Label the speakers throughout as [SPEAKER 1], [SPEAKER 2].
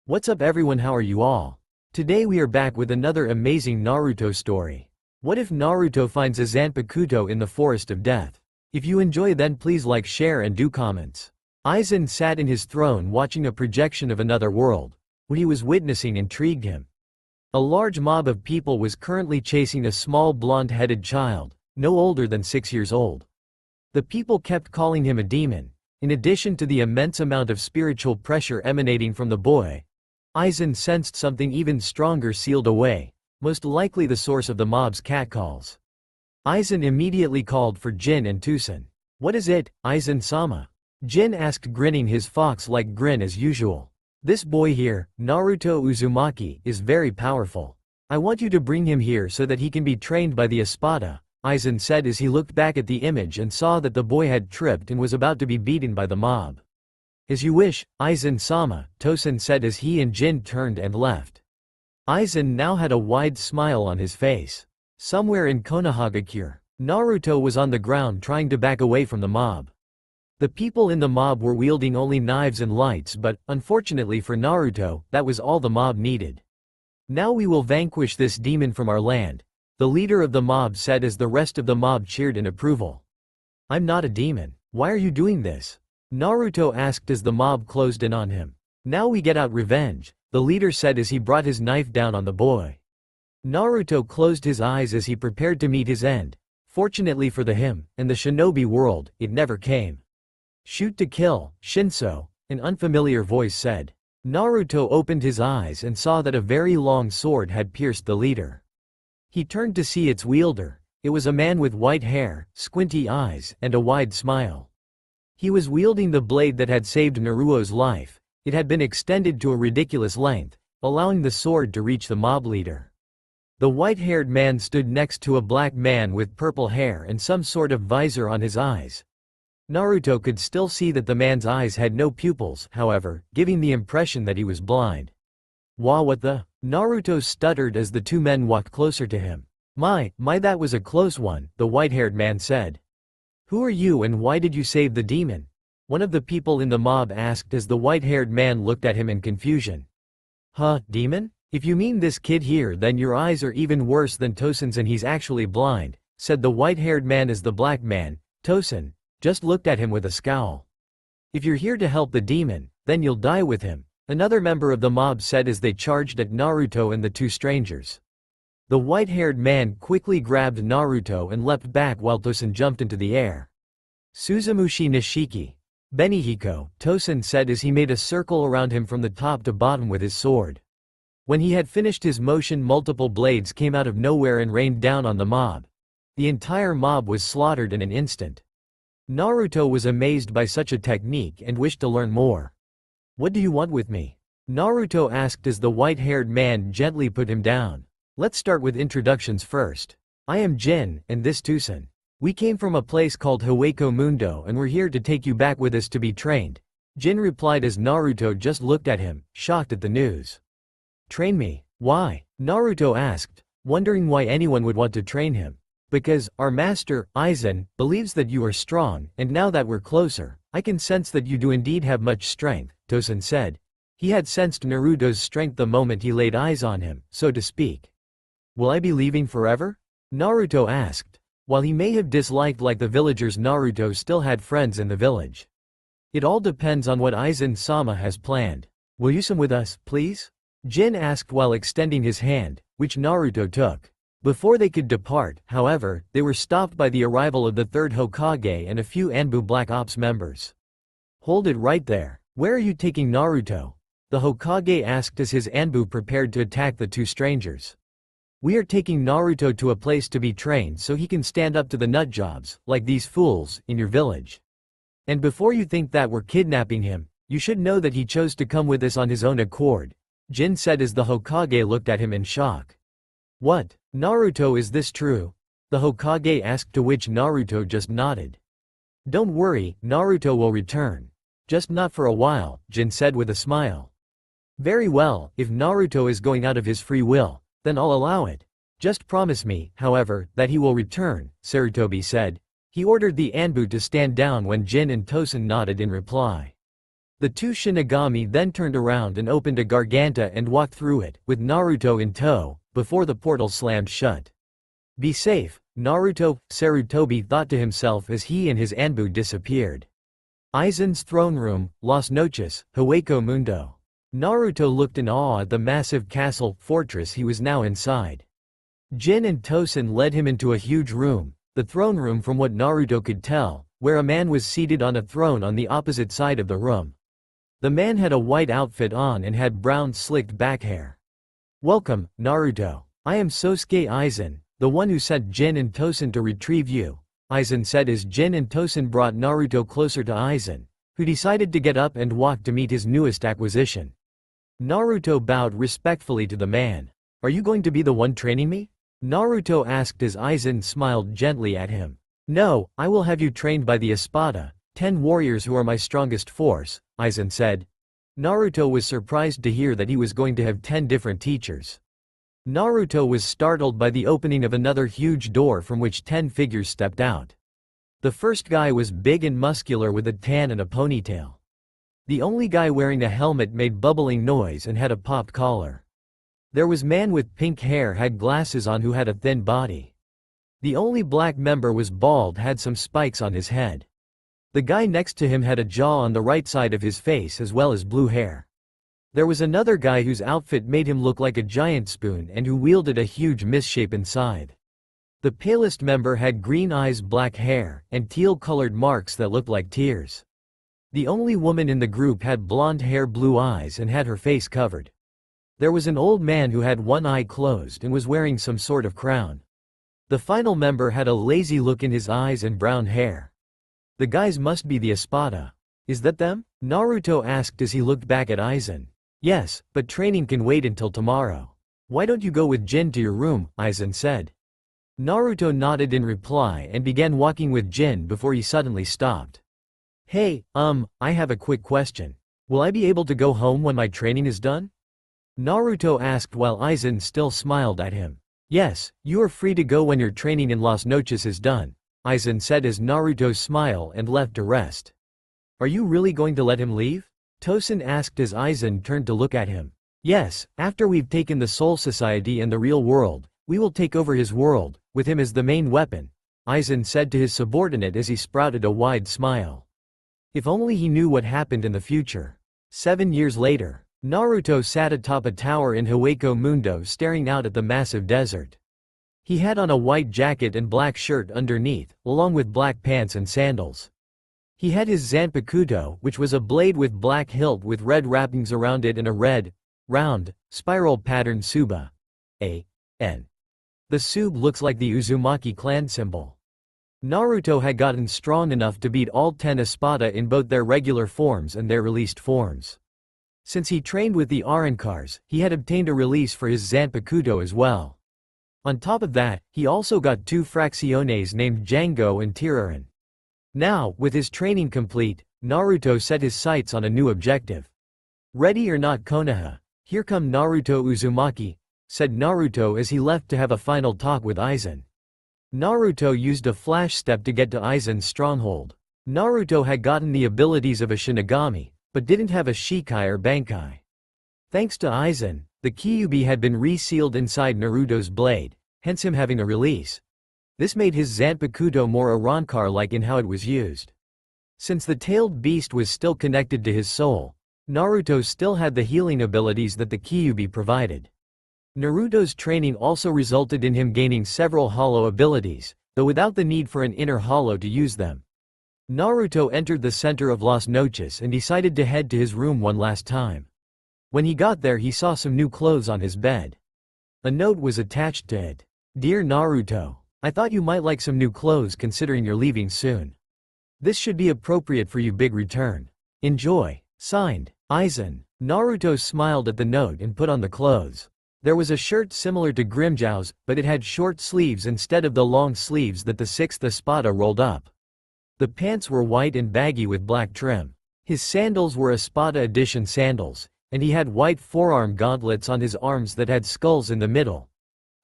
[SPEAKER 1] What's up everyone, how are you all? Today we are back with another amazing Naruto story. What if Naruto finds a Zanpakuto in the forest of death? If you enjoy then please like, share and do comments. Aizen sat in his throne watching a projection of another world. What he was witnessing intrigued him. A large mob of people was currently chasing a small blonde-headed child, no older than 6 years old. The people kept calling him a demon. In addition to the immense amount of spiritual pressure emanating from the boy, Aizen sensed something even stronger sealed away, most likely the source of the mob's catcalls. Aizen immediately called for Jin and Tosen. "What is it, Aizen-sama?" Jin asked, grinning his fox-like grin as usual. "This boy here, Naruto Uzumaki, is very powerful. I want you to bring him here so that he can be trained by the Espada," Aizen said as he looked back at the image and saw that the boy had tripped and was about to be beaten by the mob. "As you wish, Aizen-sama," Tosen said as he and Jin turned and left. Aizen now had a wide smile on his face. Somewhere in Konohagakure, Naruto was on the ground trying to back away from the mob. The people in the mob were wielding only knives and lights, but, unfortunately for Naruto, that was all the mob needed. "Now we will vanquish this demon from our land," the leader of the mob said as the rest of the mob cheered in approval. "I'm not a demon. Why are you doing this?" Naruto asked as the mob closed in on him. "Now we get out revenge," the leader said as he brought his knife down on the boy. Naruto closed his eyes as he prepared to meet his end. Fortunately for him, and the shinobi world, it never came. "Shoot to kill, Shinso," an unfamiliar voice said. Naruto opened his eyes and saw that a very long sword had pierced the leader. He turned to see its wielder. It was a man with white hair, squinty eyes, and a wide smile. He was wielding the blade that had saved Naruto's life. It had been extended to a ridiculous length, allowing the sword to reach the mob leader. The white-haired man stood next to a black man with purple hair and some sort of visor on his eyes. Naruto could still see that the man's eyes had no pupils, however, giving the impression that he was blind. What the?" Naruto stuttered as the two men walked closer to him. My, that was a close one," the white-haired man said. "Who are you and why did you save the demon?" one of the people in the mob asked as the white-haired man looked at him in confusion. "Huh, demon? If you mean this kid here then your eyes are even worse than Tosen's and he's actually blind," said the white-haired man as the black man, Tosen, just looked at him with a scowl. "If you're here to help the demon, then you'll die with him," another member of the mob said as they charged at Naruto and the two strangers. The white-haired man quickly grabbed Naruto and leapt back while Tosen jumped into the air. "Suzumushi Nishiki. Benihiko," Tosen said as he made a circle around him from the top to bottom with his sword. When he had finished his motion, multiple blades came out of nowhere and rained down on the mob. The entire mob was slaughtered in an instant. Naruto was amazed by such a technique and wished to learn more. "What do you want with me?" Naruto asked as the white-haired man gently put him down. "Let's start with introductions first. I am Jin, and this Tosen. We came from a place called Hueco Mundo and we're here to take you back with us to be trained," Jin replied as Naruto just looked at him, shocked at the news. "Train me? Why?" Naruto asked, wondering why anyone would want to train him. "Because, our master, Aizen, believes that you are strong, and now that we're closer, I can sense that you do indeed have much strength," Tosen said. He had sensed Naruto's strength the moment he laid eyes on him, so to speak. "Will I be leaving forever?" Naruto asked. While he may have disliked like the villagers, Naruto still had friends in the village. "It all depends on what Aizen-sama has planned. Will you come with us, please?" Jin asked while extending his hand, which Naruto took. Before they could depart, however, they were stopped by the arrival of the third Hokage and a few Anbu Black Ops members. "Hold it right there. Where are you taking Naruto?" the Hokage asked as his Anbu prepared to attack the two strangers. "We are taking Naruto to a place to be trained so he can stand up to the nutjobs, like these fools, in your village. And before you think that we're kidnapping him, you should know that he chose to come with us on his own accord," Jin said as the Hokage looked at him in shock. "What? Naruto, is this true?" the Hokage asked, to which Naruto just nodded. "Don't worry, Naruto will return. Just not for a while," Jin said with a smile. "Very well, if Naruto is going out of his free will, then I'll allow it. Just promise me, however, that he will return," Sarutobi said. He ordered the Anbu to stand down when Jin and Tosen nodded in reply. The two Shinigami then turned around and opened a Garganta and walked through it, with Naruto in tow, before the portal slammed shut. Be safe, Naruto, Sarutobi thought to himself as he and his Anbu disappeared. Aizen's throne room, Las Noches, Hueco Mundo. Naruto looked in awe at the massive castle fortress he was now inside. Jin and Tosen led him into a huge room, the throne room from what Naruto could tell, where a man was seated on a throne on the opposite side of the room. The man had a white outfit on and had brown slicked back hair. Welcome, Naruto. I am Sosuke Aizen, the one who sent Jin and Tosen to retrieve you, Aizen said as Jin and Tosen brought Naruto closer to Aizen, who decided to get up and walk to meet his newest acquisition. Naruto bowed respectfully to the man. Are you going to be the one training me? Naruto asked as Aizen smiled gently at him. No, I will have you trained by the Espada, 10 warriors who are my strongest force, Aizen said. Naruto was surprised to hear that he was going to have 10 different teachers. Naruto was startled by the opening of another huge door from which 10 figures stepped out. The first guy was big and muscular with a tan and a ponytail. The only guy wearing a helmet made bubbling noise and had a popped collar. There was man with pink hair had glasses on who had a thin body. The only black member was bald, had some spikes on his head. The guy next to him had a jaw on the right side of his face as well as blue hair. There was another guy whose outfit made him look like a giant spoon and who wielded a huge misshapen scythe. The palest member had green eyes, black hair, and teal-colored marks that looked like tears. The only woman in the group had blonde hair, blue eyes and had her face covered. There was an old man who had one eye closed and was wearing some sort of crown. The final member had a lazy look in his eyes and brown hair. The guys must be the Espada. Is that them? Naruto asked as he looked back at Aizen. Yes, but training can wait until tomorrow. Why don't you go with Jin to your room, Aizen said. Naruto nodded in reply and began walking with Jin before he suddenly stopped. Hey, I have a quick question. Will I be able to go home when my training is done? Naruto asked while Aizen still smiled at him. Yes, you are free to go when your training in Las Noches is done, Aizen said as Naruto smiled and left to rest. Are you really going to let him leave? Tosen asked as Aizen turned to look at him. Yes, after we've taken the Soul Society and the real world, we will take over his world, with him as the main weapon, Aizen said to his subordinate as he sprouted a wide smile. If only he knew what happened in the future. 7 years later, Naruto sat atop a tower in Hueco Mundo staring out at the massive desert. He had on a white jacket and black shirt underneath, along with black pants and sandals. He had his Zanpakuto, which was a blade with black hilt with red wrappings around it and a red, round, spiral pattern tsuba. A.N. The tsube looks like the Uzumaki clan symbol. Naruto had gotten strong enough to beat all 10 Espada in both their regular forms and their released forms. Since he trained with the Arankars, he had obtained a release for his Zanpakuto as well. On top of that, he also got 2 fracciones named Django and Tiraran. Now, with his training complete, Naruto set his sights on a new objective. Ready or not, Konoha, here come Naruto Uzumaki, said Naruto as he left to have a final talk with Aizen. Naruto used a flash step to get to Aizen's stronghold. Naruto had gotten the abilities of a Shinigami, but didn't have a Shikai or Bankai. Thanks to Aizen, the Kyuubi had been resealed inside Naruto's blade, hence him having a release. This made his Zanpakuto more Arankar-like in how it was used. Since the tailed beast was still connected to his soul, Naruto still had the healing abilities that the Kyuubi provided. Naruto's training also resulted in him gaining several hollow abilities, though without the need for an inner hollow to use them. Naruto entered the center of Las Noches and decided to head to his room one last time. When he got there, he saw some new clothes on his bed. A note was attached to it. Dear Naruto, I thought you might like some new clothes considering you're leaving soon. This should be appropriate for you, big return. Enjoy. Signed, Aizen. Naruto smiled at the note and put on the clothes. There was a shirt similar to Grimmjow's, but it had short sleeves instead of the long sleeves that the 6th Espada rolled up. The pants were white and baggy with black trim. His sandals were Espada edition sandals, and he had white forearm gauntlets on his arms that had skulls in the middle.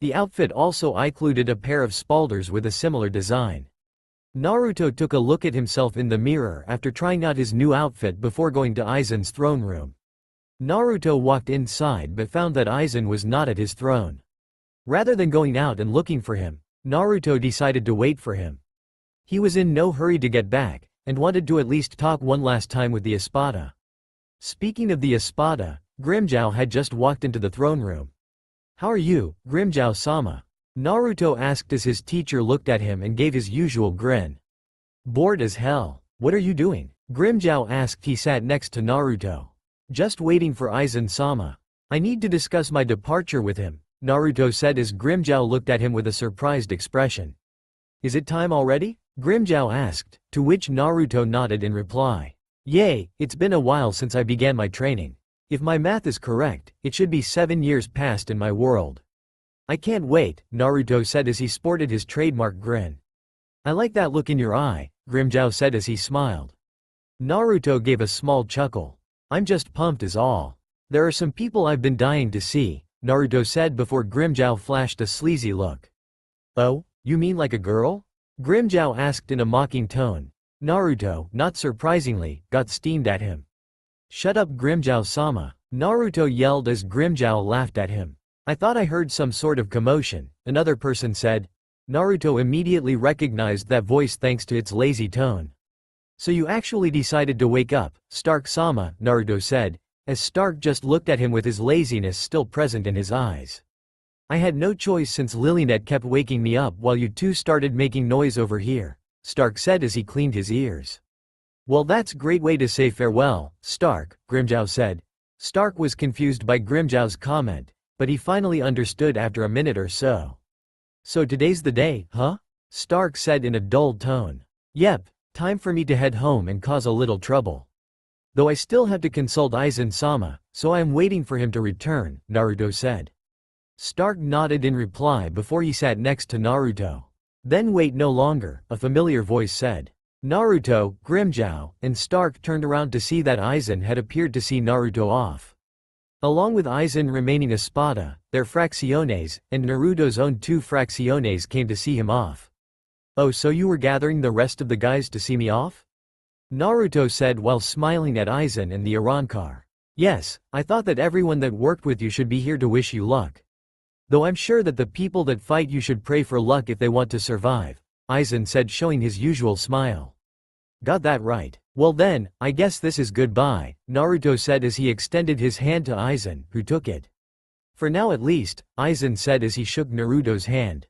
[SPEAKER 1] The outfit also included a pair of spalders with a similar design. Naruto took a look at himself in the mirror after trying out his new outfit before going to Aizen's throne room. Naruto walked inside but found that Aizen was not at his throne. Rather than going out and looking for him, Naruto decided to wait for him. He was in no hurry to get back, and wanted to at least talk one last time with the Espada. Speaking of the Espada, Grimmjow had just walked into the throne room. "How are you, Grimmjow-sama?" Naruto asked as his teacher looked at him and gave his usual grin. "Bored as hell. What are you doing?" Grimmjow asked. He sat next to Naruto. "Just waiting for Aizen-sama. I need to discuss my departure with him," Naruto said as Grimmjow looked at him with a surprised expression. "Is it time already?" Grimmjow asked, to which Naruto nodded in reply. "Yay, it's been a while since I began my training. If my math is correct, it should be 7 years past in my world." "I can't wait," Naruto said as he sported his trademark grin. "I like that look in your eye," Grimmjow said as he smiled. Naruto gave a small chuckle. "I'm just pumped is all. There are some people I've been dying to see," Naruto said before Grimmjow flashed a sleazy look. "Oh, you mean like a girl?" Grimmjow asked in a mocking tone. Naruto, not surprisingly, got steamed at him. "Shut up, Grimmjow-sama," Naruto yelled as Grimmjow laughed at him. "I thought I heard some sort of commotion," another person said. Naruto immediately recognized that voice thanks to its lazy tone. "So you actually decided to wake up, Stark-sama," Naruto said, as Stark just looked at him with his laziness still present in his eyes. "I had no choice since Lilynet kept waking me up while you two started making noise over here," Stark said as he cleaned his ears. "Well, that's a great way to say farewell, Stark," Grimmjow said. Stark was confused by Grimmjow's comment, but he finally understood after a minute or so. "So today's the day, huh?" Stark said in a dulled tone. "Yep, time for me to head home and cause a little trouble. Though I still have to consult Aizen-sama, so I am waiting for him to return," Naruto said. Stark nodded in reply before he sat next to Naruto. "Then wait no longer," a familiar voice said. Naruto, Grimmjow, and Stark turned around to see that Aizen had appeared to see Naruto off. Along with Aizen remaining Espada, their Fracciones, and Naruto's own 2 Fracciones came to see him off. "Oh, so you were gathering the rest of the guys to see me off?" Naruto said while smiling at Aizen and the Arrancar. "Yes, I thought that everyone that worked with you should be here to wish you luck. Though I'm sure that the people that fight you should pray for luck if they want to survive," Aizen said, showing his usual smile. "Got that right. Well then, I guess this is goodbye," Naruto said as he extended his hand to Aizen, who took it. "For now at least," Aizen said as he shook Naruto's hand.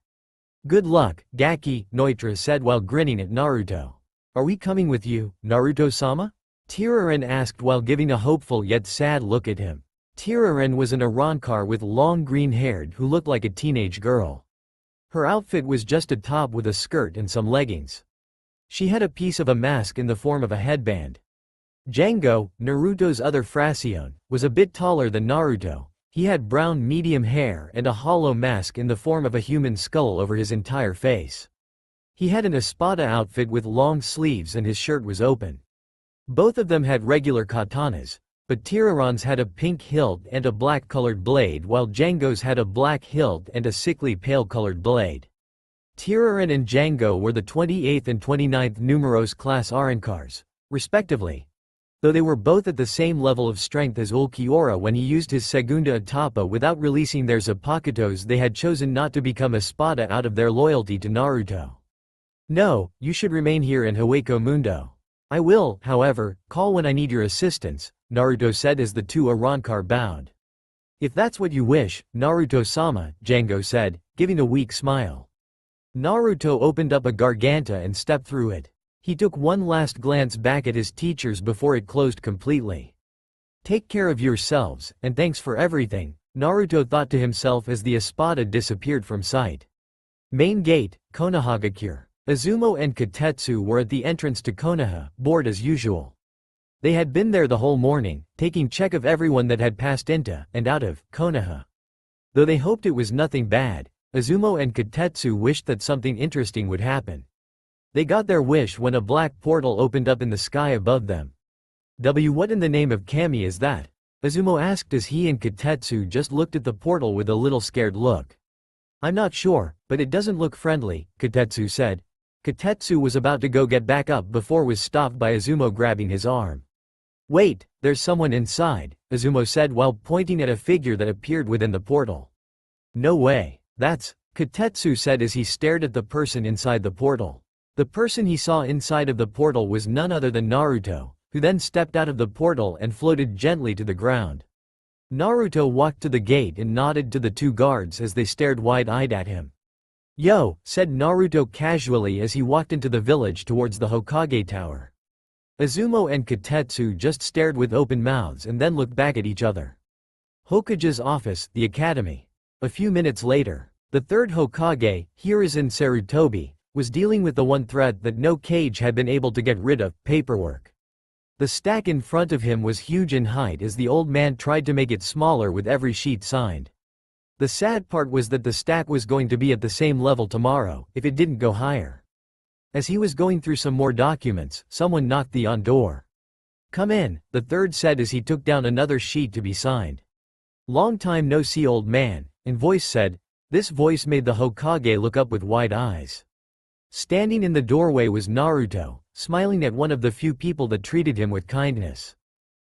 [SPEAKER 1] "Good luck, Gaki," Noitra said while grinning at Naruto. "Are we coming with you, Naruto-sama?" Tiriren asked while giving a hopeful yet sad look at him. Tiriren was an Arrancar with long green-haired who looked like a teenage girl. Her outfit was just a top with a skirt and some leggings. She had a piece of a mask in the form of a headband. Django, Naruto's other Fraccione, was a bit taller than Naruto. He had brown medium hair and a hollow mask in the form of a human skull over his entire face. He had an Espada outfit with long sleeves and his shirt was open. Both of them had regular katanas, but Tiriren's had a pink hilt and a black-colored blade while Django's had a black hilt and a sickly pale-colored blade. Tiriren and Django were the 28th and 29th numeros class Arrancars, respectively. Though they were both at the same level of strength as Ulquiorra when he used his segunda etapa without releasing their Zanpakutos, they had chosen not to become Espada out of their loyalty to Naruto. "No, you should remain here in Hueco Mundo. I will, however, call when I need your assistance," Naruto said as the 2 Arrancar bowed. "If that's what you wish, Naruto-sama," Django said, giving a weak smile. Naruto opened up a garganta and stepped through it. He took one last glance back at his teachers before it closed completely. "Take care of yourselves, and thanks for everything," Naruto thought to himself as the Espada disappeared from sight. Main gate, Konohagakure. Izumo and Kotetsu were at the entrance to Konoha, bored as usual. They had been there the whole morning, taking check of everyone that had passed into and out of Konoha. Though they hoped it was nothing bad, Izumo and Kotetsu wished that something interesting would happen. They got their wish when a black portal opened up in the sky above them. What in the name of Kami is that?" Izumo asked as he and Kotetsu just looked at the portal with a little scared look. "I'm not sure, but it doesn't look friendly," Kotetsu said. Katetsu was about to go get back up before was stopped by Izumo grabbing his arm. "Wait, there's someone inside," Izumo said while pointing at a figure that appeared within the portal. "No way. That's," Katetsu said as he stared at the person inside the portal. The person he saw inside of the portal was none other than Naruto, who then stepped out of the portal and floated gently to the ground. Naruto walked to the gate and nodded to the two guards as they stared wide-eyed at him. "Yo," said Naruto casually as he walked into the village towards the Hokage Tower. Izumo and Katetsu just stared with open mouths and then looked back at each other. Hokage's office, the academy. A few minutes later, the third Hokage, Hiruzen Sarutobi, was dealing with the one threat that no cage had been able to get rid of: paperwork. The stack in front of him was huge in height as the old man tried to make it smaller with every sheet signed. The sad part was that the stack was going to be at the same level tomorrow, if it didn't go higher. As he was going through some more documents, someone knocked the door. "Come in," the third said as he took down another sheet to be signed. "Long time no see, old man," and voice said. This voice made the Hokage look up with wide eyes. Standing in the doorway was Naruto, smiling at one of the few people that treated him with kindness.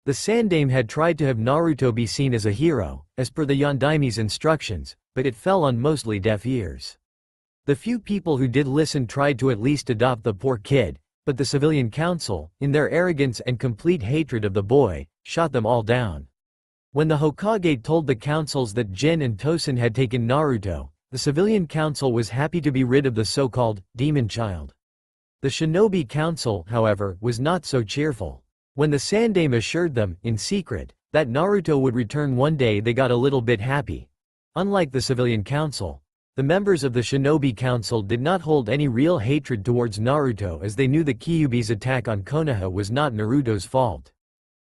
[SPEAKER 1] The Sandaime had tried to have Naruto be seen as a hero, as per the Yondaime's instructions, but it fell on mostly deaf ears. The few people who did listen tried to at least adopt the poor kid, but the civilian council, in their arrogance and complete hatred of the boy, shot them all down. When the Hokage told the councils that Jin and Tosen had taken Naruto, the civilian council was happy to be rid of the so-called demon child. The shinobi council, however, was not so cheerful. When the Sandaime assured them, in secret, that Naruto would return one day, they got a little bit happy. Unlike the civilian council, the members of the shinobi council did not hold any real hatred towards Naruto, as they knew the Kyuubi's attack on Konoha was not Naruto's fault.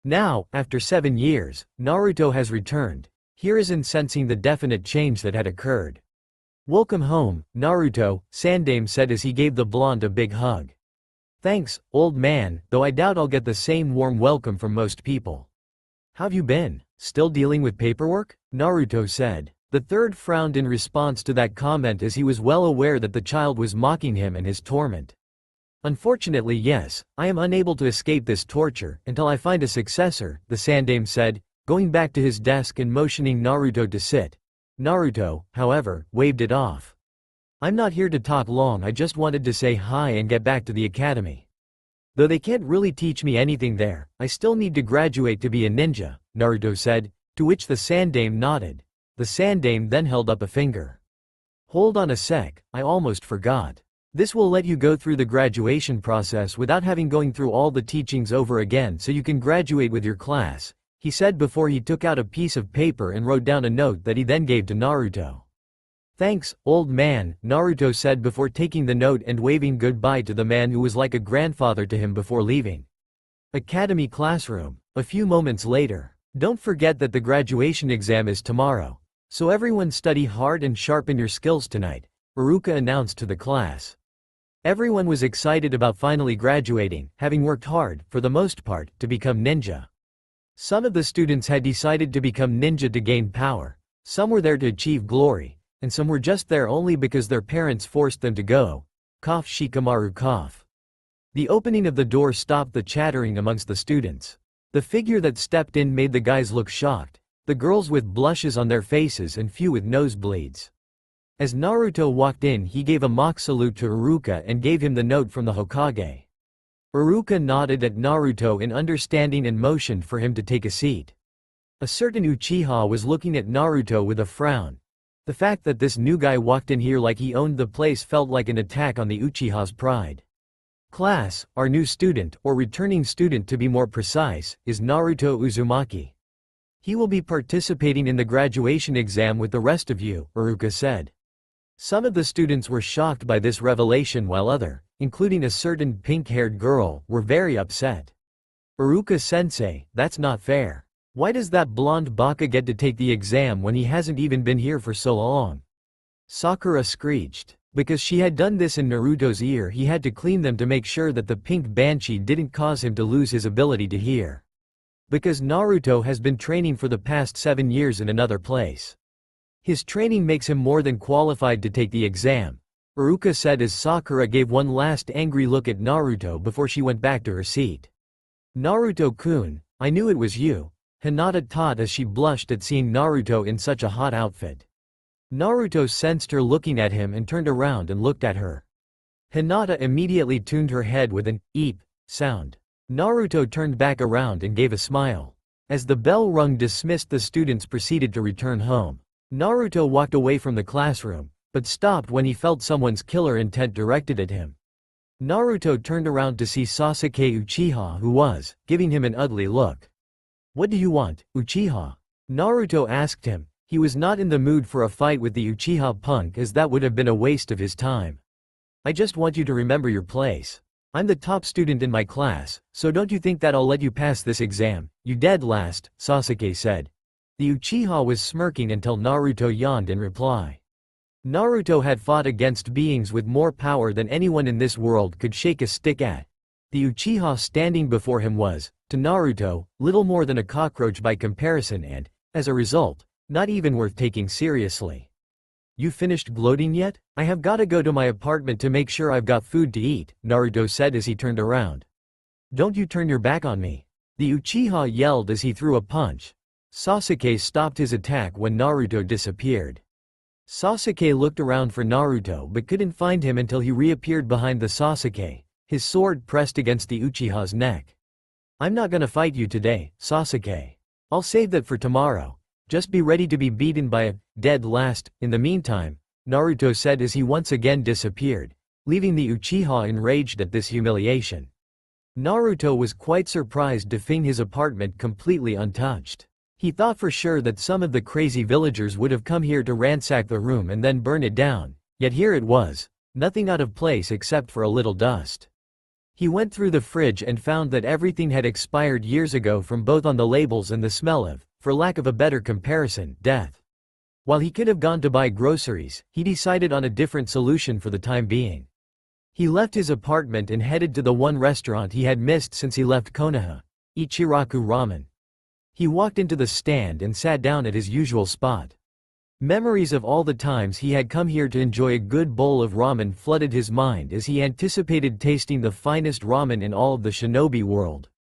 [SPEAKER 1] Now, after 7 years, Naruto has returned. Hiruzen sensing the definite change that had occurred. "Welcome home, Naruto," Sandaime said as he gave the blonde a big hug. "Thanks, old man, though I doubt I'll get the same warm welcome from most people." "How've you been? Still dealing with paperwork?" Naruto said. The third frowned in response to that comment as he was well aware that the child was mocking him and his torment. "Unfortunately, yes, I am unable to escape this torture until I find a successor," the Sandaime said, going back to his desk and motioning Naruto to sit. Naruto, however, waved it off. "I'm not here to talk long, I just wanted to say hi and get back to the academy. Though they can't really teach me anything there, I still need to graduate to be a ninja," Naruto said, to which the Sandaime nodded. The Sandaime then held up a finger. "Hold on a sec, I almost forgot. This will let you go through the graduation process without having going through all the teachings over again, so you can graduate with your class," he said before he took out a piece of paper and wrote down a note that he then gave to Naruto. "Thanks, old man," Naruto said before taking the note and waving goodbye to the man who was like a grandfather to him before leaving. Academy classroom. A few moments later. "Don't forget that the graduation exam is tomorrow. So everyone study hard and sharpen your skills tonight," Iruka announced to the class. Everyone was excited about finally graduating, having worked hard, for the most part, to become ninja. Some of the students had decided to become ninja to gain power, some were there to achieve glory, and some were just there only because their parents forced them to go. Cough Shikamaru cough. The opening of the door stopped the chattering amongst the students. The figure that stepped in made the guys look shocked, the girls with blushes on their faces and few with nosebleeds. As Naruto walked in, he gave a mock salute to Iruka and gave him the note from the Hokage. Iruka nodded at Naruto in understanding and motioned for him to take a seat. A certain Uchiha was looking at Naruto with a frown. The fact that this new guy walked in here like he owned the place felt like an attack on the Uchiha's pride. "Class, our new student, or returning student to be more precise, is Naruto Uzumaki. He will be participating in the graduation exam with the rest of you," Iruka said. Some of the students were shocked by this revelation while other, including a certain pink-haired girl, were very upset. "Iruka-sensei, that's not fair. Why does that blonde baka get to take the exam when he hasn't even been here for so long?" Sakura screeched. Because she had done this in Naruto's ear, he had to clean them to make sure that the pink banshee didn't cause him to lose his ability to hear. Because Naruto has been training for the past 7 years in another place. His training makes him more than qualified to take the exam, Iruka said as Sakura gave one last angry look at Naruto before she went back to her seat. Naruto-kun, I knew it was you, Hinata thought as she blushed at seeing Naruto in such a hot outfit. Naruto sensed her looking at him and turned around and looked at her. Hinata immediately tuned her head with an eep sound. Naruto turned back around and gave a smile. As the bell rung, dismissed, the students proceeded to return home. Naruto walked away from the classroom, but stopped when he felt someone's killer intent directed at him. Naruto turned around to see Sasuke Uchiha, who was giving him an ugly look. "What do you want, Uchiha?" Naruto asked him. He was not in the mood for a fight with the Uchiha punk, as that would have been a waste of his time. "I just want you to remember your place. I'm the top student in my class, so don't you think that I'll let you pass this exam, you dead last," Sasuke said. The Uchiha was smirking until Naruto yawned in reply. Naruto had fought against beings with more power than anyone in this world could shake a stick at. The Uchiha standing before him was, to Naruto, little more than a cockroach by comparison and, as a result, not even worth taking seriously. "You finished gloating yet? I have gotta go to my apartment to make sure I've got food to eat," Naruto said as he turned around. "Don't you turn your back on me," the Uchiha yelled as he threw a punch. Sasuke stopped his attack when Naruto disappeared. Sasuke looked around for Naruto but couldn't find him until he reappeared behind the Sasuke, his sword pressed against the Uchiha's neck. "I'm not gonna fight you today, Sasuke. I'll save that for tomorrow. Just be ready to be beaten by a dead last in the meantime," Naruto said as he once again disappeared, leaving the Uchiha enraged at this humiliation. Naruto was quite surprised to find his apartment completely untouched. He thought for sure that some of the crazy villagers would have come here to ransack the room and then burn it down, yet here it was, nothing out of place except for a little dust. He went through the fridge and found that everything had expired years ago from both on the labels and the smell of, for lack of a better comparison, death. While he could have gone to buy groceries, he decided on a different solution for the time being. He left his apartment and headed to the one restaurant he had missed since he left Konoha, Ichiraku Ramen. He walked into the stand and sat down at his usual spot. Memories of all the times he had come here to enjoy a good bowl of ramen flooded his mind as he anticipated tasting the finest ramen in all of the shinobi world.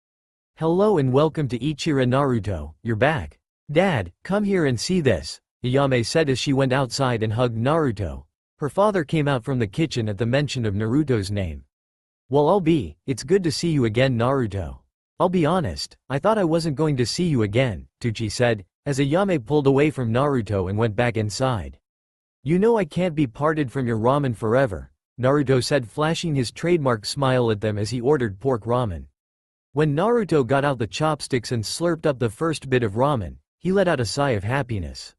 [SPEAKER 1] "Hello and welcome to Ichira Naruto, you're back. Dad, come here and see this," Ayame said as she went outside and hugged Naruto. Her father came out from the kitchen at the mention of Naruto's name. "Well, it's good to see you again, Naruto. I'll be honest, I thought I wasn't going to see you again," Tuchi said, as Ayame pulled away from Naruto and went back inside. "You know I can't be parted from your ramen forever," Naruto said, flashing his trademark smile at them as he ordered pork ramen. When Naruto got out the chopsticks and slurped up the first bit of ramen, he let out a sigh of happiness.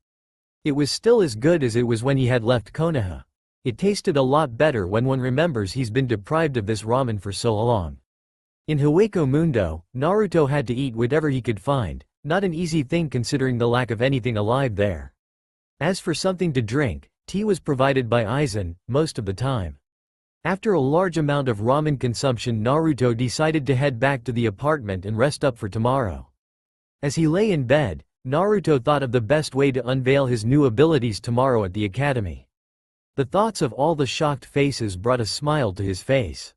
[SPEAKER 1] It was still as good as it was when he had left Konoha. It tasted a lot better when one remembers he's been deprived of this ramen for so long. In Hueco Mundo, Naruto had to eat whatever he could find, not an easy thing considering the lack of anything alive there. As for something to drink, tea was provided by Aizen, most of the time. After a large amount of ramen consumption, Naruto decided to head back to the apartment and rest up for tomorrow. As he lay in bed, Naruto thought of the best way to unveil his new abilities tomorrow at the academy. The thoughts of all the shocked faces brought a smile to his face.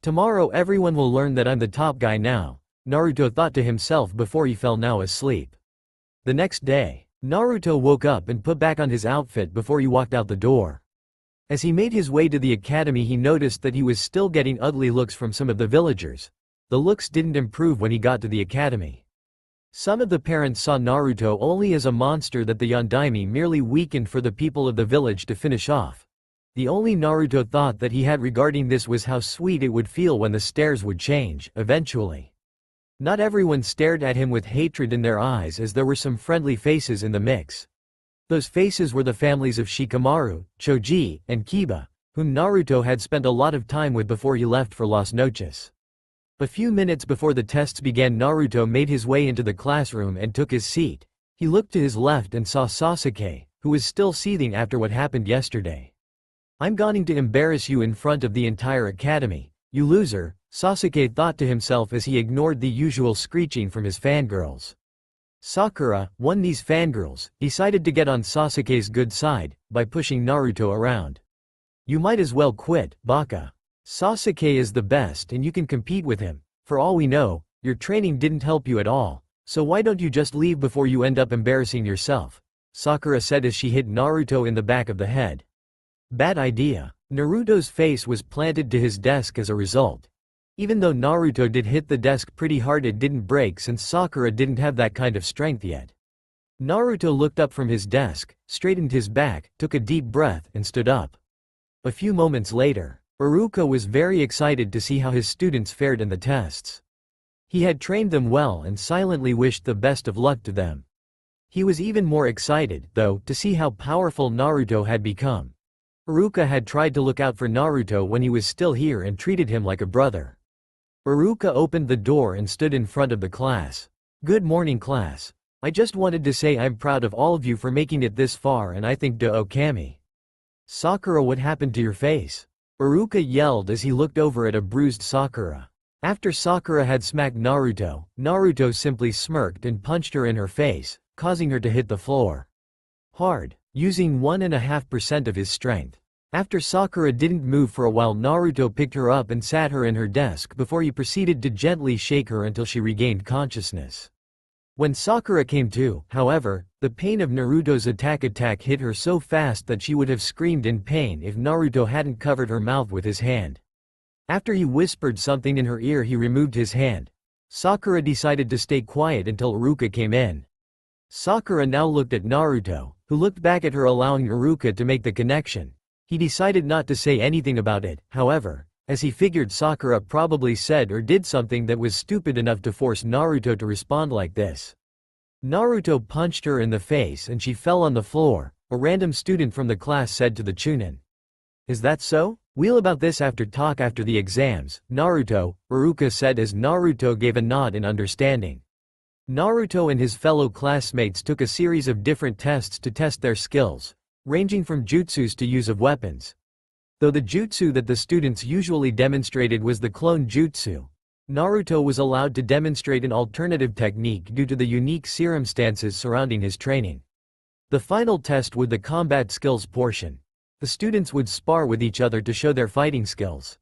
[SPEAKER 1] "Tomorrow everyone will learn that I'm the top guy now," Naruto thought to himself before he fell now asleep. The next day, Naruto woke up and put back on his outfit before he walked out the door. As he made his way to the academy, he noticed that he was still getting ugly looks from some of the villagers. The looks didn't improve when he got to the academy. Some of the parents saw Naruto only as a monster that the Yondaime merely weakened for the people of the village to finish off. The only Naruto thought that he had regarding this was how sweet it would feel when the stares would change, eventually. Not everyone stared at him with hatred in their eyes, as there were some friendly faces in the mix. Those faces were the families of Shikamaru, Choji, and Kiba, whom Naruto had spent a lot of time with before he left for Las Noches. A few minutes before the tests began, Naruto made his way into the classroom and took his seat. He looked to his left and saw Sasuke, who was still seething after what happened yesterday. "I'm going to embarrass you in front of the entire academy, you loser," Sasuke thought to himself as he ignored the usual screeching from his fangirls. Sakura, one of these fangirls, decided to get on Sasuke's good side by pushing Naruto around. You might as well quit, Baka. Sasuke is the best and you can compete with him. For all we know, your training didn't help you at all. So why don't you just leave before you end up embarrassing yourself? Sakura said as she hit Naruto in the back of the head. Bad idea. Naruto's face was planted to his desk as a result. Even though Naruto did hit the desk pretty hard, it didn't break since Sakura didn't have that kind of strength yet. Naruto looked up from his desk, straightened his back, took a deep breath, and stood up. A few moments later, Iruka was very excited to see how his students fared in the tests. He had trained them well and silently wished the best of luck to them. He was even more excited, though, to see how powerful Naruto had become. Iruka had tried to look out for Naruto when he was still here and treated him like a brother. Iruka opened the door and stood in front of the class. Good morning, class. I just wanted to say I'm proud of all of you for making it this far, and I think Okami. Sakura, what happened to your face? Iruka yelled as he looked over at a bruised Sakura. After Sakura had smacked Naruto, Naruto simply smirked and punched her in her face, causing her to hit the floor hard, using 1.5% of his strength. After Sakura didn't move for a while, Naruto picked her up and sat her in her desk before he proceeded to gently shake her until she regained consciousness. When Sakura came to, however, the pain of Naruto's attack hit her so fast that she would have screamed in pain if Naruto hadn't covered her mouth with his hand. After he whispered something in her ear, he removed his hand. Sakura decided to stay quiet until Iruka came in. Sakura now looked at Naruto, who looked back at her, allowing Iruka to make the connection. He decided not to say anything about it, however, as he figured Sakura probably said or did something that was stupid enough to force Naruto to respond like this. Naruto punched her in the face and she fell on the floor, a random student from the class said to the Chunin. Is that so? We'll about this after talk after the exams, Naruto, Iruka said as Naruto gave a nod in understanding. Naruto and his fellow classmates took a series of different tests to test their skills, ranging from jutsus to use of weapons. Though the jutsu that the students usually demonstrated was the clone jutsu, Naruto was allowed to demonstrate an alternative technique due to the unique circumstances surrounding his training. The final test was the combat skills portion. The students would spar with each other to show their fighting skills.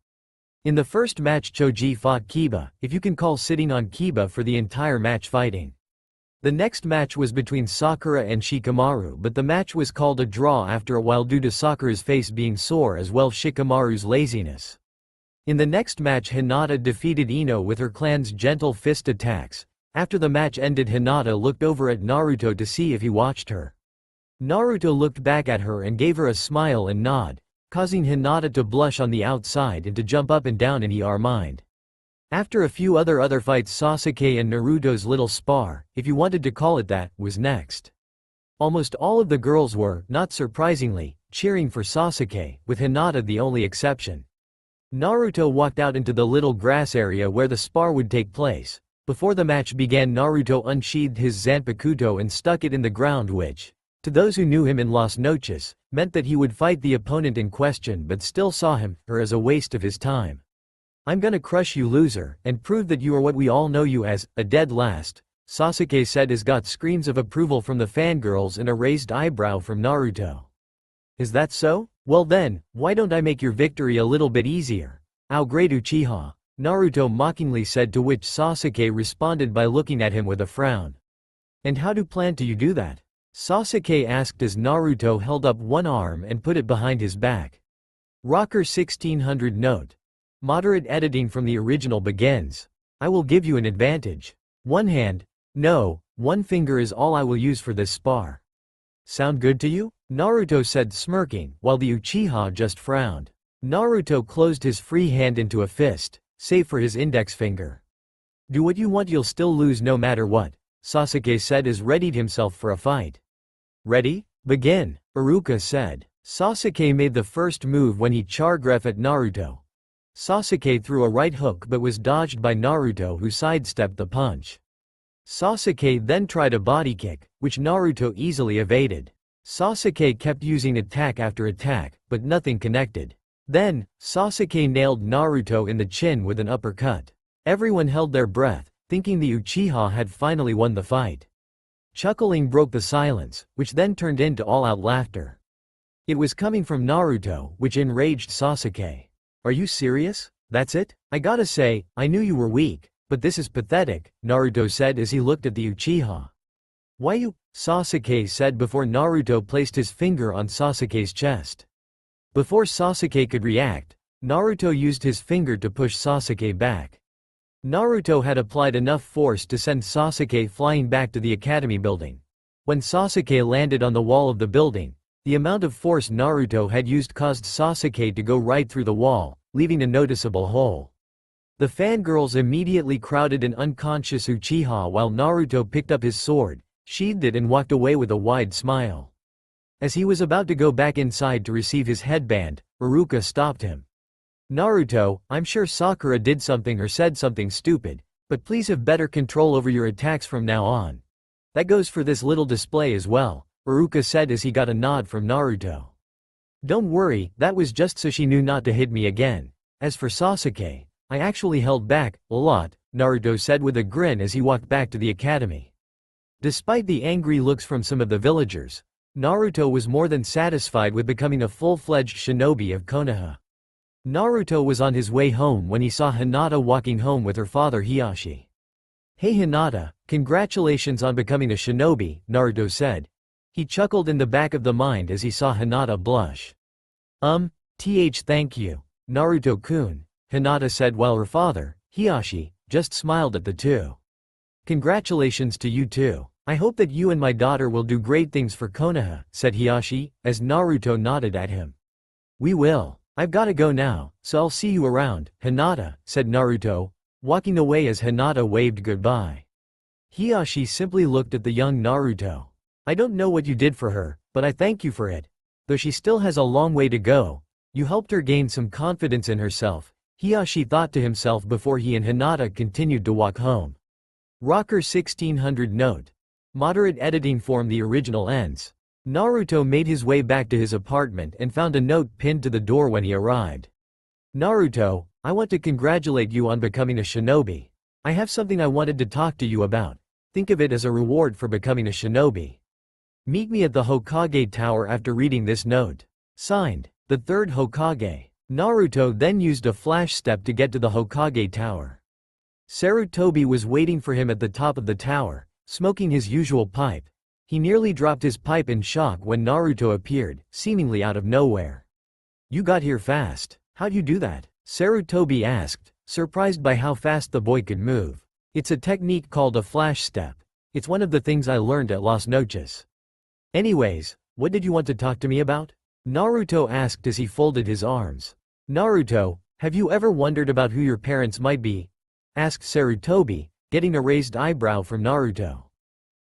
[SPEAKER 1] In the first match, Choji fought Kiba, if you can call sitting on Kiba for the entire match fighting. The next match was between Sakura and Shikamaru, but the match was called a draw after a while due to Sakura's face being sore as well as Shikamaru's laziness. In the next match, Hinata defeated Ino with her clan's gentle fist attacks. After the match ended, Hinata looked over at Naruto to see if he watched her. Naruto looked back at her and gave her a smile and nod, causing Hinata to blush on the outside and to jump up and down in her mind. After a few other fights, Sasuke and Naruto's little spar, if you wanted to call it that, was next. Almost all of the girls were, not surprisingly, cheering for Sasuke, with Hinata the only exception. Naruto walked out into the little grass area where the spar would take place. Before the match began, Naruto unsheathed his Zanpakuto and stuck it in the ground, which, to those who knew him in Las Noches, meant that he would fight the opponent in question but still saw her as a waste of his time. I'm gonna crush you, loser, and prove that you are what we all know you as, a dead last, Sasuke said as got screams of approval from the fangirls and a raised eyebrow from Naruto. Is that so? Well then, why don't I make your victory a little bit easier? How great, Uchiha, Naruto mockingly said, to which Sasuke responded by looking at him with a frown. And how do plan to you do that? Sasuke asked as Naruto held up one arm and put it behind his back. Rocker 1600 note. Moderate editing from the original begins. I will give you an advantage. One hand. No, one finger is all I will use for this spar. Sound good to you? Naruto said, smirking, while the Uchiha just frowned. Naruto closed his free hand into a fist, save for his index finger. Do what you want, you'll still lose no matter what, Sasuke said as readied himself for a fight. Ready? Begin, Iruka said. Sasuke made the first move when he chargreph at Naruto. Sasuke threw a right hook but was dodged by Naruto, who sidestepped the punch. Sasuke then tried a body kick, which Naruto easily evaded. Sasuke kept using attack after attack, but nothing connected. Then, Sasuke nailed Naruto in the chin with an uppercut. Everyone held their breath, thinking the Uchiha had finally won the fight. Chuckling broke the silence, which then turned into all-out laughter. It was coming from Naruto, which enraged Sasuke. Are you serious? That's it? I gotta say, I knew you were weak, but this is pathetic, Naruto said as he looked at the Uchiha. Why you? Sasuke said before Naruto placed his finger on Sasuke's chest. Before Sasuke could react, Naruto used his finger to push Sasuke back. Naruto had applied enough force to send Sasuke flying back to the academy building. When Sasuke landed on the wall of the building, the amount of force Naruto had used caused Sasuke to go right through the wall, leaving a noticeable hole. The fangirls immediately crowded an unconscious Uchiha while Naruto picked up his sword, sheathed it and walked away with a wide smile. As he was about to go back inside to receive his headband, Iruka stopped him. Naruto, I'm sure Sakura did something or said something stupid, but please have better control over your attacks from now on. That goes for this little display as well, Iruka said as he got a nod from Naruto. Don't worry, that was just so she knew not to hit me again. As for Sasuke, I actually held back, a lot, Naruto said with a grin as he walked back to the academy. Despite the angry looks from some of the villagers, Naruto was more than satisfied with becoming a full-fledged shinobi of Konoha. Naruto was on his way home when he saw Hinata walking home with her father Hiashi. Hey Hinata, congratulations on becoming a shinobi, Naruto said. He chuckled in the back of the mind as he saw Hinata blush. Thank you, Naruto-kun, Hinata said while her father, Hiashi, just smiled at the two. Congratulations to you too. I hope that you and my daughter will do great things for Konoha, said Hiashi, as Naruto nodded at him. We will. I've gotta go now, so I'll see you around, Hinata, said Naruto, walking away as Hinata waved goodbye. Hiashi simply looked at the young Naruto. I don't know what you did for her, but I thank you for it. Though she still has a long way to go, you helped her gain some confidence in herself, Hiashi thought to himself before he and Hinata continued to walk home. Rocker 1600 note. Moderate editing form. The original ends. Naruto made his way back to his apartment and found a note pinned to the door when he arrived. Naruto, I want to congratulate you on becoming a shinobi. I have something I wanted to talk to you about. Think of it as a reward for becoming a shinobi. Meet me at the Hokage Tower after reading this note. Signed, the third Hokage. Naruto then used a flash step to get to the Hokage Tower. Sarutobi was waiting for him at the top of the tower, smoking his usual pipe. He nearly dropped his pipe in shock when Naruto appeared, seemingly out of nowhere. You got here fast. How'd you do that? Sarutobi asked, surprised by how fast the boy could move. It's a technique called a flash step. It's one of the things I learned at Las Noches. Anyways, what did you want to talk to me about? Naruto asked as he folded his arms. Naruto, have you ever wondered about who your parents might be? Asked Sarutobi, getting a raised eyebrow from Naruto.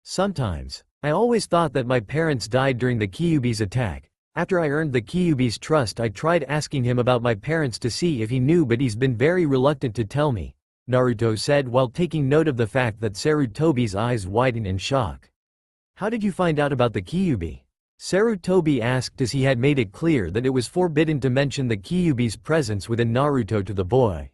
[SPEAKER 1] Sometimes. I always thought that my parents died during the Kyuubi's attack. After I earned the Kyuubi's trust, I tried asking him about my parents to see if he knew, but he's been very reluctant to tell me, Naruto said while taking note of the fact that Sarutobi's eyes widened in shock. How did you find out about the Kyuubi? Sarutobi asked as he had made it clear that it was forbidden to mention the Kyuubi's presence within Naruto to the boy.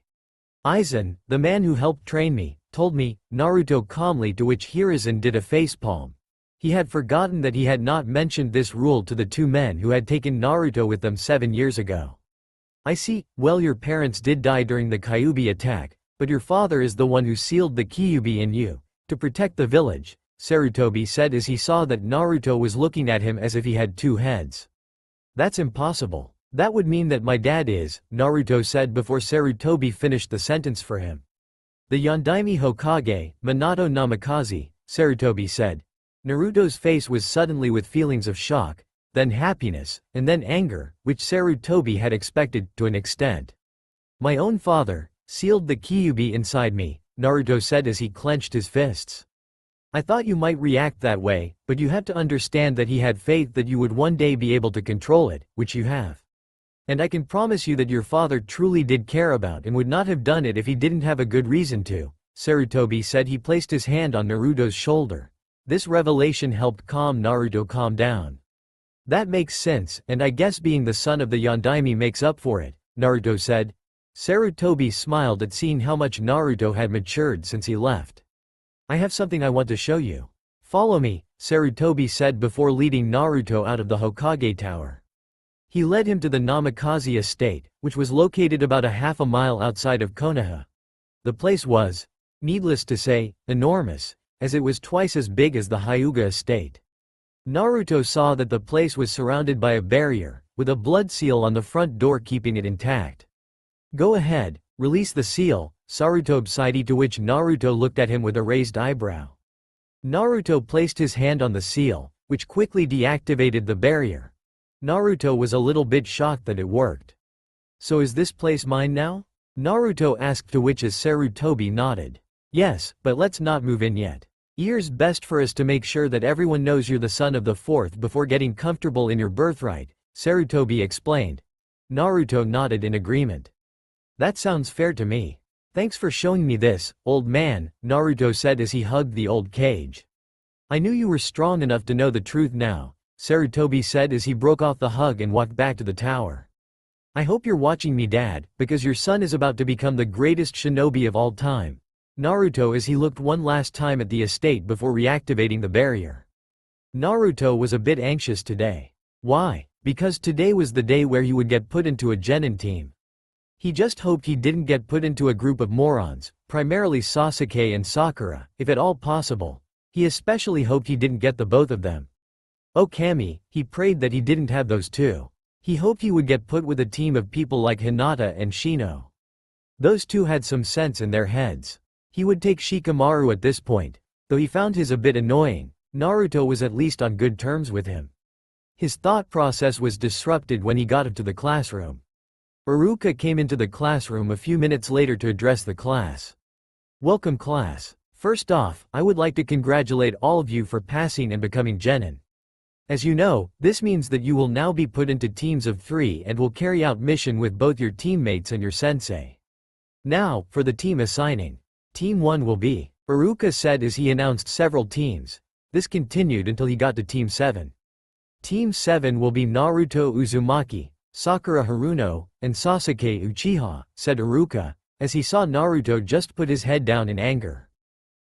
[SPEAKER 1] Aizen, the man who helped train me, told me, Naruto calmly, to which Hiruzen did a facepalm. He had forgotten that he had not mentioned this rule to the two men who had taken Naruto with them 7 years ago. I see. Well, your parents did die during the Kyuubi attack, but your father is the one who sealed the Kyuubi in you, to protect the village, Sarutobi said as he saw that Naruto was looking at him as if he had two heads. That's impossible. That would mean that my dad is, Naruto said before Sarutobi finished the sentence for him. The Yondaime Hokage, Minato Namikaze, Sarutobi said. Naruto's face was suddenly with feelings of shock, then happiness, and then anger, which Sarutobi had expected, to an extent. My own father sealed the Kyuubi inside me, Naruto said as he clenched his fists. I thought you might react that way, but you have to understand that he had faith that you would one day be able to control it, which you have. And I can promise you that your father truly did care about and would not have done it if he didn't have a good reason to, Sarutobi said. He placed his hand on Naruto's shoulder. This revelation helped Naruto calm down. That makes sense, and I guess being the son of the Yondaime makes up for it, Naruto said. Sarutobi smiled at seeing how much Naruto had matured since he left. I have something I want to show you. Follow me, Sarutobi said before leading Naruto out of the Hokage Tower. He led him to the Namikaze estate, which was located about a half a mile outside of Konoha. The place was, needless to say, enormous, as it was twice as big as the Hyuga estate. Naruto saw that the place was surrounded by a barrier, with a blood seal on the front door keeping it intact. "Go ahead, release the seal," Sarutobe said, to which Naruto looked at him with a raised eyebrow. Naruto placed his hand on the seal, which quickly deactivated the barrier. Naruto was a little bit shocked that it worked. "So is this place mine now?" Naruto asked, to which Sarutobe nodded. "Yes, but let's not move in yet. It's best for us to make sure that everyone knows you're the son of the fourth before getting comfortable in your birthright," Sarutobe explained. Naruto nodded in agreement. "That sounds fair to me. Thanks for showing me this, old man," Naruto said as he hugged the old cage. "I knew you were strong enough to know the truth now," Sarutobe said as he broke off the hug and walked back to the tower. "I hope you're watching me, Dad, because your son is about to become the greatest shinobi of all time." Naruto as he looked one last time at the estate before reactivating the barrier. Naruto was a bit anxious today. Why? Because today was the day where he would get put into a genin team. He just hoped he didn't get put into a group of morons, primarily Sasuke and Sakura, if at all possible. He especially hoped he didn't get the both of them. Oh Kami, he prayed that he didn't have those two. He hoped he would get put with a team of people like Hinata and Shino. Those two had some sense in their heads. He would take Shikamaru at this point. Though he found his a bit annoying, Naruto was at least on good terms with him. His thought process was disrupted when he got into the classroom. Iruka came into the classroom a few minutes later to address the class. "Welcome class. First off, I would like to congratulate all of you for passing and becoming genin. As you know, this means that you will now be put into teams of 3 and will carry out mission with both your teammates and your sensei. Now, for the team assigning. Team 1 will be," Iruka said as he announced several teams. This continued until he got to Team 7. Team 7 will be Naruto Uzumaki, Sakura Haruno, and Sasuke Uchiha, said Iruka, as he saw Naruto just put his head down in anger.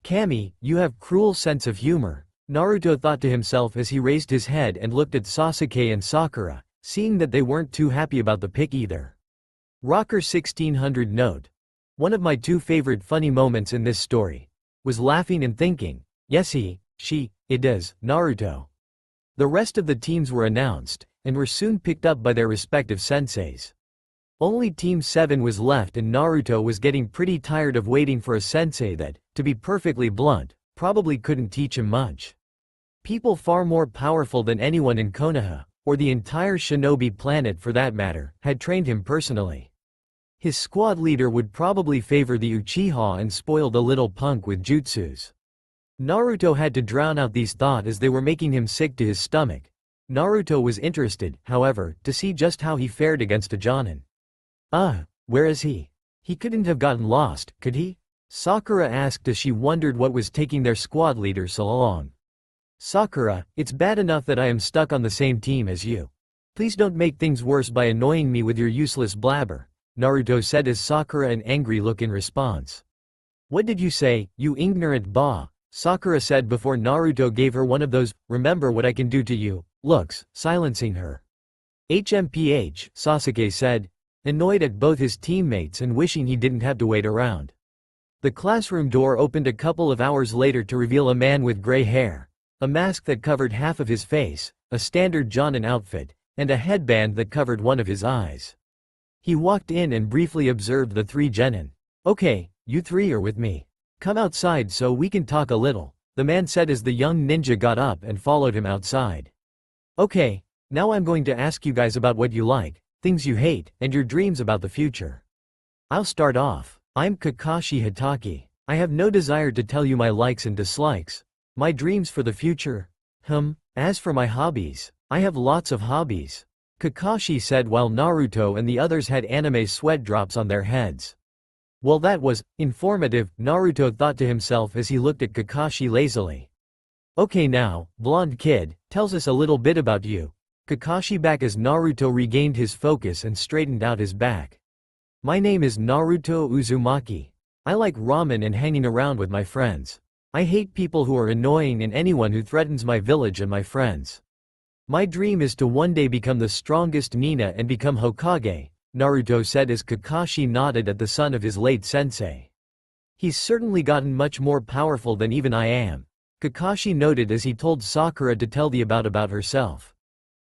[SPEAKER 1] "Kami, you have cruel sense of humor," Naruto thought to himself as he raised his head and looked at Sasuke and Sakura, seeing that they weren't too happy about the pick either. Rocker 1600 note. One of my two favorite funny moments in this story was laughing and thinking, yes it does, Naruto. The rest of the teams were announced, and were soon picked up by their respective senseis. Only Team 7 was left, and Naruto was getting pretty tired of waiting for a sensei that, to be perfectly blunt, probably couldn't teach him much. People far more powerful than anyone in Konoha, or the entire shinobi planet for that matter, had trained him personally. His squad leader would probably favor the Uchiha and spoil the little punk with jutsus. Naruto had to drown out these thoughts as they were making him sick to his stomach. Naruto was interested, however, to see just how he fared against a Jonin. Where is he? He couldn't have gotten lost, could he? Sakura asked as she wondered what was taking their squad leader so long. "Sakura, it's bad enough that I am stuck on the same team as you. Please don't make things worse by annoying me with your useless blabber," Naruto said as Sakura an angry look in response. "What did you say, you ignorant ba?" Sakura said before Naruto gave her one of those, "remember what I can do to you," looks, silencing her. "HMPH," Sasuke said, annoyed at both his teammates and wishing he didn't have to wait around. The classroom door opened a couple of hours later to reveal a man with gray hair, a mask that covered half of his face, a standard Jonin outfit, and a headband that covered one of his eyes. He walked in and briefly observed the 3 genin. "Okay, you 3 are with me. Come outside so we can talk a little," the man said as the young ninja got up and followed him outside. "Okay, now I'm going to ask you guys about what you like, things you hate, and your dreams about the future. I'll start off. I'm Kakashi Hatake. I have no desire to tell you my likes and dislikes. My dreams for the future? As for my hobbies, I have lots of hobbies," Kakashi said while Naruto and the others had anime sweat drops on their heads. Well, that was informative, Naruto thought to himself as he looked at Kakashi lazily. "Okay now, blonde kid, tells us a little bit about you." Kakashi back as Naruto regained his focus and straightened out his back. "My name is Naruto Uzumaki. I like ramen and hanging around with my friends. I hate people who are annoying and anyone who threatens my village and my friends." My dream is to one day become the strongest Nina and become Hokage, Naruto said as Kakashi nodded at the son of his late sensei. He's certainly gotten much more powerful than even I am, Kakashi noted as he told Sakura to tell the about herself.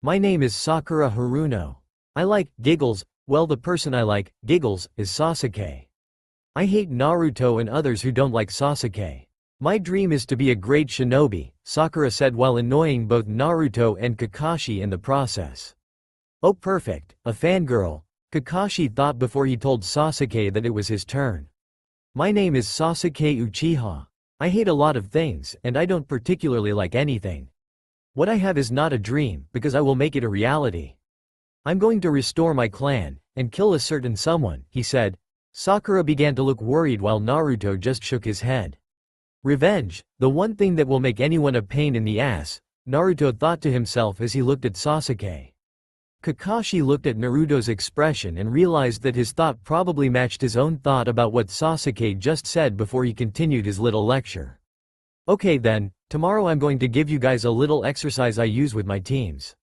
[SPEAKER 1] My name is Sakura Haruno. I like giggles, well the person I like, giggles, is Sasuke. I hate Naruto and others who don't like Sasuke. My dream is to be a great shinobi, Sakura said while annoying both Naruto and Kakashi in the process. Oh perfect, a fangirl, Kakashi thought before he told Sasuke that it was his turn. My name is Sasuke Uchiha. I hate a lot of things and I don't particularly like anything. What I have is not a dream because I will make it a reality. I'm going to restore my clan and kill a certain someone, he said. Sakura began to look worried while Naruto just shook his head. Revenge, the one thing that will make anyone a pain in the ass, Naruto thought to himself as he looked at Sasuke. Kakashi looked at Naruto's expression and realized that his thought probably matched his own thought about what Sasuke just said before he continued his little lecture. Okay then, tomorrow I'm going to give you guys a little exercise I use with my teams.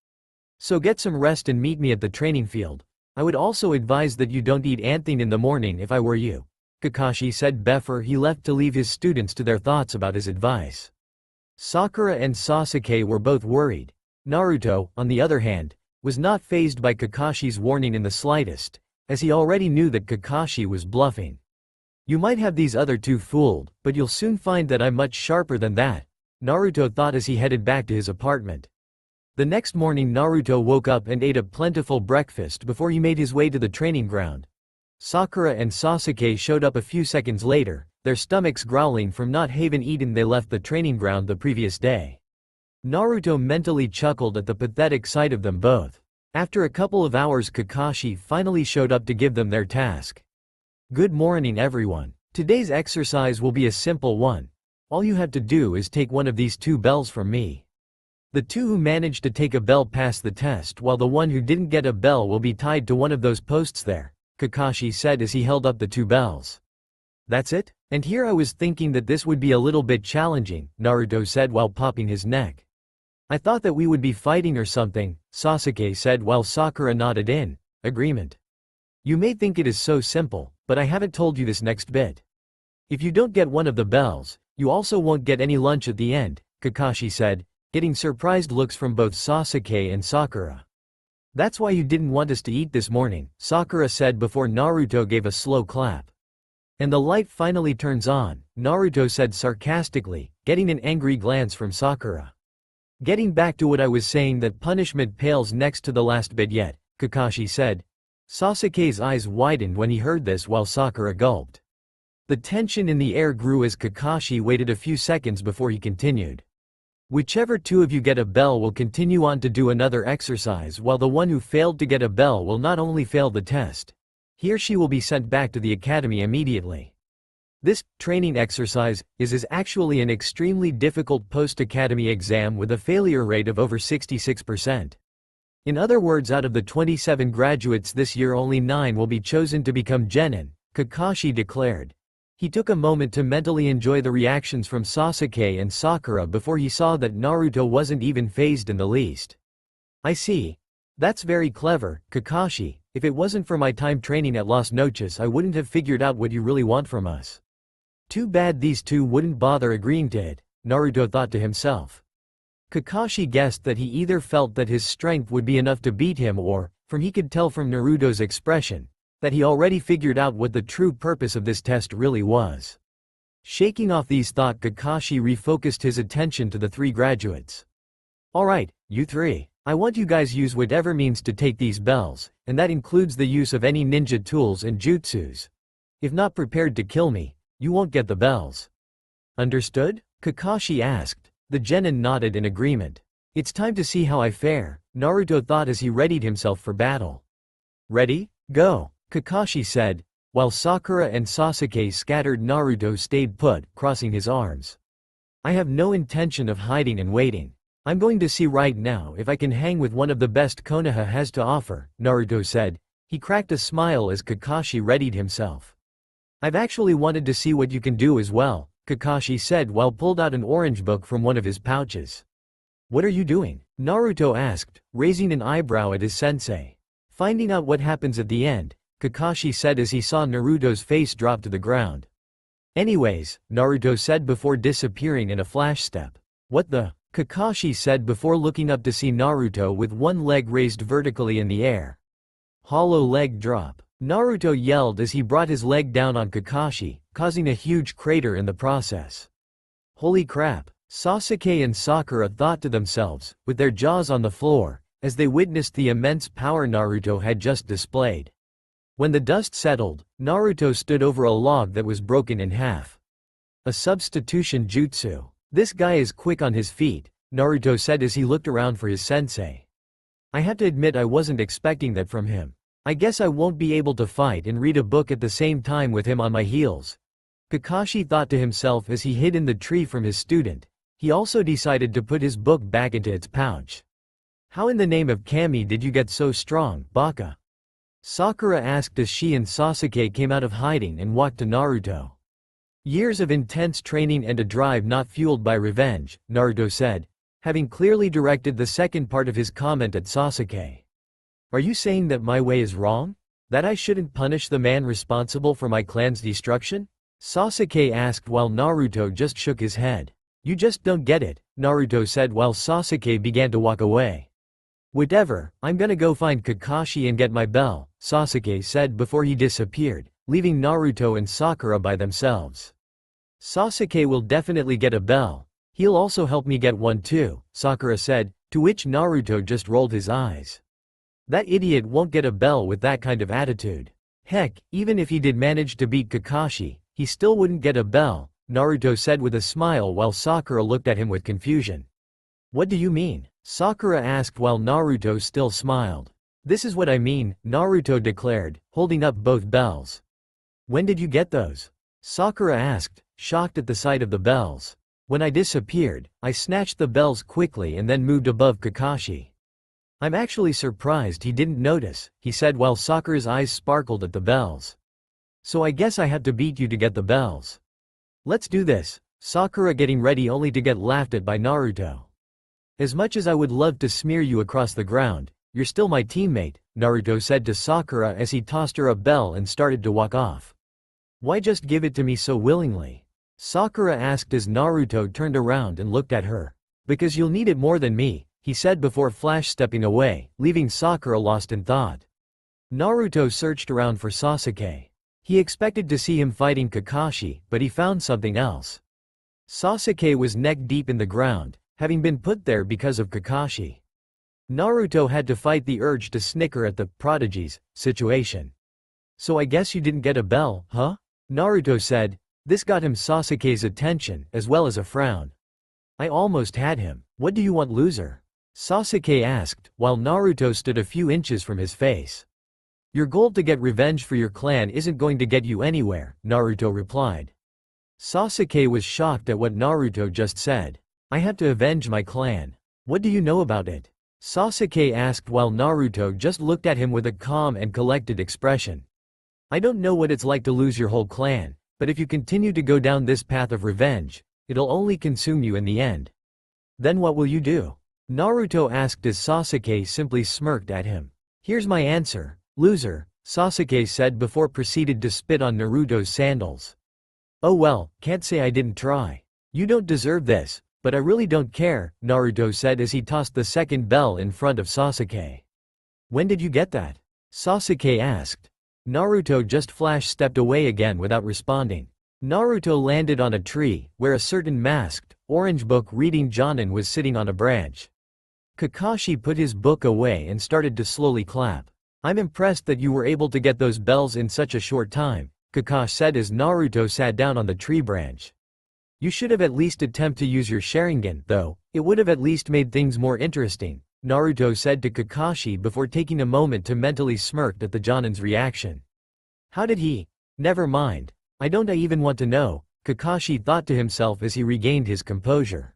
[SPEAKER 1] So get some rest and meet me at the training field. I would also advise that you don't eat anything in the morning if I were you, Kakashi said before he left to leave his students to their thoughts about his advice. Sakura and Sasuke were both worried. Naruto, on the other hand, was not fazed by Kakashi's warning in the slightest, as he already knew that Kakashi was bluffing. You might have these other two fooled, but you'll soon find that I'm much sharper than that, Naruto thought as he headed back to his apartment. The next morning Naruto woke up and ate a plentiful breakfast before he made his way to the training ground. Sakura and Sasuke showed up a few seconds later, their stomachs growling from not having eaten they left the training ground the previous day. Naruto mentally chuckled at the pathetic sight of them both. After a couple of hours Kakashi finally showed up to give them their task. Good morning everyone. Today's exercise will be a simple one. All you have to do is take one of these two bells from me. The two who managed to take a bell pass the test while the one who didn't get a bell will be tied to one of those posts there, Kakashi said as he held up the two bells. That's it? And here I was thinking that this would be a little bit challenging, Naruto said while popping his neck. I thought that we would be fighting or something, Sasuke said while Sakura nodded in agreement. You may think it is so simple, but I haven't told you this next bit. If you don't get one of the bells, you also won't get any lunch at the end, Kakashi said, getting surprised looks from both Sasuke and Sakura. That's why you didn't want us to eat this morning, Sakura said before Naruto gave a slow clap. And the light finally turns on, Naruto said sarcastically, getting an angry glance from Sakura. Getting back to what I was saying, that punishment pales next to the last bit yet, Kakashi said. Sasuke's eyes widened when he heard this while Sakura gulped. The tension in the air grew as Kakashi waited a few seconds before he continued. Whichever two of you get a bell will continue on to do another exercise, while the one who failed to get a bell will not only fail the test, he or she will be sent back to the academy immediately. This training exercise is actually an extremely difficult post-academy exam with a failure rate of over 66%. In other words, out of the 27 graduates this year only 9 will be chosen to become genin, Kakashi declared. He took a moment to mentally enjoy the reactions from Sasuke and Sakura before he saw that Naruto wasn't even fazed in the least. I see. That's very clever, Kakashi. If it wasn't for my time training at Las Noches I wouldn't have figured out what you really want from us. Too bad these two wouldn't bother agreeing to it, Naruto thought to himself. Kakashi guessed that he either felt that his strength would be enough to beat him or, from he could tell from Naruto's expression, that he already figured out what the true purpose of this test really was. Shaking off these thoughts, Kakashi refocused his attention to the 3 graduates. Alright, you 3. I want you guys use whatever means to take these bells, and that includes the use of any ninja tools and jutsus. If not prepared to kill me, you won't get the bells. Understood? Kakashi asked. The genin nodded in agreement. It's time to see how I fare, Naruto thought as he readied himself for battle. Ready? Go, Kakashi said, while Sakura and Sasuke scattered. Naruto stayed put, crossing his arms. I have no intention of hiding and waiting. I'm going to see right now if I can hang with one of the best Konoha has to offer, Naruto said. He cracked a smile as Kakashi readied himself. I've actually wanted to see what you can do as well, Kakashi said while pulled out an orange book from one of his pouches. What are you doing? Naruto asked, raising an eyebrow at his sensei. Finding out what happens at the end, Kakashi said as he saw Naruto's face drop to the ground. Anyways, Naruto said before disappearing in a flash step. What the? Kakashi said before looking up to see Naruto with one leg raised vertically in the air. Hollow leg drop. Naruto yelled as he brought his leg down on Kakashi, causing a huge crater in the process. Holy crap! Sasuke and Sakura thought to themselves, with their jaws on the floor, as they witnessed the immense power Naruto had just displayed. When the dust settled, Naruto stood over a log that was broken in half. A substitution jutsu. This guy is quick on his feet, Naruto said as he looked around for his sensei. I have to admit I wasn't expecting that from him. I guess I won't be able to fight and read a book at the same time with him on my heels. Kakashi thought to himself as he hid in the tree from his student. He also decided to put his book back into its pouch. How in the name of Kami did you get so strong, Baka? Sakura asked as she and Sasuke came out of hiding and walked to Naruto. Years of intense training and a drive not fueled by revenge, Naruto said, having clearly directed the second part of his comment at Sasuke. Are you saying that my way is wrong? That I shouldn't punish the man responsible for my clan's destruction? Sasuke asked while Naruto just shook his head. You just don't get it, Naruto said while Sasuke began to walk away. Whatever, I'm gonna go find Kakashi and get my bell, Sasuke said before he disappeared, leaving Naruto and Sakura by themselves. Sasuke will definitely get a bell. He'll also help me get one too, Sakura said, to which Naruto just rolled his eyes. That idiot won't get a bell with that kind of attitude. Heck, even if he did manage to beat Kakashi, he still wouldn't get a bell, Naruto said with a smile while Sakura looked at him with confusion. What do you mean? Sakura asked while Naruto still smiled. This is what I mean, Naruto declared, holding up both bells. When did you get those? Sakura asked, shocked at the sight of the bells. When I disappeared, I snatched the bells quickly and then moved above Kakashi. I'm actually surprised he didn't notice, he said while Sakura's eyes sparkled at the bells. So I guess I had to beat you to get the bells. Let's do this, Sakura getting ready only to get laughed at by Naruto. As much as I would love to smear you across the ground, you're still my teammate, Naruto said to Sakura as he tossed her a bell and started to walk off. Why just give it to me so willingly? Sakura asked as Naruto turned around and looked at her. Because you'll need it more than me, he said before flash-stepping away, leaving Sakura lost in thought. Naruto searched around for Sasuke. He expected to see him fighting Kakashi, but he found something else. Sasuke was neck-deep in the ground, having been put there because of Kakashi. Naruto had to fight the urge to snicker at the prodigy's situation. So I guess you didn't get a bell, huh? Naruto said. This got him Sasuke's attention, as well as a frown. I almost had him. What do you want, loser? Sasuke asked, while Naruto stood a few inches from his face. Your goal to get revenge for your clan isn't going to get you anywhere, Naruto replied. Sasuke was shocked at what Naruto just said. I have to avenge my clan. What do you know about it? Sasuke asked while Naruto just looked at him with a calm and collected expression. I don't know what it's like to lose your whole clan, but if you continue to go down this path of revenge, it'll only consume you in the end. Then what will you do? Naruto asked as Sasuke simply smirked at him. Here's my answer, loser, Sasuke said before proceeded to spit on Naruto's sandals. Oh well, can't say I didn't try. You don't deserve this, but I really don't care, Naruto said as he tossed the second bell in front of Sasuke. When did you get that? Sasuke asked. Naruto just flash-stepped away again without responding. Naruto landed on a tree, where a certain masked, orange book-reading Jonin was sitting on a branch. Kakashi put his book away and started to slowly clap. I'm impressed that you were able to get those bells in such a short time, Kakashi said as Naruto sat down on the tree branch. You should have at least attempted to use your Sharingan, though, it would have at least made things more interesting, Naruto said to Kakashi before taking a moment to mentally smirk at the Jonin's reaction. How did he? Never mind. I don't even want to know, Kakashi thought to himself as he regained his composure.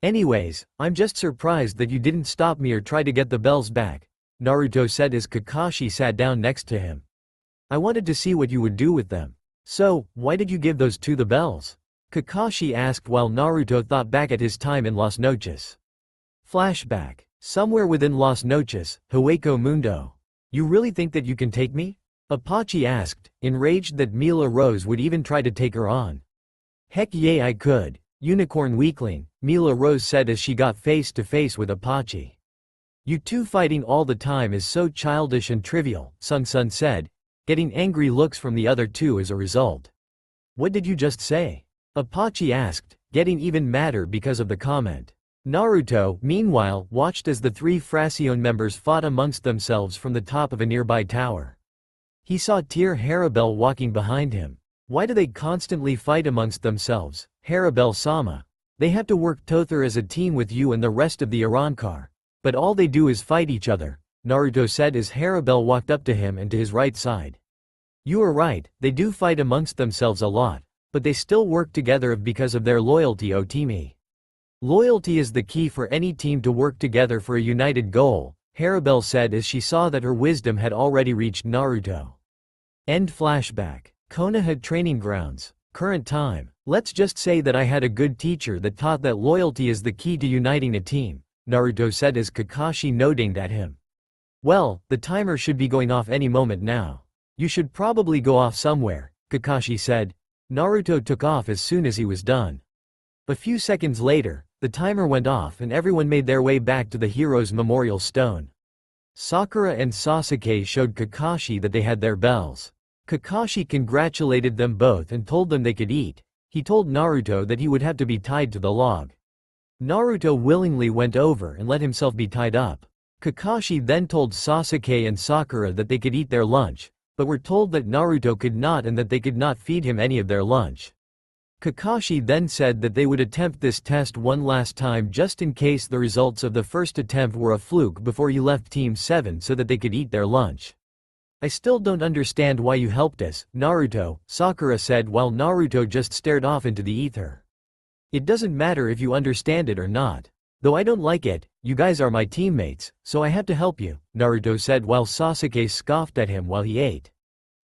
[SPEAKER 1] Anyways, I'm just surprised that you didn't stop me or try to get the bells back, Naruto said as Kakashi sat down next to him. I wanted to see what you would do with them. So, why did you give those to the bells? Kakashi asked while Naruto thought back at his time in Las Noches. Flashback. Somewhere within Las Noches, Hueco Mundo. You really think that you can take me? Apache asked, enraged that Mila Rose would even try to take her on. Heck yeah I could, unicorn weakling, Mila Rose said as she got face to face with Apache. You two fighting all the time is so childish and trivial, Sun Sun said, getting angry looks from the other two as a result. What did you just say? Apache asked, getting even madder because of the comment. Naruto, meanwhile, watched as the three Fraction members fought amongst themselves from the top of a nearby tower. He saw Tear Harabel walking behind him. Why do they constantly fight amongst themselves, Harabel-sama? They have to work together as a team with you and the rest of the Arrancar. But all they do is fight each other, Naruto said as Harabel walked up to him and to his right side. You are right, they do fight amongst themselves a lot, but they still work together because of their loyalty, Otimi. Loyalty is the key for any team to work together for a united goal, Harabel said as she saw that her wisdom had already reached Naruto. End flashback. Konoha Training Grounds. Current time. Let's just say that I had a good teacher that taught that loyalty is the key to uniting a team, Naruto said as Kakashi nodded at him. Well, the timer should be going off any moment now. You should probably go off somewhere, Kakashi said. Naruto took off as soon as he was done. A few seconds later, the timer went off and everyone made their way back to the hero's memorial stone. Sakura and Sasuke showed Kakashi that they had their bells. Kakashi congratulated them both and told them they could eat. He told Naruto that he would have to be tied to the log. Naruto willingly went over and let himself be tied up. Kakashi then told Sasuke and Sakura that they could eat their lunch, but were told that Naruto could not and that they could not feed him any of their lunch. Kakashi then said that they would attempt this test one last time just in case the results of the first attempt were a fluke before he left Team 7 so that they could eat their lunch. I still don't understand why you helped us, Naruto, Sakura said while Naruto just stared off into the ether. It doesn't matter if you understand it or not. Though I don't like it, you guys are my teammates, so I have to help you, Naruto said while Sasuke scoffed at him while he ate.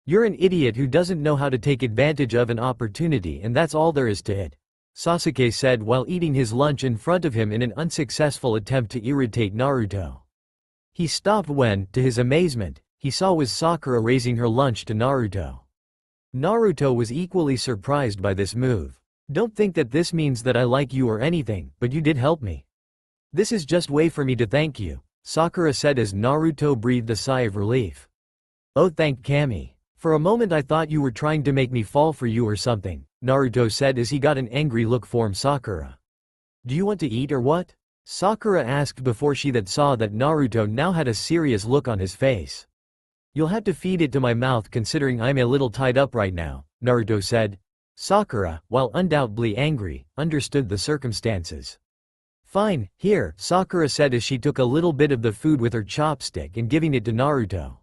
[SPEAKER 1] You're an idiot who doesn't know how to take advantage of an opportunity and that's all there is to it, Sasuke said while eating his lunch in front of him in an unsuccessful attempt to irritate Naruto. He stopped when, to his amazement, he saw was Sakura raising her lunch to Naruto. Naruto was equally surprised by this move. Don't think that this means that I like you or anything, but you did help me. This is just way for me to thank you, Sakura said as Naruto breathed a sigh of relief. Oh thank Kami. For a moment I thought you were trying to make me fall for you or something, Naruto said as he got an angry look from Sakura. Do you want to eat or what? Sakura asked before she saw that Naruto now had a serious look on his face. You'll have to feed it to my mouth considering I'm a little tied up right now, Naruto said. Sakura, while undoubtedly angry, understood the circumstances. Fine, here, Sakura said as she took a little bit of the food with her chopstick and giving it to Naruto.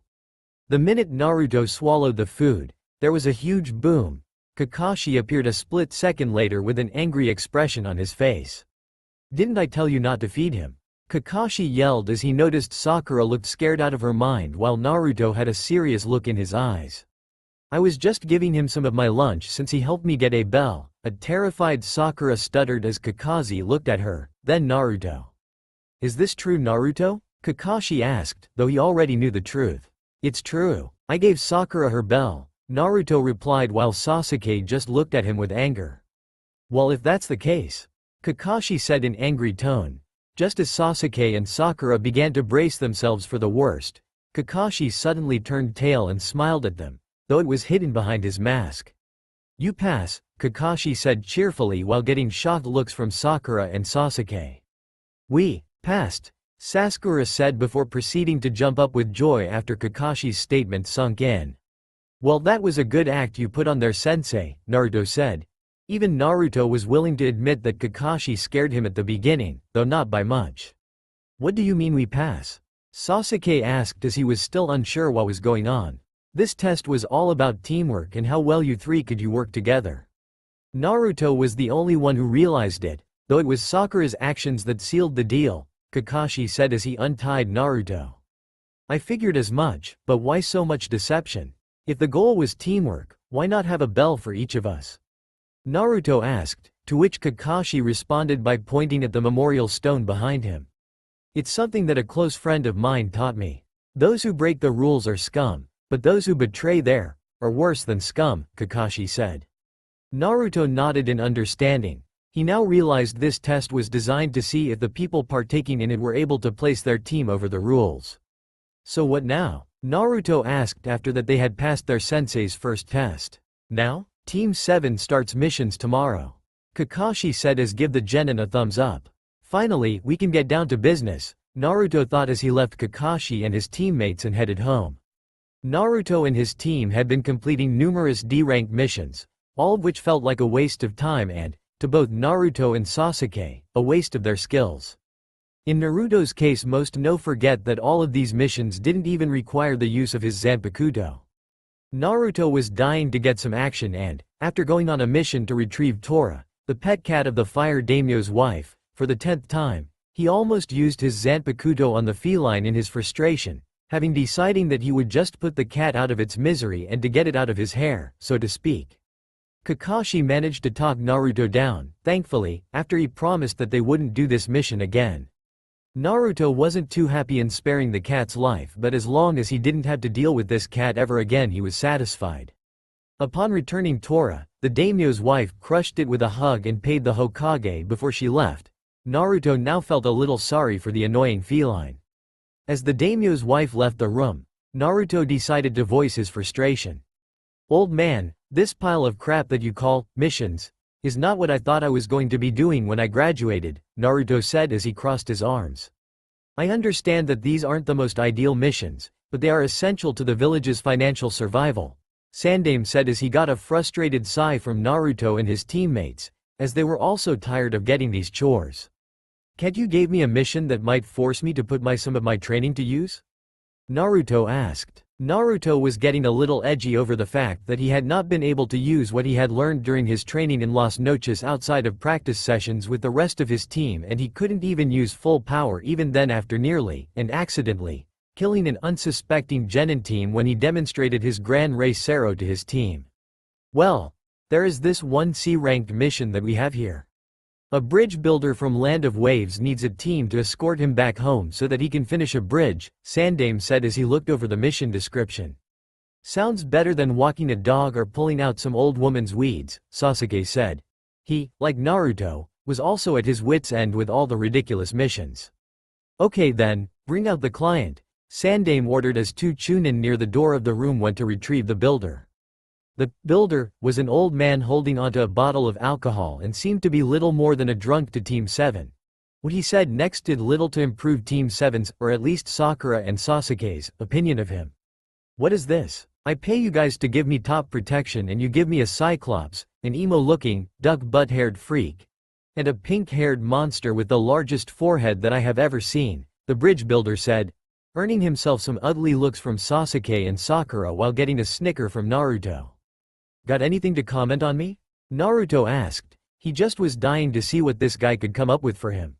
[SPEAKER 1] The minute Naruto swallowed the food, there was a huge boom. Kakashi appeared a split second later with an angry expression on his face. Didn't I tell you not to feed him? Kakashi yelled as he noticed Sakura looked scared out of her mind while Naruto had a serious look in his eyes. I was just giving him some of my lunch since he helped me get a bell, a terrified Sakura stuttered as Kakashi looked at her, then Naruto. Is this true Naruto? Kakashi asked, though he already knew the truth. It's true. I gave Sakura her bell, Naruto replied while Sasuke just looked at him with anger. Well if that's the case, Kakashi said in angry tone. Just as Sasuke and Sakura began to brace themselves for the worst, Kakashi suddenly turned tail and smiled at them, though it was hidden behind his mask. You pass, Kakashi said cheerfully while getting shocked looks from Sakura and Sasuke. We passed, Sakura said before proceeding to jump up with joy after Kakashi's statement sunk in. Well that was a good act you put on there sensei, Naruto said. Even Naruto was willing to admit that Kakashi scared him at the beginning, though not by much. What do you mean we pass? Sasuke asked as he was still unsure what was going on. This test was all about teamwork and how well you three could work together. Naruto was the only one who realized it, though it was Sakura's actions that sealed the deal, Kakashi said as he untied Naruto. I figured as much, but why so much deception? If the goal was teamwork, why not have a bell for each of us? Naruto asked, to which Kakashi responded by pointing at the memorial stone behind him. It's something that a close friend of mine taught me. Those who break the rules are scum, but those who betray are worse than scum, Kakashi said. Naruto nodded in understanding. He now realized this test was designed to see if the people partaking in it were able to place their team over the rules. So what now? Naruto asked after that they had passed their sensei's first test. Now, Team 7 starts missions tomorrow. Kakashi said as give the genin a thumbs up. Finally, we can get down to business, Naruto thought as he left Kakashi and his teammates and headed home. Naruto and his team had been completing numerous D-rank missions, all of which felt like a waste of time and, to both Naruto and Sasuke, a waste of their skills. In Naruto's case most forget that all of these missions didn't even require the use of his Zanpakuto. Naruto was dying to get some action and, after going on a mission to retrieve Tora, the pet cat of the fire daimyo's wife, for the 10th time, he almost used his Zanpakuto on the feline in his frustration, having deciding that he would just put the cat out of its misery and to get it out of his hair, so to speak. Kakashi managed to talk Naruto down, thankfully, after he promised that they wouldn't do this mission again. Naruto wasn't too happy in sparing the cat's life, but as long as he didn't have to deal with this cat ever again he was satisfied. Upon returning Tora, the daimyo's wife crushed it with a hug and paid the Hokage before she left. Naruto now felt a little sorry for the annoying feline. As the daimyo's wife left the room, Naruto decided to voice his frustration. Old man, this pile of crap that you call missions is not what I thought I was going to be doing when I graduated, Naruto said as he crossed his arms. I understand that these aren't the most ideal missions, but they are essential to the village's financial survival, Sandaime said as he got a frustrated sigh from Naruto and his teammates, as they were also tired of getting these chores. Can't you give me a mission that might force me to put some of my training to use? Naruto asked. Naruto was getting a little edgy over the fact that he had not been able to use what he had learned during his training in Las Noches outside of practice sessions with the rest of his team, and he couldn't even use full power even then after nearly, and accidentally, killing an unsuspecting genin team when he demonstrated his Gran Rey Zero to his team. Well, there is this one C-ranked mission that we have here. A bridge builder from Land of Waves needs a team to escort him back home so that he can finish a bridge, Sandaime said as he looked over the mission description. Sounds better than walking a dog or pulling out some old woman's weeds, Sasuke said. He, like Naruto, was also at his wits' end with all the ridiculous missions. Okay then, bring out the client, Sandaime ordered as two chunin near the door of the room went to retrieve the builder. The builder was an old man holding onto a bottle of alcohol and seemed to be little more than a drunk to Team 7. What he said next did little to improve Team 7's, or at least Sakura and Sasuke's, opinion of him. What is this? I pay you guys to give me top protection and you give me a cyclops, an emo-looking, duck-butt-haired freak, and a pink-haired monster with the largest forehead that I have ever seen, the bridge builder said, earning himself some ugly looks from Sasuke and Sakura while getting a snicker from Naruto. Got anything to comment on me? Naruto asked. He just was dying to see what this guy could come up with for him.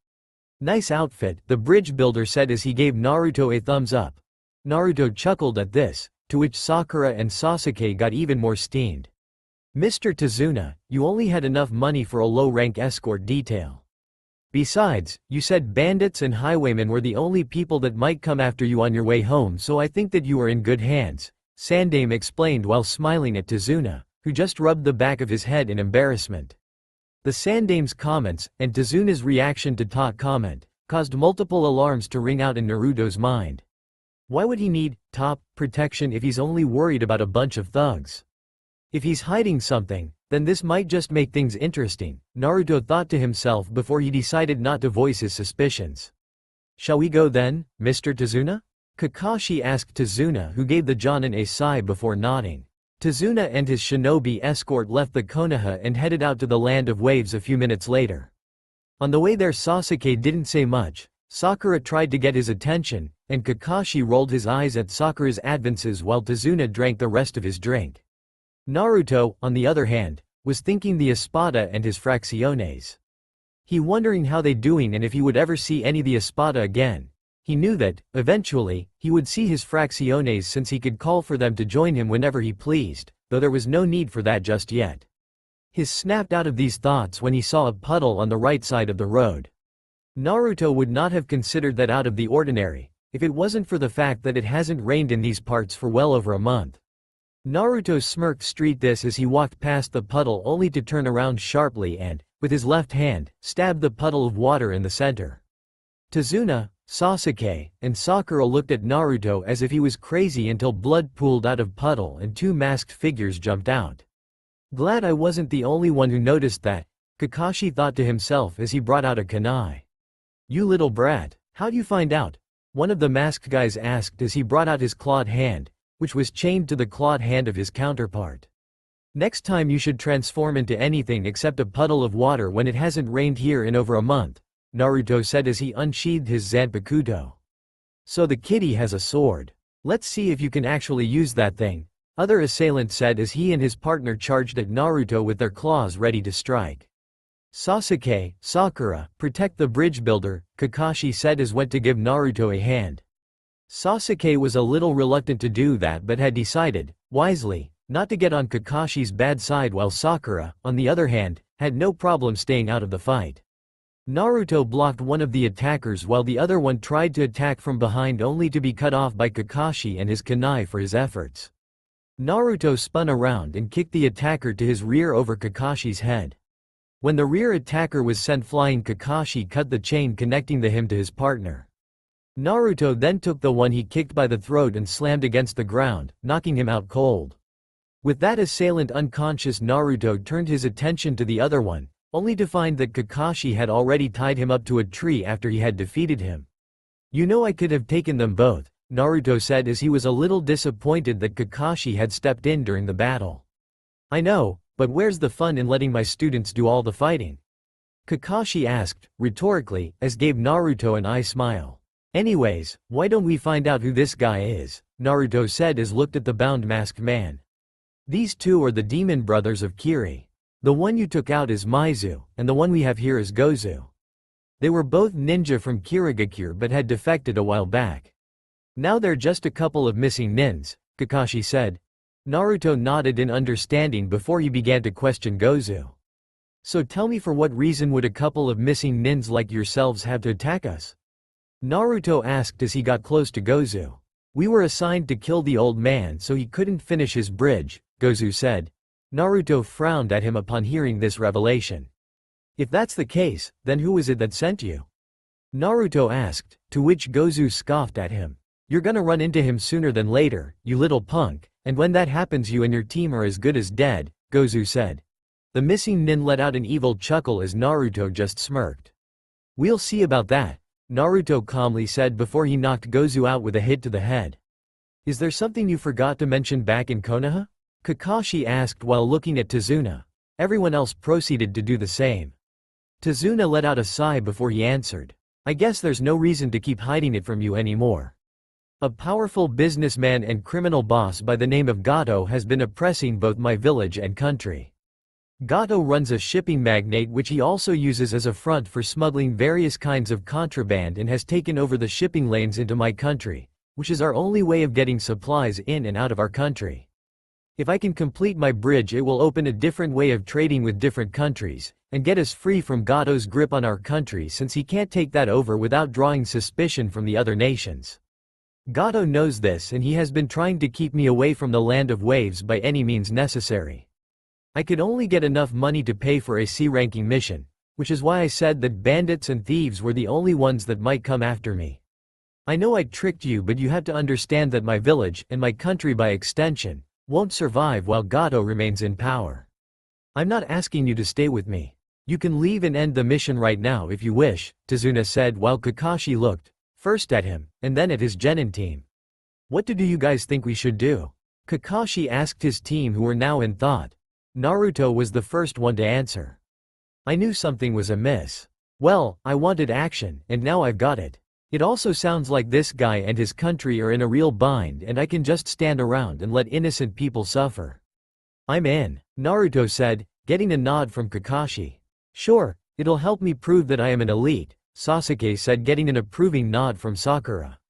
[SPEAKER 1] Nice outfit, the bridge builder said as he gave Naruto a thumbs up. Naruto chuckled at this, to which Sakura and Sasuke got even more steamed. Mr. Tazuna, you only had enough money for a low-rank escort detail. Besides, you said bandits and highwaymen were the only people that might come after you on your way home, so I think that you are in good hands, Sandaime explained while smiling at Tazuna, who just rubbed the back of his head in embarrassment. The Sandaime's comments, and Tazuna's reaction to Ta's comment, caused multiple alarms to ring out in Naruto's mind. Why would he need top protection if he's only worried about a bunch of thugs? If he's hiding something, then this might just make things interesting, Naruto thought to himself before he decided not to voice his suspicions. Shall we go then, Mr. Tazuna? Kakashi asked Tazuna, who gave the Jonin a sigh before nodding. Tazuna and his shinobi escort left the Konoha and headed out to the Land of Waves a few minutes later. On the way there Sasuke didn't say much. Sakura tried to get his attention, and Kakashi rolled his eyes at Sakura's advances while Tazuna drank the rest of his drink. Naruto, on the other hand, was thinking the Espada and his fracciones. He wondering how they doing and if he would ever see any the Espada again. He knew that, eventually, he would see his fracciones since he could call for them to join him whenever he pleased, though there was no need for that just yet. He snapped out of these thoughts when he saw a puddle on the right side of the road. Naruto would not have considered that out of the ordinary, if it wasn't for the fact that it hasn't rained in these parts for well over a month. Naruto smirked street this as he walked past the puddle only to turn around sharply and, with his left hand, stabbed the puddle of water in the center. Tazuna, Sasuke, and Sakura looked at Naruto as if he was crazy until blood pooled out of puddle and two masked figures jumped out. Glad I wasn't the only one who noticed that, Kakashi thought to himself as he brought out a kunai. You little brat, how'd you find out? One of the masked guys asked as he brought out his clawed hand, which was chained to the clawed hand of his counterpart. Next time you should transform into anything except a puddle of water when it hasn't rained here in over a month, Naruto said as he unsheathed his Zanpakuto. So the kitty has a sword. Let's see if you can actually use that thing, other assailant said as he and his partner charged at Naruto with their claws ready to strike. Sasuke, Sakura, protect the bridge builder, Kakashi said as went to give Naruto a hand. Sasuke was a little reluctant to do that but had decided, wisely, not to get on Kakashi's bad side while Sakura, on the other hand, had no problem staying out of the fight. Naruto blocked one of the attackers while the other one tried to attack from behind only to be cut off by Kakashi and his kunai for his efforts. Naruto spun around and kicked the attacker to his rear over Kakashi's head. When the rear attacker was sent flying, Kakashi cut the chain connecting him to his partner. Naruto then took the one he kicked by the throat and slammed against the ground, knocking him out cold. With that assailant unconscious, Naruto turned his attention to the other one, only to find that Kakashi had already tied him up to a tree after he had defeated him. You know I could have taken them both, Naruto said as he was a little disappointed that Kakashi had stepped in during the battle. I know, but where's the fun in letting my students do all the fighting? Kakashi asked, rhetorically, as gave Naruto an eye smile. Anyways, why don't we find out who this guy is? Naruto said as looked at the bound masked man. These two are the demon brothers of Kiri. The one you took out is Mizu, and the one we have here is Gozu. They were both ninja from Kirigakure but had defected a while back. Now they're just a couple of missing nins, Kakashi said. Naruto nodded in understanding before he began to question Gozu. So tell me, for what reason would a couple of missing nins like yourselves have to attack us? Naruto asked as he got close to Gozu. We were assigned to kill the old man so he couldn't finish his bridge, Gozu said. Naruto frowned at him upon hearing this revelation. If that's the case, then who is it that sent you? Naruto asked, to which Gozu scoffed at him. You're gonna run into him sooner than later, you little punk, and when that happens you and your team are as good as dead, Gozu said. The missing nin let out an evil chuckle as Naruto just smirked. We'll see about that, Naruto calmly said before he knocked Gozu out with a hit to the head. Is there something you forgot to mention back in Konoha? Kakashi asked while looking at Tazuna. Everyone else proceeded to do the same. Tazuna let out a sigh before he answered. I guess there's no reason to keep hiding it from you anymore. A powerful businessman and criminal boss by the name of Gato has been oppressing both my village and country. Gato runs a shipping magnate which he also uses as a front for smuggling various kinds of contraband and has taken over the shipping lanes into my country, which is our only way of getting supplies in and out of our country. If I can complete my bridge, it will open a different way of trading with different countries, and get us free from Gato's grip on our country, since he can't take that over without drawing suspicion from the other nations. Gato knows this and he has been trying to keep me away from the land of waves by any means necessary. I could only get enough money to pay for a C-ranking mission, which is why I said that bandits and thieves were the only ones that might come after me. I know I tricked you, but you have to understand that my village, and my country by extension, won't survive while Gato remains in power. I'm not asking you to stay with me. You can leave and end the mission right now if you wish, Tazuna said while Kakashi looked, first at him, and then at his genin team. What do you guys think we should do? Kakashi asked his team, who were now in thought. Naruto was the first one to answer. I knew something was amiss. Well, I wanted action, and now I've got it. It also sounds like this guy and his country are in a real bind and I can just stand around and let innocent people suffer. I'm in, Naruto said, getting a nod from Kakashi. Sure, it'll help me prove that I am an elite, Sasuke said, getting an approving nod from Sakura.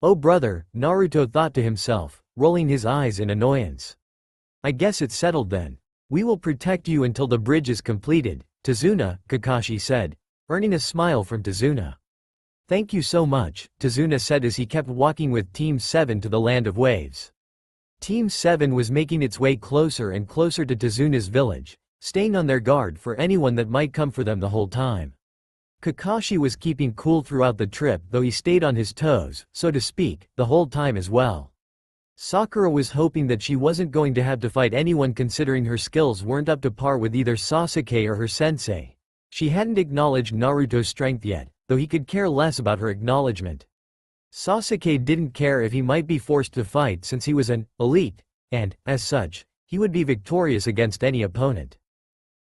[SPEAKER 1] Oh brother, Naruto thought to himself, rolling his eyes in annoyance. I guess it's settled then. We will protect you until the bridge is completed, Tazuna, Kakashi said. earning a smile from Tazuna. "Thank you so much," Tazuna said as he kept walking with Team 7 to the land of waves. Team 7 was making its way closer and closer to Tazuna's village, staying on their guard for anyone that might come for them the whole time. Kakashi was keeping cool throughout the trip, though he stayed on his toes, so to speak, the whole time as well. Sakura was hoping that she wasn't going to have to fight anyone considering her skills weren't up to par with either Sasuke or her sensei. She hadn't acknowledged Naruto's strength yet, though he could care less about her acknowledgement. Sasuke didn't care if he might be forced to fight since he was an elite, and, as such, he would be victorious against any opponent.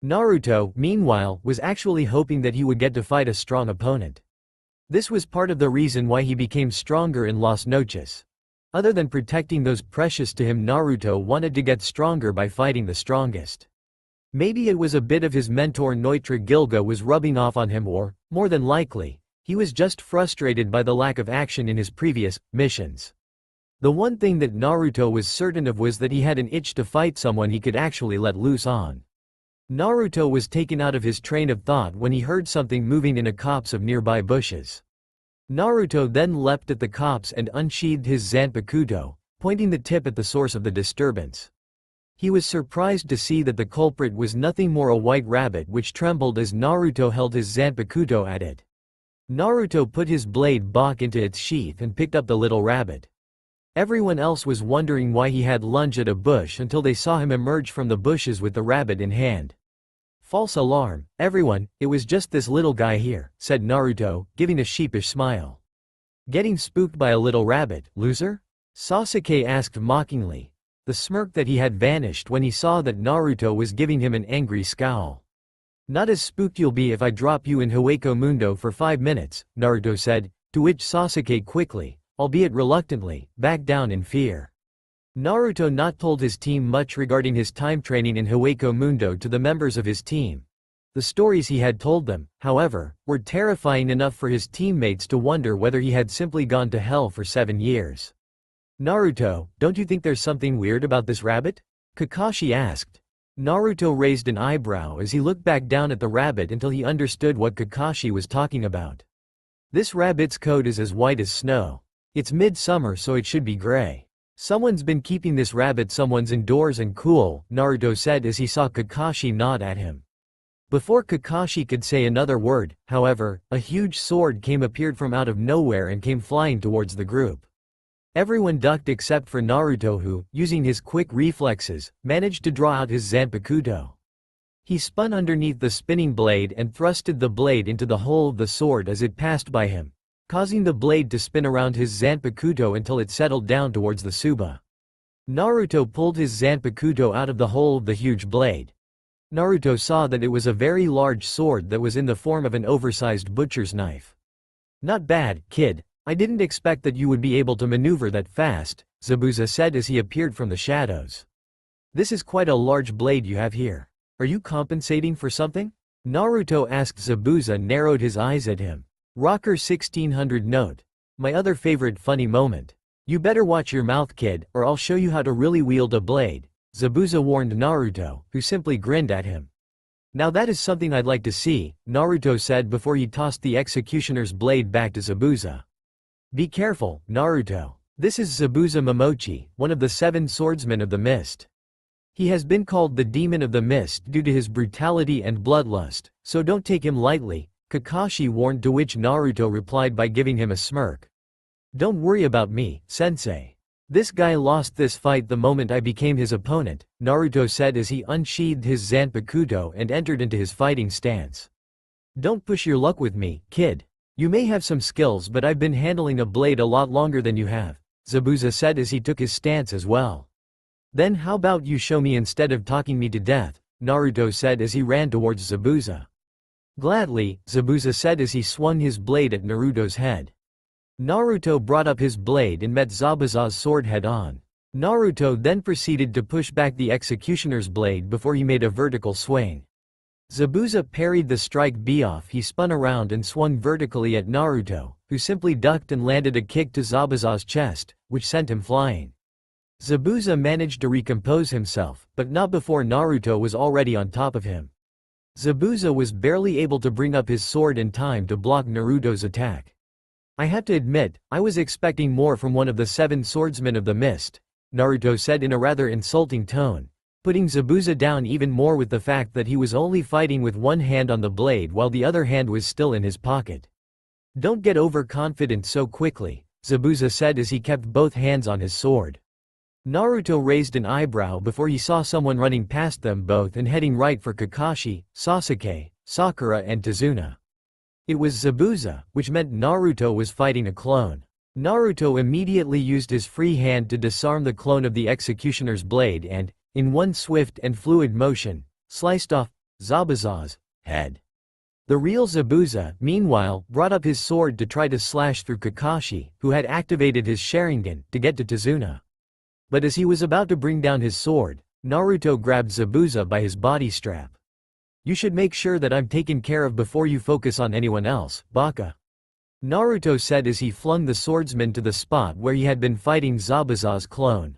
[SPEAKER 1] Naruto, meanwhile, was actually hoping that he would get to fight a strong opponent. This was part of the reason why he became stronger in Las Noches. Other than protecting those precious to him, Naruto wanted to get stronger by fighting the strongest. Maybe it was a bit of his mentor Neutra Gilga was rubbing off on him, or, more than likely, he was just frustrated by the lack of action in his previous missions. The one thing that Naruto was certain of was that he had an itch to fight someone he could actually let loose on. Naruto was taken out of his train of thought when he heard something moving in a copse of nearby bushes. Naruto then leapt at the copse and unsheathed his Zanpakuto, pointing the tip at the source of the disturbance. He was surprised to see that the culprit was nothing more a white rabbit which trembled as Naruto held his Zanpakuto at it. Naruto put his blade back into its sheath and picked up the little rabbit. Everyone else was wondering why he had lunged at a bush until they saw him emerge from the bushes with the rabbit in hand. "False alarm, everyone, it was just this little guy here," said Naruto, giving a sheepish smile. "Getting spooked by a little rabbit, loser?" Sasuke asked mockingly. The smirk that he had vanished when he saw that Naruto was giving him an angry scowl. "Not as spooked you'll be if I drop you in Hueco Mundo for 5 minutes, Naruto said, to which Sasuke quickly, albeit reluctantly, backed down in fear. Naruto not told his team much regarding his time training in Hueco Mundo to the members of his team. The stories he had told them, however, were terrifying enough for his teammates to wonder whether he had simply gone to hell for 7 years. "Naruto, don't you think there's something weird about this rabbit?" Kakashi asked. Naruto raised an eyebrow as he looked back down at the rabbit until he understood what Kakashi was talking about. "This rabbit's coat is as white as snow. It's midsummer, so it should be gray. Someone's been keeping this rabbit someone's indoors and cool," Naruto said as he saw Kakashi nod at him. Before Kakashi could say another word, however, a huge sword appeared from out of nowhere and came flying towards the group. Everyone ducked except for Naruto who, using his quick reflexes, managed to draw out his Zanpakuto. He spun underneath the spinning blade and thrusted the blade into the hole of the sword as it passed by him, causing the blade to spin around his Zanpakuto until it settled down towards the Tsuba. Naruto pulled his Zanpakuto out of the hole of the huge blade. Naruto saw that it was a very large sword that was in the form of an oversized butcher's knife. "Not bad, kid. I didn't expect that you would be able to maneuver that fast," Zabuza said as he appeared from the shadows. "This is quite a large blade you have here. Are you compensating for something?" Naruto asked. Zabuza narrowed his eyes at him. Rocker 1600 note. "My other favorite funny moment. You better watch your mouth, kid, or I'll show you how to really wield a blade," Zabuza warned Naruto, who simply grinned at him. "Now that is something I'd like to see," Naruto said before he tossed the executioner's blade back to Zabuza. "Be careful, Naruto. This is Zabuza Momochi, one of the 7 swordsmen of the mist. He has been called the Demon of the Mist due to his brutality and bloodlust, so don't take him lightly," Kakashi warned, to which Naruto replied by giving him a smirk. "Don't worry about me, sensei. This guy lost this fight the moment I became his opponent," Naruto said as he unsheathed his Zanpakuto and entered into his fighting stance. "Don't push your luck with me, kid. You may have some skills, but I've been handling a blade a lot longer than you have," Zabuza said as he took his stance as well. "Then how about you show me instead of talking me to death," Naruto said as he ran towards Zabuza. "Gladly," Zabuza said as he swung his blade at Naruto's head. Naruto brought up his blade and met Zabuza's sword head-on. Naruto then proceeded to push back the executioner's blade before he made a vertical swing. Zabuza parried the strike off. He spun around and swung vertically at Naruto, who simply ducked and landed a kick to Zabuza's chest, which sent him flying. Zabuza managed to recompose himself, but not before Naruto was already on top of him. Zabuza was barely able to bring up his sword in time to block Naruto's attack. I have to admit, I was expecting more from one of the 7 swordsmen of the mist, Naruto said in a rather insulting tone, putting Zabuza down even more with the fact that he was only fighting with one hand on the blade while the other hand was still in his pocket. Don't get overconfident so quickly, Zabuza said as he kept both hands on his sword. Naruto raised an eyebrow before he saw someone running past them both and heading right for Kakashi, Sasuke, Sakura and Tazuna. It was Zabuza, which meant Naruto was fighting a clone. Naruto immediately used his free hand to disarm the clone of the executioner's blade and, in one swift and fluid motion, sliced off Zabuza's head. The real Zabuza, meanwhile, brought up his sword to try to slash through Kakashi, who had activated his Sharingan, to get to Tazuna. But as he was about to bring down his sword, Naruto grabbed Zabuza by his body strap. You should make sure that I'm taken care of before you focus on anyone else, Baka. Naruto said as he flung the swordsman to the spot where he had been fighting Zabuza's clone.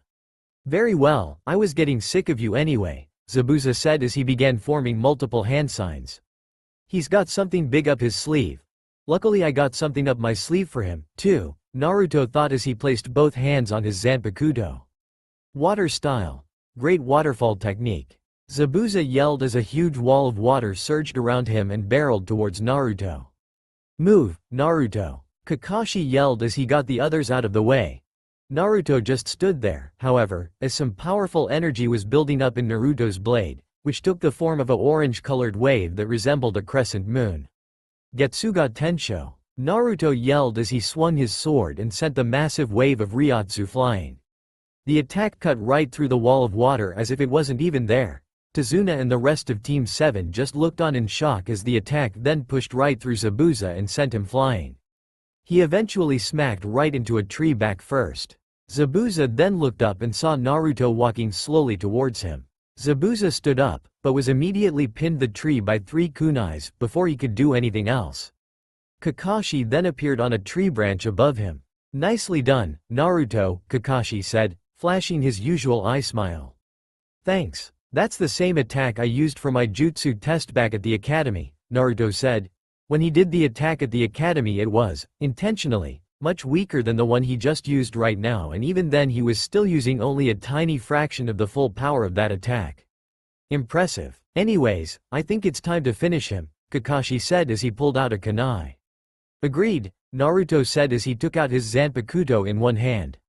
[SPEAKER 1] Very well, I was getting sick of you anyway, Zabuza said as he began forming multiple hand signs. He's got something big up his sleeve. Luckily I got something up my sleeve for him, too, Naruto thought as he placed both hands on his Zanpakuto. Water style. Great waterfall technique. Zabuza yelled as a huge wall of water surged around him and barreled towards Naruto. Move, Naruto. Kakashi yelled as he got the others out of the way. Naruto just stood there, however, as some powerful energy was building up in Naruto's blade, which took the form of a orange-colored wave that resembled a crescent moon. Getsuga Tensho. Naruto yelled as he swung his sword and sent the massive wave of Ryotsu flying. The attack cut right through the wall of water as if it wasn't even there. Tazuna and the rest of Team 7 just looked on in shock as the attack then pushed right through Zabuza and sent him flying. He eventually smacked right into a tree back first. Zabuza then looked up and saw Naruto walking slowly towards him. Zabuza stood up, but was immediately pinned the tree by 3 kunais before he could do anything else. Kakashi then appeared on a tree branch above him. Nicely done, Naruto, Kakashi said, flashing his usual eye smile. Thanks. That's the same attack I used for my jutsu test back at the academy, Naruto said. When he did the attack at the academy it was, intentionally, much weaker than the one he just used right now, and even then he was still using only a tiny fraction of the full power of that attack. Impressive. Anyways, I think it's time to finish him, Kakashi said as he pulled out a kunai. Agreed, Naruto said as he took out his Zanpakuto in one hand.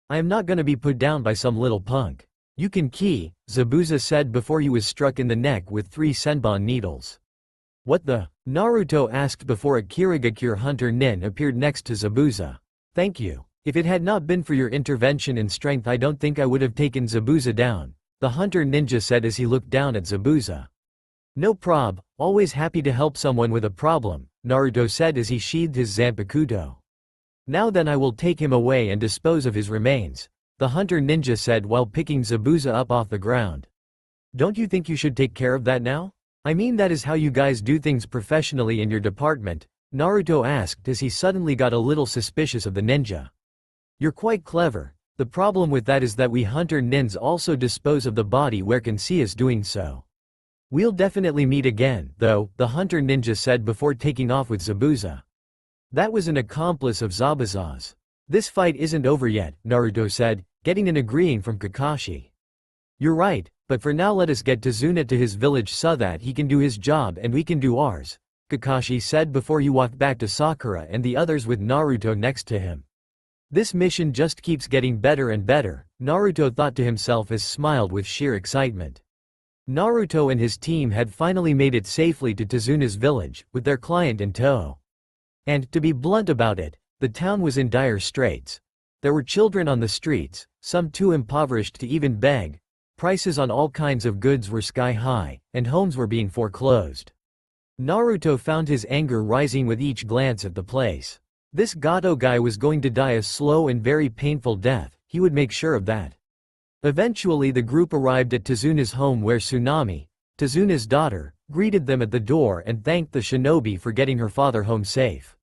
[SPEAKER 1] I am not gonna be put down by some little punk. You can ki, Zabuza said before he was struck in the neck with 3 senbon needles. What the? Naruto asked before a Kirigakure hunter nin appeared next to Zabuza. Thank you. If it had not been for your intervention and strength I don't think I would have taken Zabuza down, the hunter ninja said as he looked down at Zabuza. No prob, always happy to help someone with a problem, Naruto said as he sheathed his Zanpakuto. Now then I will take him away and dispose of his remains, the hunter ninja said while picking Zabuza up off the ground. Don't you think you should take care of that now? I mean that is how you guys do things professionally in your department, Naruto asked as he suddenly got a little suspicious of the ninja. You're quite clever. The problem with that is that we hunter nins also dispose of the body where can see us doing so. We'll definitely meet again, though, the hunter ninja said before taking off with Zabuza. That was an accomplice of Zabuza's. This fight isn't over yet, Naruto said, getting an agreeing from Kakashi. You're right, but for now let us get Tazuna to his village so that he can do his job and we can do ours, Kakashi said before he walked back to Sakura and the others with Naruto next to him. This mission just keeps getting better and better, Naruto thought to himself as smiled with sheer excitement. Naruto and his team had finally made it safely to Tazuna's village, with their client in tow. And, to be blunt about it, the town was in dire straits. There were children on the streets, some too impoverished to even beg, prices on all kinds of goods were sky high, and homes were being foreclosed. Naruto found his anger rising with each glance at the place. This Gato guy was going to die a slow and very painful death, he would make sure of that. Eventually the group arrived at Tazuna's home where Tsunami, Tazuna's daughter, greeted them at the door and thanked the shinobi for getting her father home safe.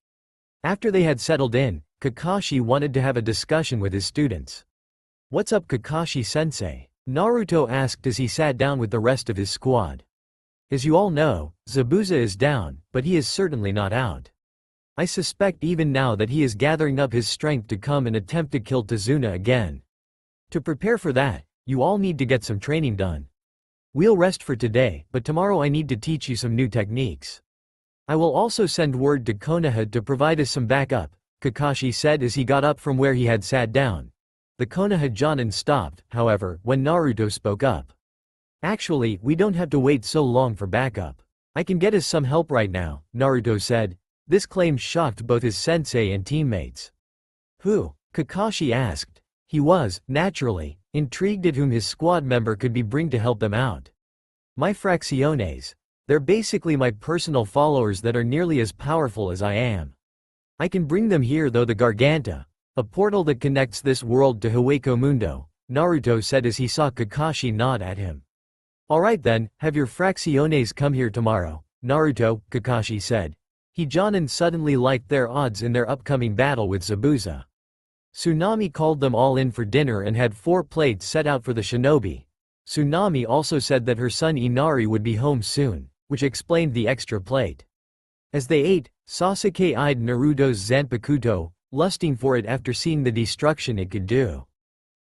[SPEAKER 1] After they had settled in, Kakashi wanted to have a discussion with his students. What's up Kakashi-sensei? Naruto asked as he sat down with the rest of his squad. As you all know, Zabuza is down, but he is certainly not out. I suspect even now that he is gathering up his strength to come and attempt to kill Tazuna again. To prepare for that, you all need to get some training done. We'll rest for today, but tomorrow I need to teach you some new techniques. I will also send word to Konoha to provide us some backup, Kakashi said as he got up from where he had sat down. The Konoha Jonin stopped, however, when Naruto spoke up. Actually, we don't have to wait so long for backup. I can get us some help right now, Naruto said. This claim shocked both his sensei and teammates. Who? Kakashi asked. He was, naturally, intrigued at whom his squad member could be bring to help them out. My fracciones. They're basically my personal followers that are nearly as powerful as I am. I can bring them here though the Garganta, a portal that connects this world to Hueco Mundo, Naruto said as he saw Kakashi nod at him. Alright then, have your fracciones come here tomorrow, Naruto, Kakashi said. He Jonin suddenly liked their odds in their upcoming battle with Zabuza. Tsunami called them all in for dinner and had 4 plates set out for the shinobi. Tsunami also said that her son Inari would be home soon, which explained the extra plate. As they ate, Sasuke eyed Naruto's Zanpakuto, lusting for it after seeing the destruction it could do.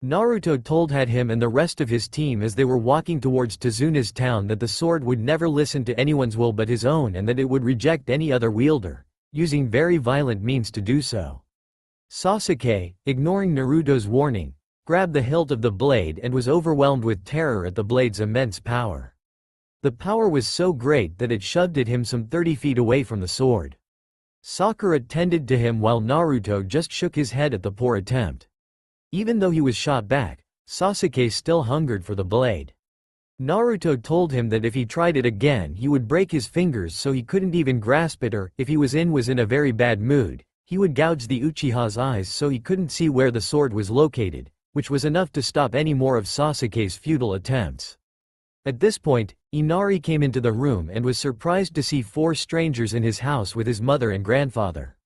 [SPEAKER 1] Naruto told him and the rest of his team as they were walking towards Tazuna's town that the sword would never listen to anyone's will but his own and that it would reject any other wielder, using very violent means to do so. Sasuke, ignoring Naruto's warning, grabbed the hilt of the blade and was overwhelmed with terror at the blade's immense power. The power was so great that it shoved at him some 30 feet away from the sword. Sakura tended to him while Naruto just shook his head at the poor attempt. Even though he was shot back, Sasuke still hungered for the blade. Naruto told him that if he tried it again he would break his fingers so he couldn't even grasp it, or if he was in a very bad mood, he would gouge the Uchiha's eyes so he couldn't see where the sword was located, which was enough to stop any more of Sasuke's futile attempts. At this point, Inari came into the room and was surprised to see 4 strangers in his house with his mother and grandfather.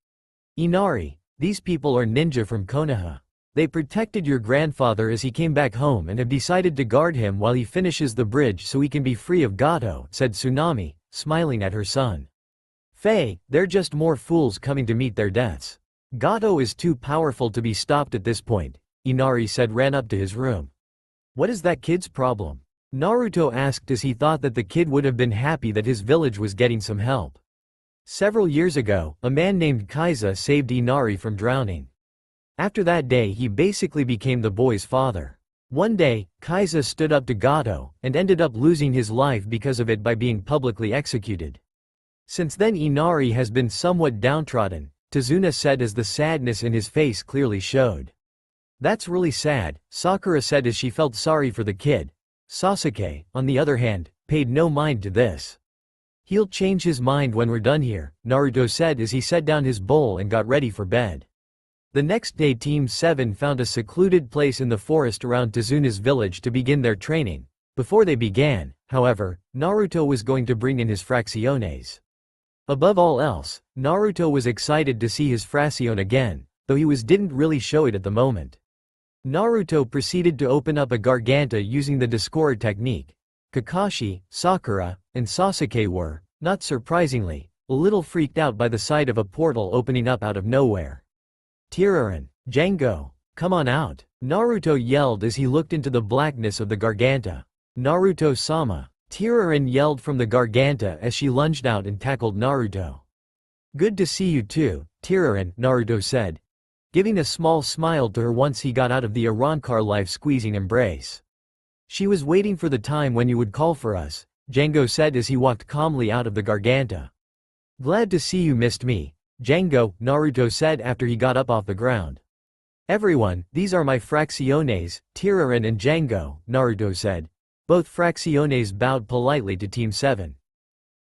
[SPEAKER 1] Inari, these people are ninja from Konoha. They protected your grandfather as he came back home and have decided to guard him while he finishes the bridge so he can be free of Gato, said Tsunami, smiling at her son. Faye, they're just more fools coming to meet their deaths. Gato is too powerful to be stopped at this point, Inari said, ran up to his room. What is that kid's problem? Naruto asked as he thought that the kid would have been happy that his village was getting some help. Several years ago, a man named Kaiza saved Inari from drowning. After that day he basically became the boy's father. One day, Kaiza stood up to Gato, and ended up losing his life because of it by being publicly executed. Since then Inari has been somewhat downtrodden, Tazuna said as the sadness in his face clearly showed. That's really sad, Sakura said as she felt sorry for the kid. Sasuke, on the other hand, paid no mind to this. He'll change his mind when we're done here, Naruto said as he set down his bowl and got ready for bed. The next day Team 7 found a secluded place in the forest around Tazuna's village to begin their training. Before they began, however, Naruto was going to bring in his fracciones. Above all else, Naruto was excited to see his fracione again, though he didn't really show it at the moment. Naruto proceeded to open up a Garganta using the Discord technique. Kakashi, Sakura, and Sasuke were, not surprisingly, a little freaked out by the sight of a portal opening up out of nowhere. Tiraran, Django, come on out, Naruto yelled as he looked into the blackness of the Garganta. Naruto-sama, Tiraran yelled from the Garganta as she lunged out and tackled Naruto. Good to see you too, Tiraran, Naruto said, giving a small smile to her once he got out of the Arrancar life-squeezing embrace. She was waiting for the time when you would call for us, Django said as he walked calmly out of the Garganta. Glad to see you missed me, Django, Naruto said after he got up off the ground. Everyone, these are my fracciones, Tiraran and Django, Naruto said. Both fracciones bowed politely to Team 7.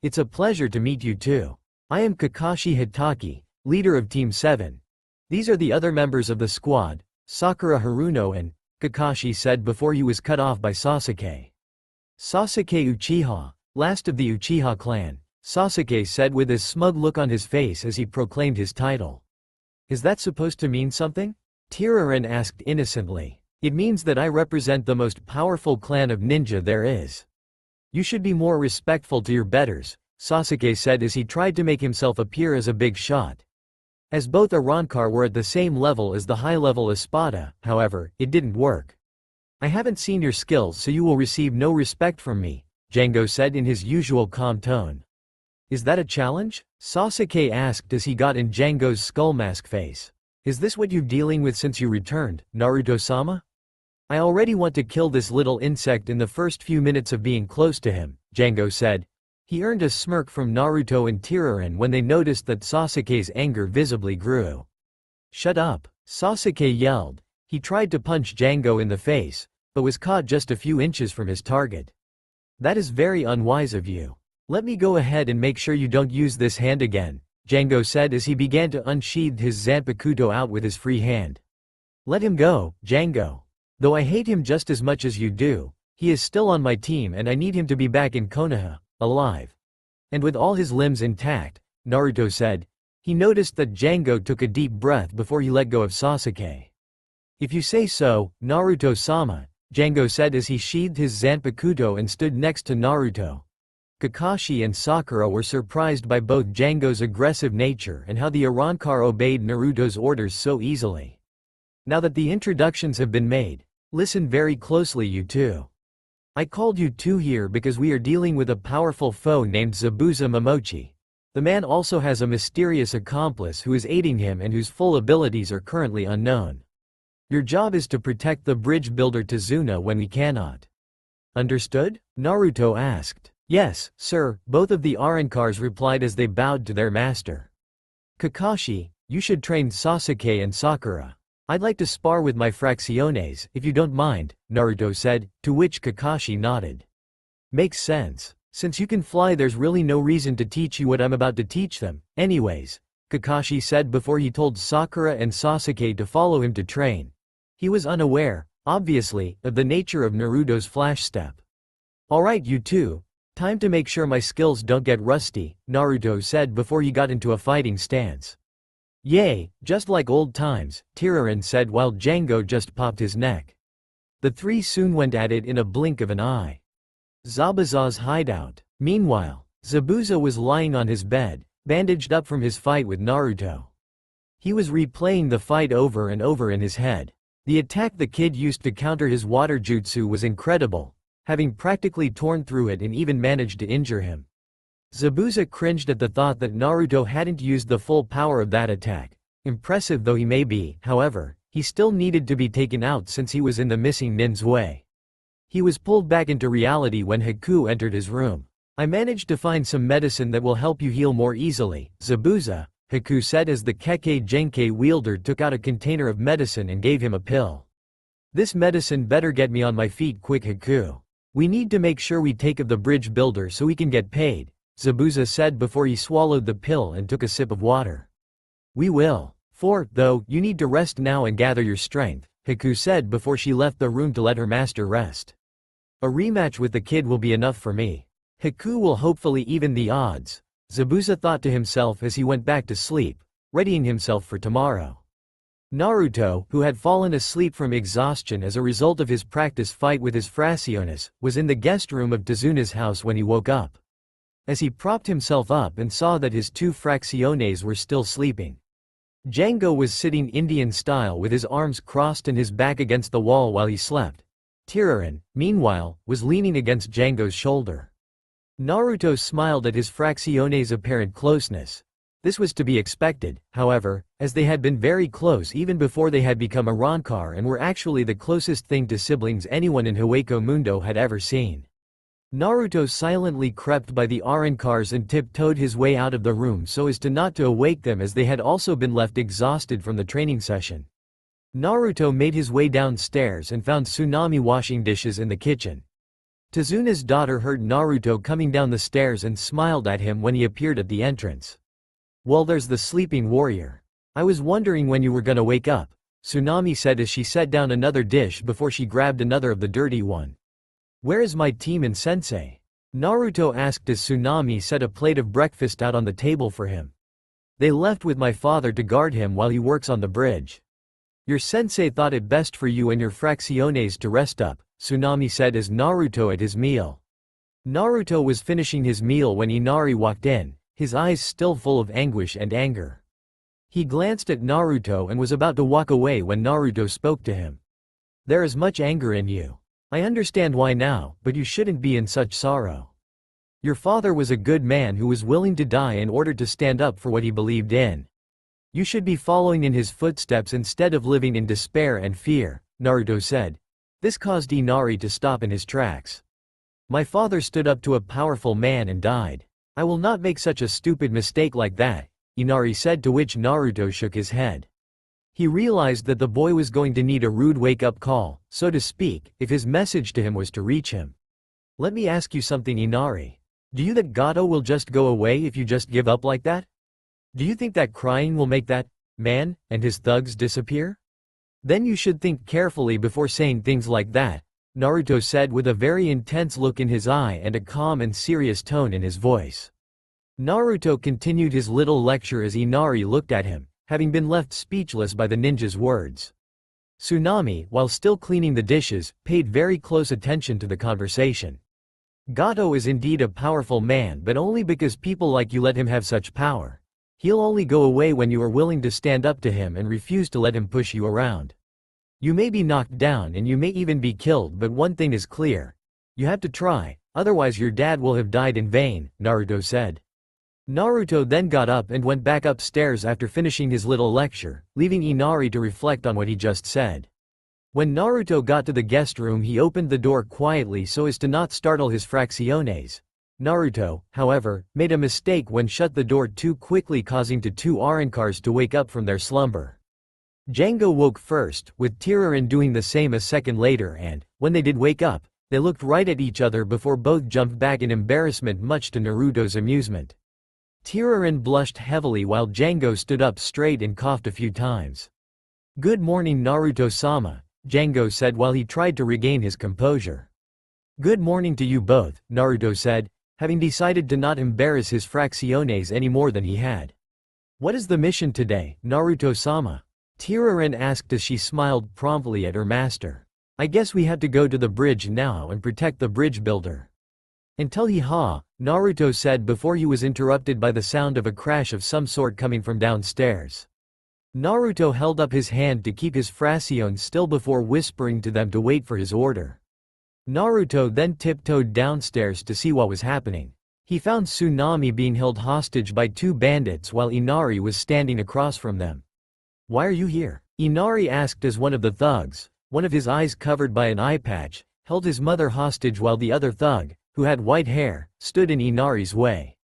[SPEAKER 1] It's a pleasure to meet you too. I am Kakashi Hitaki, leader of Team 7. These are the other members of the squad, Sakura Haruno and, Kakashi said before he was cut off by Sasuke. Sasuke Uchiha, last of the Uchiha clan, Sasuke said with a smug look on his face as he proclaimed his title. Is that supposed to mean something? Tiraran asked innocently. It means that I represent the most powerful clan of ninja there is. You should be more respectful to your betters, Sasuke said as he tried to make himself appear as a big shot. As both Arrancar were at the same level as the high-level Espada, however, it didn't work. I haven't seen your skills, so you will receive no respect from me, Django said in his usual calm tone. Is that a challenge? Sasuke asked as he got in Django's skull mask face. Is this what you're dealing with since you returned, Naruto-sama? I already want to kill this little insect in the first few minutes of being close to him, Django said. He earned a smirk from Naruto and Tiraran when they noticed that Sasuke's anger visibly grew. Shut up, Sasuke yelled. He tried to punch Django in the face, but was caught just a few inches from his target. That is very unwise of you. Let me go ahead and make sure you don't use this hand again, Django said as he began to unsheath his Zanpakuto out with his free hand. Let him go, Django. Though I hate him just as much as you do, he is still on my team and I need him to be back in Konoha, alive. And with all his limbs intact, Naruto said. He noticed that Django took a deep breath before he let go of Sasuke. If you say so, Naruto-sama, Django said as he sheathed his Zanpakuto and stood next to Naruto. Kakashi and Sakura were surprised by both Django's aggressive nature and how the Arrancar obeyed Naruto's orders so easily. Now that the introductions have been made, listen very closely you two. I called you two here because we are dealing with a powerful foe named Zabuza Momochi. The man also has a mysterious accomplice who is aiding him and whose full abilities are currently unknown. Your job is to protect the bridge builder Tazuna when we cannot. Understood? Naruto asked. Yes, sir, both of the Arrancars replied as they bowed to their master. Kakashi, you should train Sasuke and Sakura. I'd like to spar with my Fracciones, if you don't mind, Naruto said, to which Kakashi nodded. Makes sense. Since you can fly, there's really no reason to teach you what I'm about to teach them, anyways, Kakashi said before he told Sakura and Sasuke to follow him to train. He was unaware, obviously, of the nature of Naruto's flash step. Alright you two. Time to make sure my skills don't get rusty, Naruto said before he got into a fighting stance. Yay, just like old times, Tiraran said while Django just popped his neck. The three soon went at it in a blink of an eye. Zabuza's hideout. Meanwhile, Zabuza was lying on his bed, bandaged up from his fight with Naruto. He was replaying the fight over and over in his head. The attack the kid used to counter his water jutsu was incredible, having practically torn through it and even managed to injure him. Zabuza cringed at the thought that Naruto hadn't used the full power of that attack. Impressive though he may be, however, he still needed to be taken out since he was in the missing nin's way. He was pulled back into reality when Haku entered his room. I managed to find some medicine that will help you heal more easily, Zabuza, Haku said as the Kekkei Genkai wielder took out a container of medicine and gave him a pill. This medicine better get me on my feet quick, Haku. We need to make sure we take of the bridge builder so we can get paid, Zabuza said before he swallowed the pill and took a sip of water. We will. Though, you need to rest now and gather your strength, Haku said before she left the room to let her master rest. A rematch with the kid will be enough for me. Haku will hopefully even the odds, Zabuza thought to himself as he went back to sleep, readying himself for tomorrow. Naruto, who had fallen asleep from exhaustion as a result of his practice fight with his Fracciones, was in the guest room of Tazuna's house when he woke up. As he propped himself up and saw that his two Fracciones were still sleeping. Django was sitting Indian style with his arms crossed and his back against the wall while he slept. Tiraran, meanwhile, was leaning against Django's shoulder. Naruto smiled at his Fracciones' apparent closeness. This was to be expected, however, as they had been very close even before they had become Arrancar and were actually the closest thing to siblings anyone in Hueco Mundo had ever seen. Naruto silently crept by the Arrancars and tiptoed his way out of the room so as to not to awake them as they had also been left exhausted from the training session. Naruto made his way downstairs and found Tsunami washing dishes in the kitchen. Tazuna's daughter heard Naruto coming down the stairs and smiled at him when he appeared at the entrance. Well, there's the sleeping warrior. I was wondering when you were gonna wake up, Tsunami said as she set down another dish before she grabbed another of the dirty one. Where is my team and sensei? Naruto asked as Tsunami set a plate of breakfast out on the table for him. They left with my father to guard him while he works on the bridge. Your sensei thought it best for you and your Fracciones to rest up, Tsunami said as Naruto ate his meal. Naruto was finishing his meal when Inari walked in, his eyes still full of anguish and anger. He glanced at Naruto and was about to walk away when Naruto spoke to him. There is much anger in you. I understand why now, but you shouldn't be in such sorrow. Your father was a good man who was willing to die in order to stand up for what he believed in. You should be following in his footsteps instead of living in despair and fear, Naruto said. This caused Inari to stop in his tracks. My father stood up to a powerful man and died. I will not make such a stupid mistake like that, Inari said, to which Naruto shook his head. He realized that the boy was going to need a rude wake-up call, so to speak, if his message to him was to reach him. Let me ask you something, Inari. Do you think Gato will just go away if you just give up like that? Do you think that crying will make that man and his thugs disappear? Then you should think carefully before saying things like that, Naruto said with a very intense look in his eye and a calm and serious tone in his voice. Naruto continued his little lecture as Inari looked at him, having been left speechless by the ninja's words. Tsunami, while still cleaning the dishes, paid very close attention to the conversation. Gato is indeed a powerful man, but only because people like you let him have such power. He'll only go away when you are willing to stand up to him and refuse to let him push you around. You may be knocked down and you may even be killed, but one thing is clear. You have to try, otherwise your dad will have died in vain, Naruto said. Naruto then got up and went back upstairs after finishing his little lecture, leaving Inari to reflect on what he just said. When Naruto got to the guest room, he opened the door quietly so as to not startle his fracciones. Naruto, however, made a mistake when shut the door too quickly, causing two Arankars to wake up from their slumber. Django woke first, with Tirarin doing the same a second later, and, when they did wake up, they looked right at each other before both jumped back in embarrassment, much to Naruto's amusement. Tirarin blushed heavily while Django stood up straight and coughed a few times. Good morning, Naruto-sama, Django said while he tried to regain his composure. Good morning to you both, Naruto said, having decided to not embarrass his fracciones any more than he had. What is the mission today, Naruto-sama? Tirarin asked as she smiled promptly at her master. I guess we have to go to the bridge now and protect the bridge builder. Until Naruto said before he was interrupted by the sound of a crash of some sort coming from downstairs. Naruto held up his hand to keep his fracciones still before whispering to them to wait for his order. Naruto then tiptoed downstairs to see what was happening. He found Tsunami being held hostage by two bandits while Inari was standing across from them. Why are you here? Inari asked as one of the thugs, one of his eyes covered by an eye patch, held his mother hostage while the other thug, who had white hair, stood in Inari's way.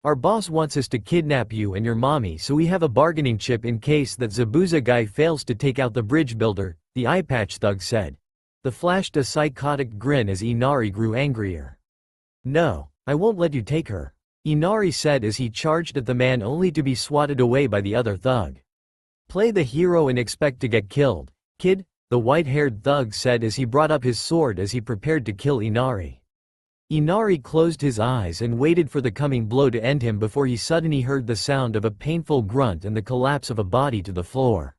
[SPEAKER 1] Our boss wants us to kidnap you and your mommy, so we have a bargaining chip in case that Zabuza guy fails to take out the bridge builder, the eye patch thug said. The flashed a psychotic grin as Inari grew angrier. No, I won't let you take her, Inari said as he charged at the man only to be swatted away by the other thug. Play the hero and expect to get killed, kid, the white-haired thug said as he brought up his sword as he prepared to kill Inari. Inari closed his eyes and waited for the coming blow to end him before he suddenly heard the sound of a painful grunt and the collapse of a body to the floor.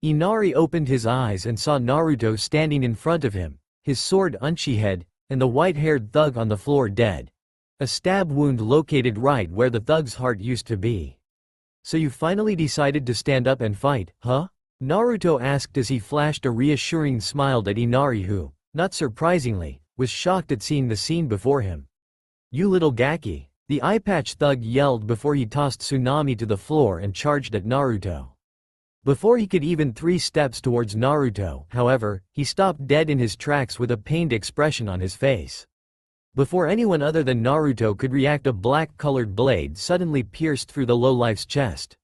[SPEAKER 1] Inari opened his eyes and saw Naruto standing in front of him, his sword unsheathed, and the white-haired thug on the floor dead. A stab wound located right where the thug's heart used to be. So you finally decided to stand up and fight, huh? Naruto asked as he flashed a reassuring smile at Inari, who, not surprisingly, was shocked at seeing the scene before him. You little gaki, the eye patch thug yelled before he tossed Tsunami to the floor and charged at Naruto. Before he could even 3 steps towards Naruto, however, he stopped dead in his tracks with a pained expression on his face. Before anyone other than Naruto could react, a black-colored blade suddenly pierced through the lowlife's chest.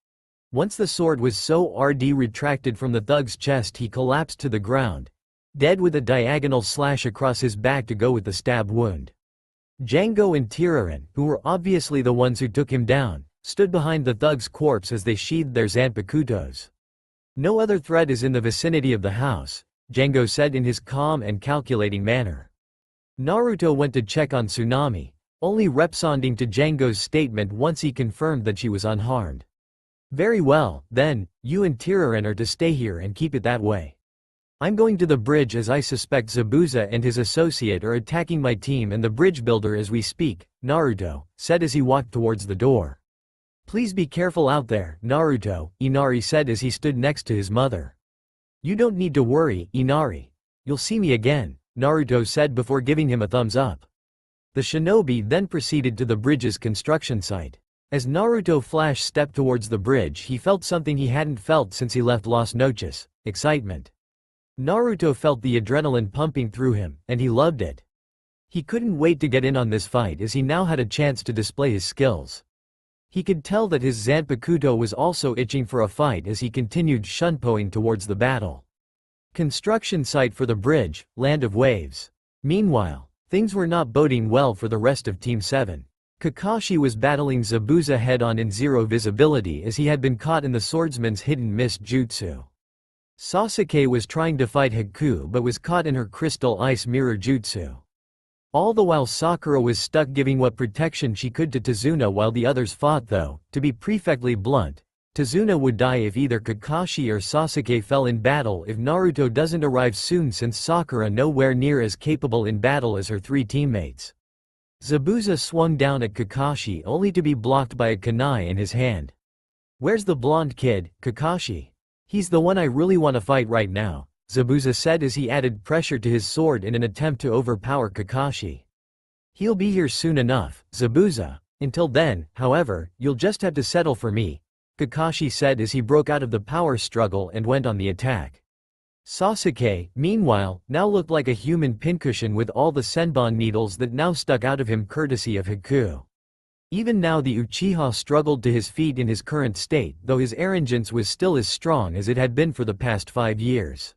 [SPEAKER 1] Once the sword was so retracted from the thug's chest, he collapsed to the ground, dead with a diagonal slash across his back to go with the stab wound. Django and Tirarin, who were obviously the ones who took him down, stood behind the thug's corpse as they sheathed their Zanpakutos. No other threat is in the vicinity of the house, Django said in his calm and calculating manner. Naruto went to check on Tsunami, only responding to Django's statement once he confirmed that she was unharmed. Very well, then, you and Tirarin are to stay here and keep it that way. I'm going to the bridge as I suspect Zabuza and his associate are attacking my team and the bridge builder as we speak, Naruto said as he walked towards the door. Please be careful out there, Naruto, Inari said as he stood next to his mother. You don't need to worry, Inari. You'll see me again, Naruto said before giving him a thumbs up. The shinobi then proceeded to the bridge's construction site. As Naruto Flash stepped towards the bridge, he felt something he hadn't felt since he left Las Noches: excitement. Naruto felt the adrenaline pumping through him, and he loved it. He couldn't wait to get in on this fight as he now had a chance to display his skills. He could tell that his Zanpakuto was also itching for a fight as he continued shunpoing towards the battle. Construction site for the bridge, Land of Waves. Meanwhile, things were not boding well for the rest of Team 7. Kakashi was battling Zabuza head-on in zero visibility as he had been caught in the swordsman's hidden mist jutsu. Sasuke was trying to fight Haku but was caught in her crystal ice mirror jutsu. All the while Sakura was stuck giving what protection she could to Tazuna while the others fought, though, to be perfectly blunt, Tazuna would die if either Kakashi or Sasuke fell in battle if Naruto doesn't arrive soon, since Sakura nowhere near as capable in battle as her three teammates. Zabuza swung down at Kakashi only to be blocked by a kunai in his hand. Where's the blonde kid, Kakashi? He's the one I really want to fight right now, Zabuza said as he added pressure to his sword in an attempt to overpower Kakashi. He'll be here soon enough, Zabuza. Until then, however, you'll just have to settle for me, Kakashi said as he broke out of the power struggle and went on the attack. Sasuke, meanwhile, now looked like a human pincushion with all the senbon needles that now stuck out of him courtesy of Haku. Even now the Uchiha struggled to his feet in his current state, though his arrogance was still as strong as it had been for the past 5 years.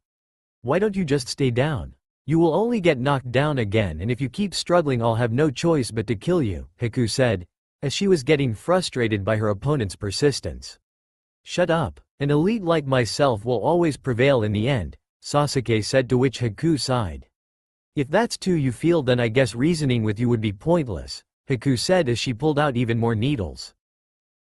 [SPEAKER 1] Why don't you just stay down? You will only get knocked down again, and if you keep struggling I'll have no choice but to kill you, Haku said, as she was getting frustrated by her opponent's persistence. Shut up. An elite like myself will always prevail in the end, Sasuke said, to which Haku sighed. If that's too you feel, then I guess reasoning with you would be pointless, Haku said as she pulled out even more needles.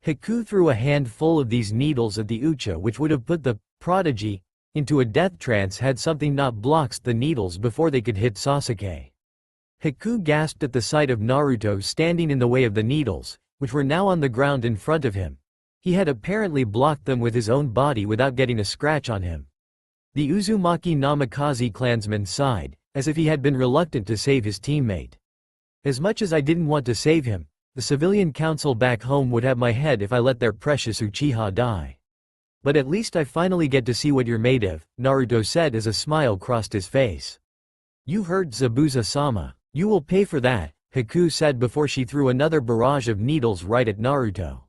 [SPEAKER 1] Haku threw a handful of these needles at the Uchiha, which would have put the prodigy into a death trance had something not blocked the needles before they could hit Sasuke. Haku gasped at the sight of Naruto standing in the way of the needles, which were now on the ground in front of him. He had apparently blocked them with his own body without getting a scratch on him. The Uzumaki Namikaze clansman sighed, as if he had been reluctant to save his teammate. As much as I didn't want to save him, the civilian council back home would have my head if I let their precious Uchiha die. But at least I finally get to see what you're made of, Naruto said as a smile crossed his face. You heard Zabuza-sama. You will pay for that, Haku said before she threw another barrage of needles right at Naruto.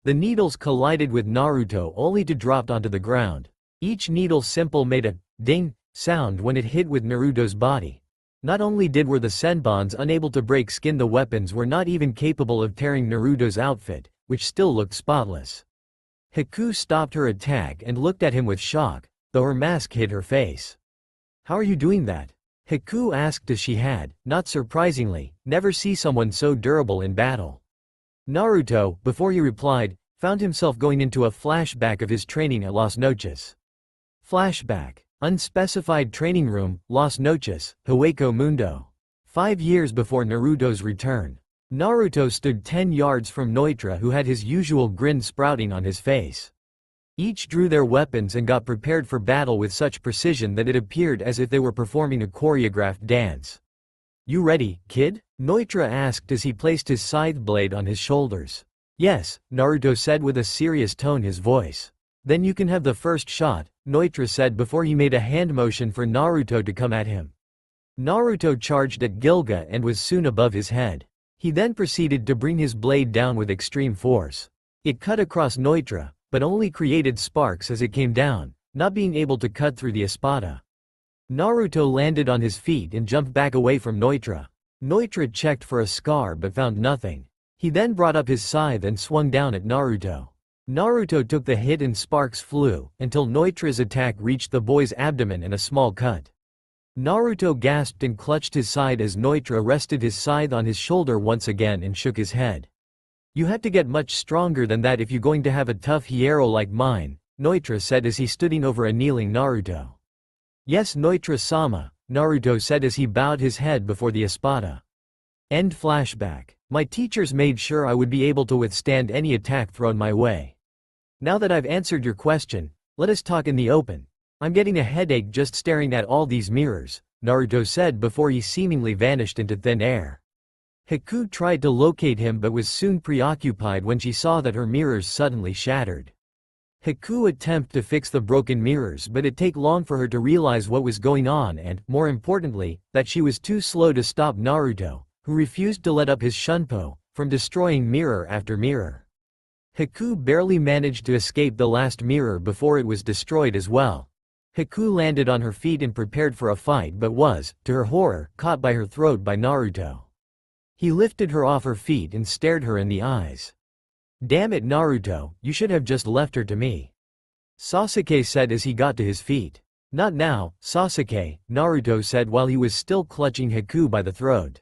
[SPEAKER 1] The needles collided with Naruto only to drop onto the ground. Each needle simple made a ding sound when it hit with Naruto's body. Not only were the senbons unable to break skin, the weapons were not even capable of tearing Naruto's outfit, which still looked spotless. Haku stopped her attack and looked at him with shock, though her mask hid her face. How are you doing that? Haku asked as she had, not surprisingly, never seen someone so durable in battle. Naruto, before he replied, found himself going into a flashback of his training at Las Noches. Flashback. Unspecified training room, Las Noches, Hueco Mundo. 5 years before Naruto's return. Naruto stood 10 yards from Neutra, who had his usual grin sprouting on his face. Each drew their weapons and got prepared for battle with such precision that it appeared as if they were performing a choreographed dance. You ready, kid? Neutra asked as he placed his scythe blade on his shoulders. Yes, Naruto said with a serious tone his voice. Then you can have the first shot, Neutra said before he made a hand motion for Naruto to come at him. Naruto charged at Gilga and was soon above his head. He then proceeded to bring his blade down with extreme force. It cut across Neutra, but only created sparks as it came down, not being able to cut through the espada. Naruto landed on his feet and jumped back away from Neutra. Neutra checked for a scar but found nothing. He then brought up his scythe and swung down at Naruto. Naruto took the hit and sparks flew, until Neutra's attack reached the boy's abdomen and a small cut. Naruto gasped and clutched his side as Neutra rested his scythe on his shoulder once again and shook his head. You have to get much stronger than that if you're going to have a tough hero like mine, Neutra said as he stood over a kneeling Naruto. Yes, Noitra-sama, Naruto said as he bowed his head before the espada. End flashback. My teachers made sure I would be able to withstand any attack thrown my way. Now that I've answered your question, let us talk in the open. I'm getting a headache just staring at all these mirrors, Naruto said before he seemingly vanished into thin air. Haku tried to locate him but was soon preoccupied when she saw that her mirrors suddenly shattered. Haku attempted to fix the broken mirrors but it took long for her to realize what was going on and, more importantly, that she was too slow to stop Naruto, who refused to let up his shunpo, from destroying mirror after mirror. Haku barely managed to escape the last mirror before it was destroyed as well. Haku landed on her feet and prepared for a fight but was, to her horror, caught by her throat by Naruto. He lifted her off her feet and stared her in the eyes. Damn it, Naruto, you should have just left her to me. Sasuke said as he got to his feet. Not now, Sasuke, Naruto said while he was still clutching Haku by the throat.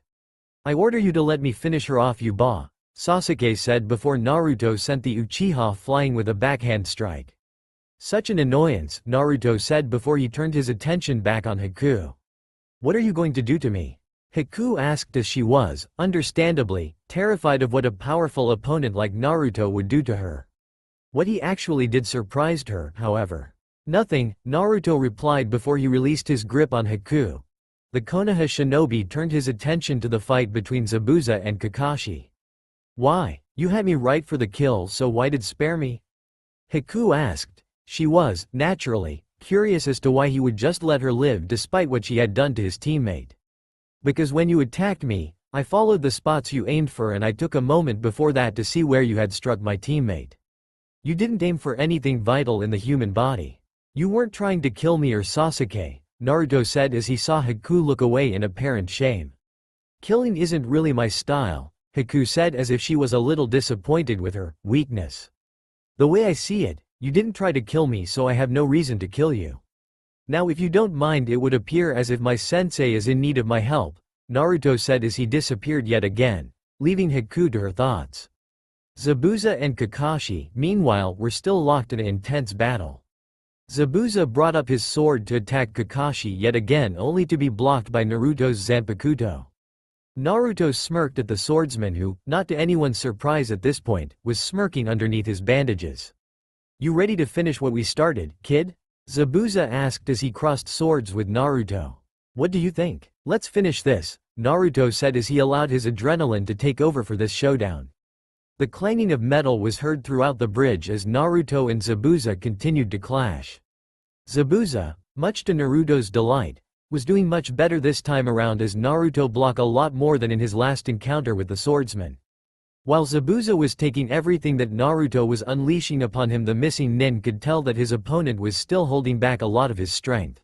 [SPEAKER 1] I order you to let me finish her off, you ba, Sasuke said before Naruto sent the Uchiha flying with a backhand strike. Such an annoyance, Naruto said before he turned his attention back on Haku. What are you going to do to me? Haku asked as she was, understandably, terrified of what a powerful opponent like Naruto would do to her. What he actually did surprised her, however. Nothing, Naruto replied before he released his grip on Haku. The Konoha shinobi turned his attention to the fight between Zabuza and Kakashi. Why? You had me right for the kill, so why did spare me? Haku asked. She was, naturally, curious as to why he would just let her live despite what she had done to his teammate. Because when you attacked me, I followed the spots you aimed for and I took a moment before that to see where you had struck my teammate. You didn't aim for anything vital in the human body. You weren't trying to kill me or Sasuke, Naruto said as he saw Haku look away in apparent shame. Killing isn't really my style, Haku said as if she was a little disappointed with her weakness. The way I see it, you didn't try to kill me so I have no reason to kill you. Now if you don't mind, it would appear as if my sensei is in need of my help, Naruto said as he disappeared yet again, leaving Haku to her thoughts. Zabuza and Kakashi, meanwhile, were still locked in an intense battle. Zabuza brought up his sword to attack Kakashi yet again only to be blocked by Naruto's Zanpakuto. Naruto smirked at the swordsman who, not to anyone's surprise at this point, was smirking underneath his bandages. You ready to finish what we started, kid? Zabuza asked as he crossed swords with Naruto. What do you think? Let's finish this, Naruto said as he allowed his adrenaline to take over for this showdown. The clanging of metal was heard throughout the bridge as Naruto and Zabuza continued to clash. Zabuza, much to Naruto's delight, was doing much better this time around as Naruto blocked a lot more than in his last encounter with the swordsman. While Zabuza was taking everything that Naruto was unleashing upon him, the missing nin could tell that his opponent was still holding back a lot of his strength.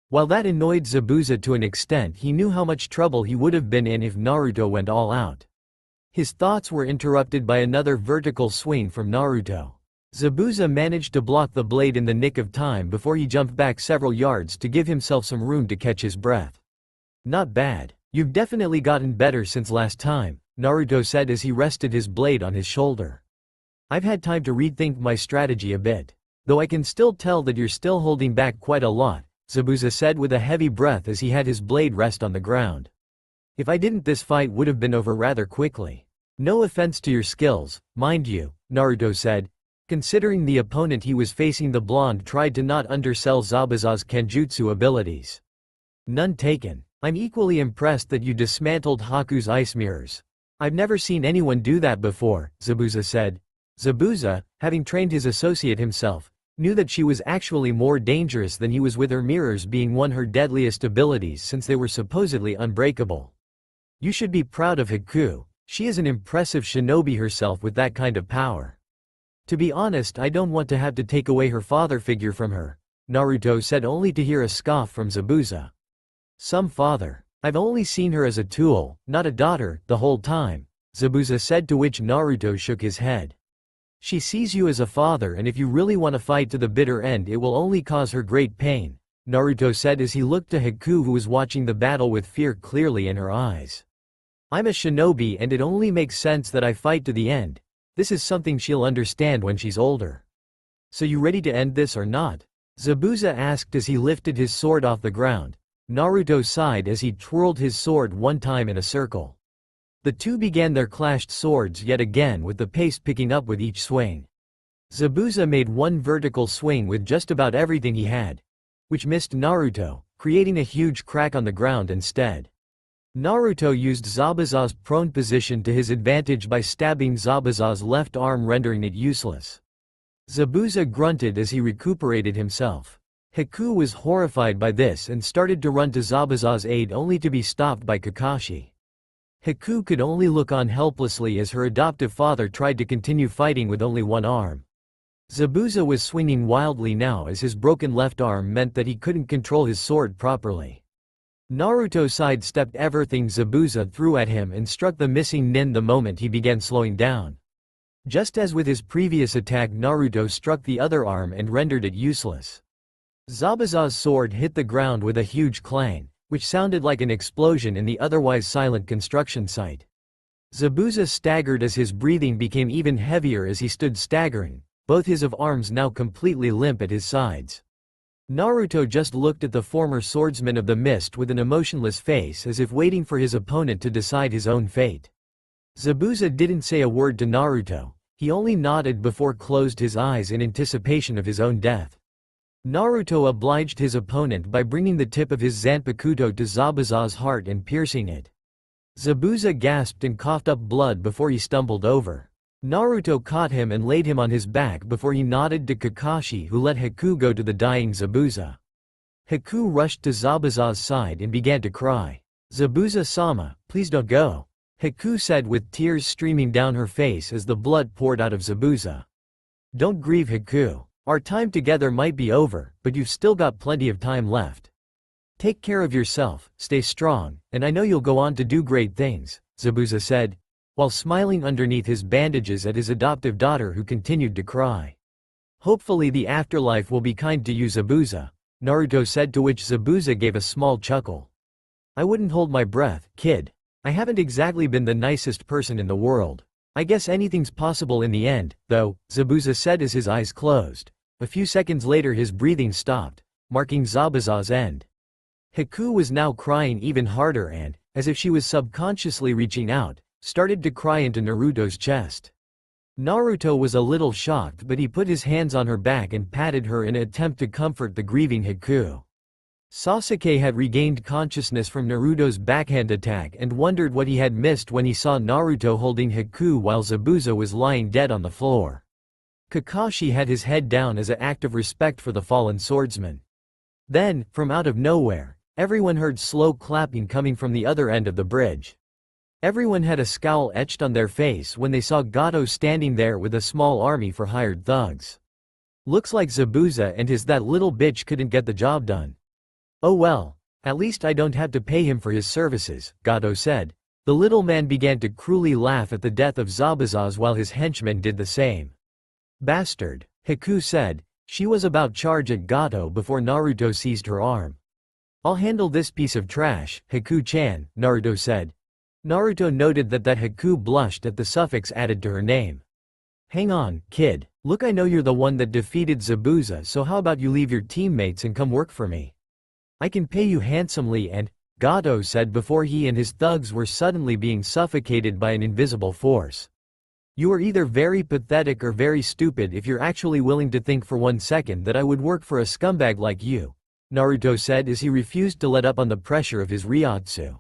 [SPEAKER 1] While that annoyed Zabuza to an extent, he knew how much trouble he would have been in if Naruto went all out. His thoughts were interrupted by another vertical swing from Naruto. Zabuza managed to block the blade in the nick of time before he jumped back several yards to give himself some room to catch his breath. Not bad. You've definitely gotten better since last time, Naruto said as he rested his blade on his shoulder. I've had time to rethink my strategy a bit. Though I can still tell that you're still holding back quite a lot, Zabuza said with a heavy breath as he had his blade rest on the ground. If I didn't, this fight would have been over rather quickly. No offense to your skills, mind you, Naruto said. Considering the opponent he was facing, the blonde tried to not undersell Zabuza's Kenjutsu abilities. None taken. I'm equally impressed that you dismantled Haku's ice mirrors. I've never seen anyone do that before, Zabuza said. Zabuza, having trained his associate himself, knew that she was actually more dangerous than he was, with her mirrors being one of her deadliest abilities since they were supposedly unbreakable. You should be proud of Haku. She is an impressive shinobi herself with that kind of power. To be honest, I don't want to have to take away her father figure from her, Naruto said, only to hear a scoff from Zabuza. Some father. I've only seen her as a tool, not a daughter, the whole time, Zabuza said, to which Naruto shook his head. She sees you as a father, and if you really want to fight to the bitter end, it will only cause her great pain, Naruto said as he looked to Haku, who was watching the battle with fear clearly in her eyes. I'm a shinobi and it only makes sense that I fight to the end. This is something she'll understand when she's older. So you ready to end this or not? Zabuza asked as he lifted his sword off the ground. Naruto sighed as he twirled his sword one time in a circle. The two began their clashed swords yet again, with the pace picking up with each swing. Zabuza made one vertical swing with just about everything he had, which missed Naruto, creating a huge crack on the ground instead. Naruto used Zabuza's prone position to his advantage by stabbing Zabuza's left arm, rendering it useless. Zabuza grunted as he recuperated himself. Haku was horrified by this and started to run to Zabuza's aid, only to be stopped by Kakashi. Haku could only look on helplessly as her adoptive father tried to continue fighting with only one arm. Zabuza was swinging wildly now as his broken left arm meant that he couldn't control his sword properly. Naruto sidestepped everything Zabuza threw at him and struck the missing nin the moment he began slowing down. Just as with his previous attack, Naruto struck the other arm and rendered it useless. Zabuza's sword hit the ground with a huge clang, which sounded like an explosion in the otherwise silent construction site. Zabuza staggered as his breathing became even heavier as he stood staggering, both his arms now completely limp at his sides. Naruto just looked at the former swordsman of the mist with an emotionless face, as if waiting for his opponent to decide his own fate. Zabuza didn't say a word to Naruto, he only nodded before closed his eyes in anticipation of his own death. Naruto obliged his opponent by bringing the tip of his Zanpakuto to Zabuza's heart and piercing it. Zabuza gasped and coughed up blood before he stumbled over. Naruto caught him and laid him on his back before he nodded to Kakashi, who let Haku go to the dying Zabuza. Haku rushed to Zabuza's side and began to cry. "Zabuza-sama, please don't go," Haku said with tears streaming down her face as the blood poured out of Zabuza. "Don't grieve, Haku. Our time together might be over, but you've still got plenty of time left. Take care of yourself, stay strong, and I know you'll go on to do great things," Zabuza said, while smiling underneath his bandages at his adoptive daughter, who continued to cry. "Hopefully the afterlife will be kind to you, Zabuza," Naruto said, to which Zabuza gave a small chuckle. "I wouldn't hold my breath, kid. I haven't exactly been the nicest person in the world. I guess anything's possible in the end, though," Zabuza said as his eyes closed. A few seconds later his breathing stopped, marking Zabuza's end. Haku was now crying even harder and, as if she was subconsciously reaching out, started to cry into Naruto's chest. Naruto was a little shocked, but he put his hands on her back and patted her in an attempt to comfort the grieving Haku. Sasuke had regained consciousness from Naruto's backhand attack and wondered what he had missed when he saw Naruto holding Haku while Zabuza was lying dead on the floor. Kakashi had his head down as an act of respect for the fallen swordsman. Then, from out of nowhere, everyone heard slow clapping coming from the other end of the bridge. Everyone had a scowl etched on their face when they saw Gato standing there with a small army for hired thugs. "Looks like Zabuza and that little bitch couldn't get the job done. Oh well, at least I don't have to pay him for his services," Gato said. The little man began to cruelly laugh at the death of Zabuza's while his henchmen did the same. "Bastard," Haku said. She was about to charge at Gato before Naruto seized her arm. "I'll handle this piece of trash, Haku-chan," Naruto said. Naruto noted that Haku blushed at the suffix added to her name. "Hang on, kid. Look, I know you're the one that defeated Zabuza, so how about you leave your teammates and come work for me? I can pay you handsomely," and Gato said before he and his thugs were suddenly being suffocated by an invisible force. "You are either very pathetic or very stupid if you're actually willing to think for 1 second that I would work for a scumbag like you," Naruto said as he refused to let up on the pressure of his Ryotsu.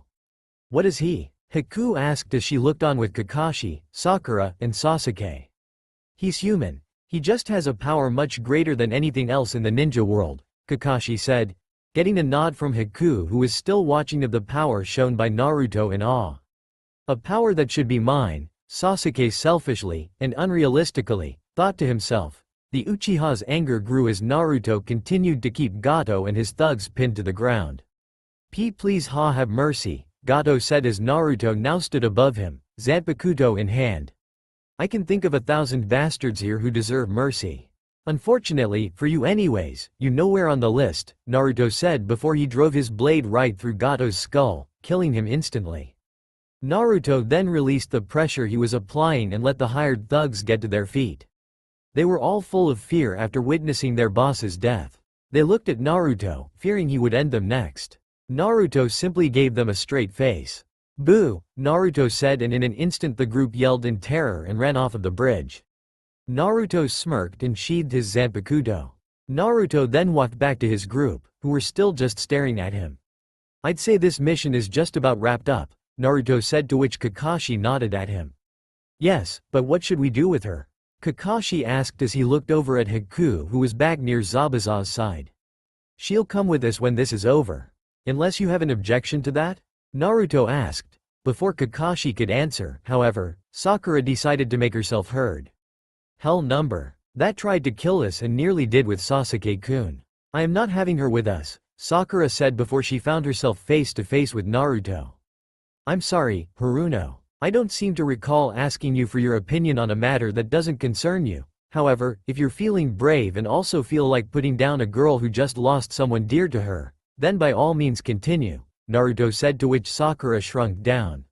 [SPEAKER 1] "What is he?" Haku asked as she looked on with Kakashi, Sakura, and Sasuke. "He's human. He just has a power much greater than anything else in the ninja world," Kakashi said, getting a nod from Haku, who was still watching of the power shown by Naruto in awe. "A power that should be mine," Sasuke selfishly, and unrealistically, thought to himself. The Uchiha's anger grew as Naruto continued to keep Gato and his thugs pinned to the ground. Please have mercy," Gato said as Naruto now stood above him, Zanpakuto in hand. "I can think of 1,000 bastards here who deserve mercy. Unfortunately, for you anyways, you nowhere on the list," Naruto said before he drove his blade right through Gato's skull, killing him instantly. Naruto then released the pressure he was applying and let the hired thugs get to their feet. They were all full of fear after witnessing their boss's death. They looked at Naruto, fearing he would end them next. Naruto simply gave them a straight face. "Boo!" Naruto said, and in an instant the group yelled in terror and ran off of the bridge. Naruto smirked and sheathed his Zanpakuto. Naruto then walked back to his group, who were still just staring at him. "I'd say this mission is just about wrapped up," Naruto said, to which Kakashi nodded at him. "Yes, but what should we do with her?" Kakashi asked as he looked over at Haku, who was back near Zabuza's side. "She'll come with us when this is over. Unless you have an objection to that?" Naruto asked. Before Kakashi could answer, however, Sakura decided to make herself heard. "Hell number. That tried to kill us and nearly did with Sasuke-kun. I am not having her with us," Sakura said before she found herself face to face with Naruto. "I'm sorry, Haruno. I don't seem to recall asking you for your opinion on a matter that doesn't concern you. However, if you're feeling brave and also feel like putting down a girl who just lost someone dear to her, then by all means continue," Naruto said, to which Sakura shrunk down.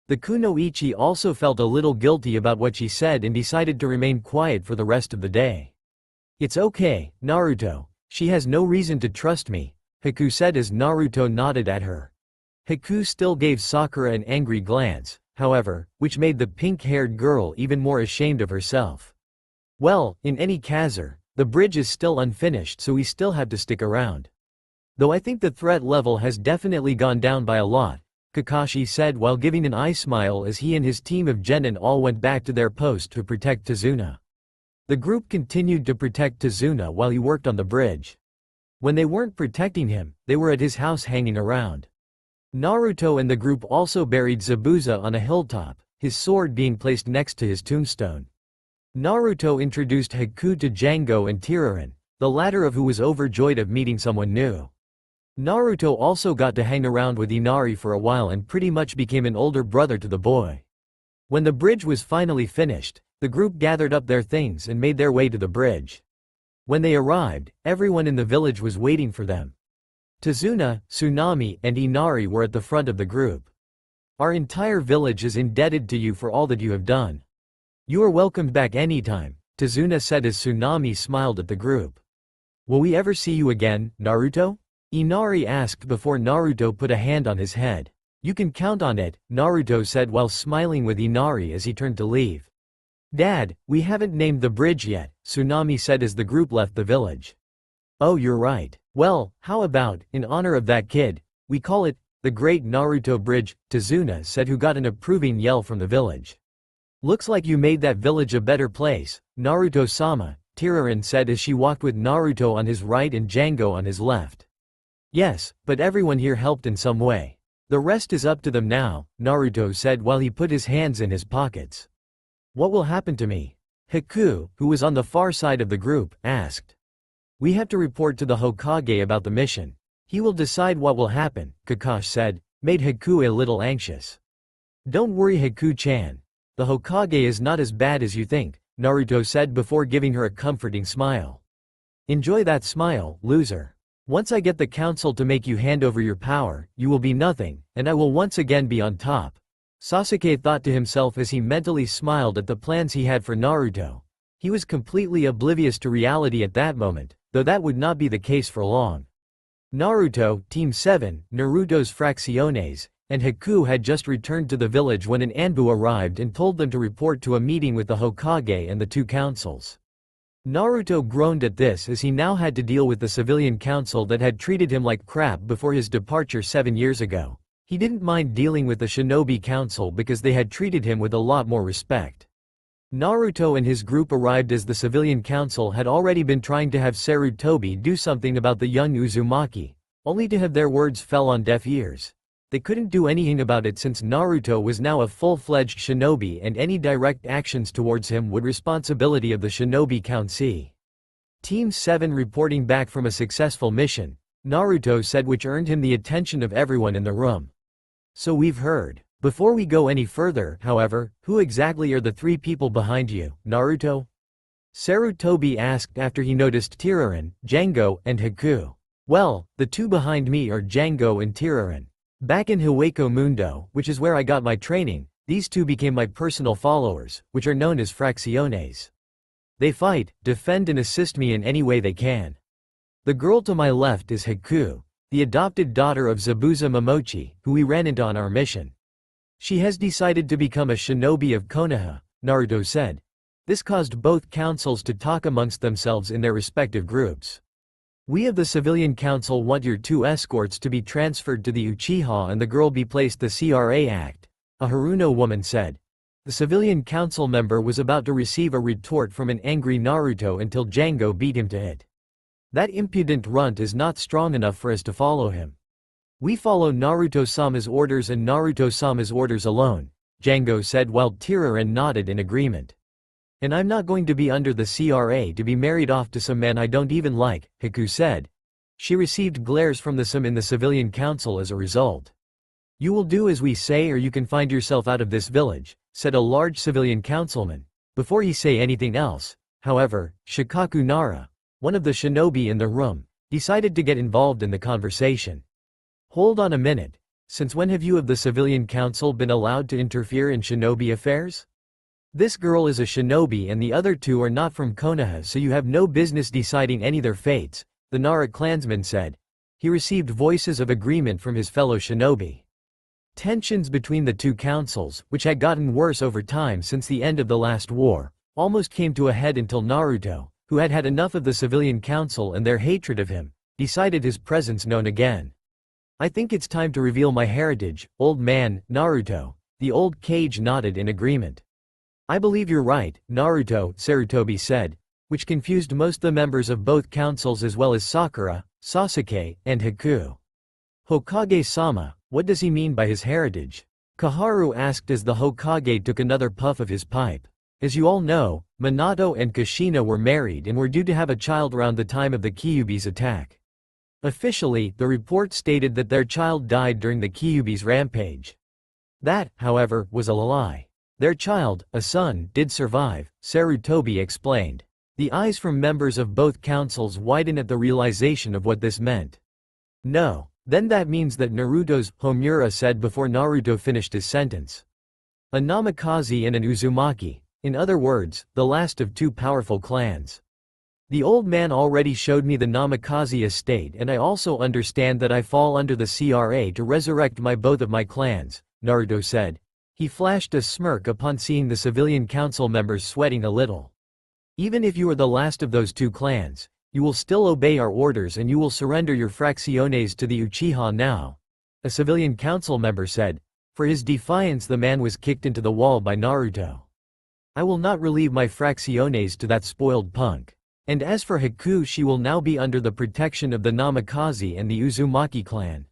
[SPEAKER 1] The kunoichi also felt a little guilty about what she said and decided to remain quiet for the rest of the day. "It's okay, Naruto. She has no reason to trust me," Haku said as Naruto nodded at her. Haku still gave Sakura an angry glance, however, which made the pink-haired girl even more ashamed of herself. "Well, in any case, the bridge is still unfinished, so we still have to stick around. Though I think the threat level has definitely gone down by a lot," Kakashi said while giving an eye smile as he and his team of genin all went back to their post to protect Tazuna. The group continued to protect Tazuna while he worked on the bridge. When they weren't protecting him, they were at his house hanging around. Naruto and the group also buried Zabuza on a hilltop, his sword being placed next to his tombstone. Naruto introduced Haku to Django and Tiraran, the latter of who was overjoyed of meeting someone new. Naruto also got to hang around with Inari for a while and pretty much became an older brother to the boy. When the bridge was finally finished, the group gathered up their things and made their way to the bridge. When they arrived, everyone in the village was waiting for them. Tazuna, Tsunami, and Inari were at the front of the group. "Our entire village is indebted to you for all that you have done. You are welcomed back anytime," Tazuna said as Tsunami smiled at the group. "Will we ever see you again, Naruto?" Inari asked before Naruto put a hand on his head. "You can count on it," Naruto said while smiling with Inari as he turned to leave. "Dad, we haven't named the bridge yet," Tsunami said as the group left the village. "Oh, you're right. Well, how about, in honor of that kid, we call it the Great Naruto Bridge," Tazuna said, who got an approving yell from the village. "Looks like you made that village a better place, Naruto-sama," Tiraran said as she walked with Naruto on his right and Django on his left. "Yes, but everyone here helped in some way. The rest is up to them now," Naruto said while he put his hands in his pockets. "What will happen to me?" Haku, who was on the far side of the group, asked. "We have to report to the Hokage about the mission. He will decide what will happen," Kakashi said, made Haku a little anxious. "Don't worry, Haku-chan. The Hokage is not as bad as you think," Naruto said before giving her a comforting smile. "Enjoy that smile, loser. Once I get the council to make you hand over your power, you will be nothing, and I will once again be on top," Sasuke thought to himself as he mentally smiled at the plans he had for Naruto. He was completely oblivious to reality at that moment, though that would not be the case for long. Naruto, Team 7, Naruto's Fracciones, and Haku had just returned to the village when an Anbu arrived and told them to report to a meeting with the Hokage and the two councils. Naruto groaned at this as he now had to deal with the civilian council that had treated him like crap before his departure 7 years ago. He didn't mind dealing with the Shinobi Council because they had treated him with a lot more respect. Naruto and his group arrived as the civilian council had already been trying to have Sarutobi do something about the young Uzumaki, only to have their words fell on deaf ears. They couldn't do anything about it since Naruto was now a full-fledged shinobi and any direct actions towards him would responsibility of the Shinobi Council. Team 7 reporting back from a successful mission, Naruto said, which earned him the attention of everyone in the room. "So we've heard. Before we go any further, however, who exactly are the 3 people behind you, Naruto?" Sarutobi asked after he noticed Tiraran, Django, and Haku. "Well, the 2 behind me are Django and Tiraran. Back in Hueco Mundo, which is where I got my training, these 2 became my personal followers, which are known as Fracciones. They fight, defend and assist me in any way they can." The girl to my left is Haku, the adopted daughter of Zabuza Momochi, who we ran into on our mission. She has decided to become a shinobi of Konoha, Naruto said. This caused both councils to talk amongst themselves in their respective groups. We of the civilian council want your 2 escorts to be transferred to the Uchiha and the girl be placed the CRA Act, a Haruno woman said. The civilian council member was about to receive a retort from an angry Naruto until Django beat him to it. That impudent runt is not strong enough for us to follow him. We follow Naruto-sama's orders and Naruto-sama's orders alone, Django said while Tiraran nodded in agreement. And I'm not going to be under the CRA to be married off to some man I don't even like, Haku said. She received glares from some in the civilian council as a result. You will do as we say or you can find yourself out of this village, said a large civilian councilman. Before he say anything else, however, Shikaku Nara, one of the shinobi in the room, decided to get involved in the conversation. Hold on a minute, since when have you of the civilian council been allowed to interfere in shinobi affairs? This girl is a shinobi and the other 2 are not from Konoha, so you have no business deciding any their fates, the Nara clansman said. He received voices of agreement from his fellow shinobi. Tensions between the 2 councils, which had gotten worse over time since the end of the last war, almost came to a head until Naruto, who had had enough of the civilian council and their hatred of him, decided his presence known again. I think it's time to reveal my heritage, old man, Naruto. The old Kage nodded in agreement. I believe you're right, Naruto, Sarutobi said, which confused most the members of both councils as well as Sakura, Sasuke, and Haku. Hokage-sama, what does he mean by his heritage? Kaharu asked as the Hokage took another puff of his pipe. As you all know, Minato and Kushina were married and were due to have a child around the time of the Kyuubi's attack. Officially, the report stated that their child died during the Kyuubi's rampage. That, however, was a lie. Their child, a son, did survive, Sarutobi explained. The eyes from members of both councils widened at the realization of what this meant. No, then that means that Naruto's, Homura said before Naruto finished his sentence. A Namikaze and an Uzumaki, in other words, the last of 2 powerful clans. The old man already showed me the Namikaze estate and I also understand that I fall under the CRA to resurrect both of my clans, Naruto said. He flashed a smirk upon seeing the civilian council members sweating a little. Even if you are the last of those 2 clans, you will still obey our orders and you will surrender your fracciones to the Uchiha now, a civilian council member said. For his defiance the man was kicked into the wall by Naruto. I will not relieve my fracciones to that spoiled punk. And as for Haku, she will now be under the protection of the Namikaze and the Uzumaki clan.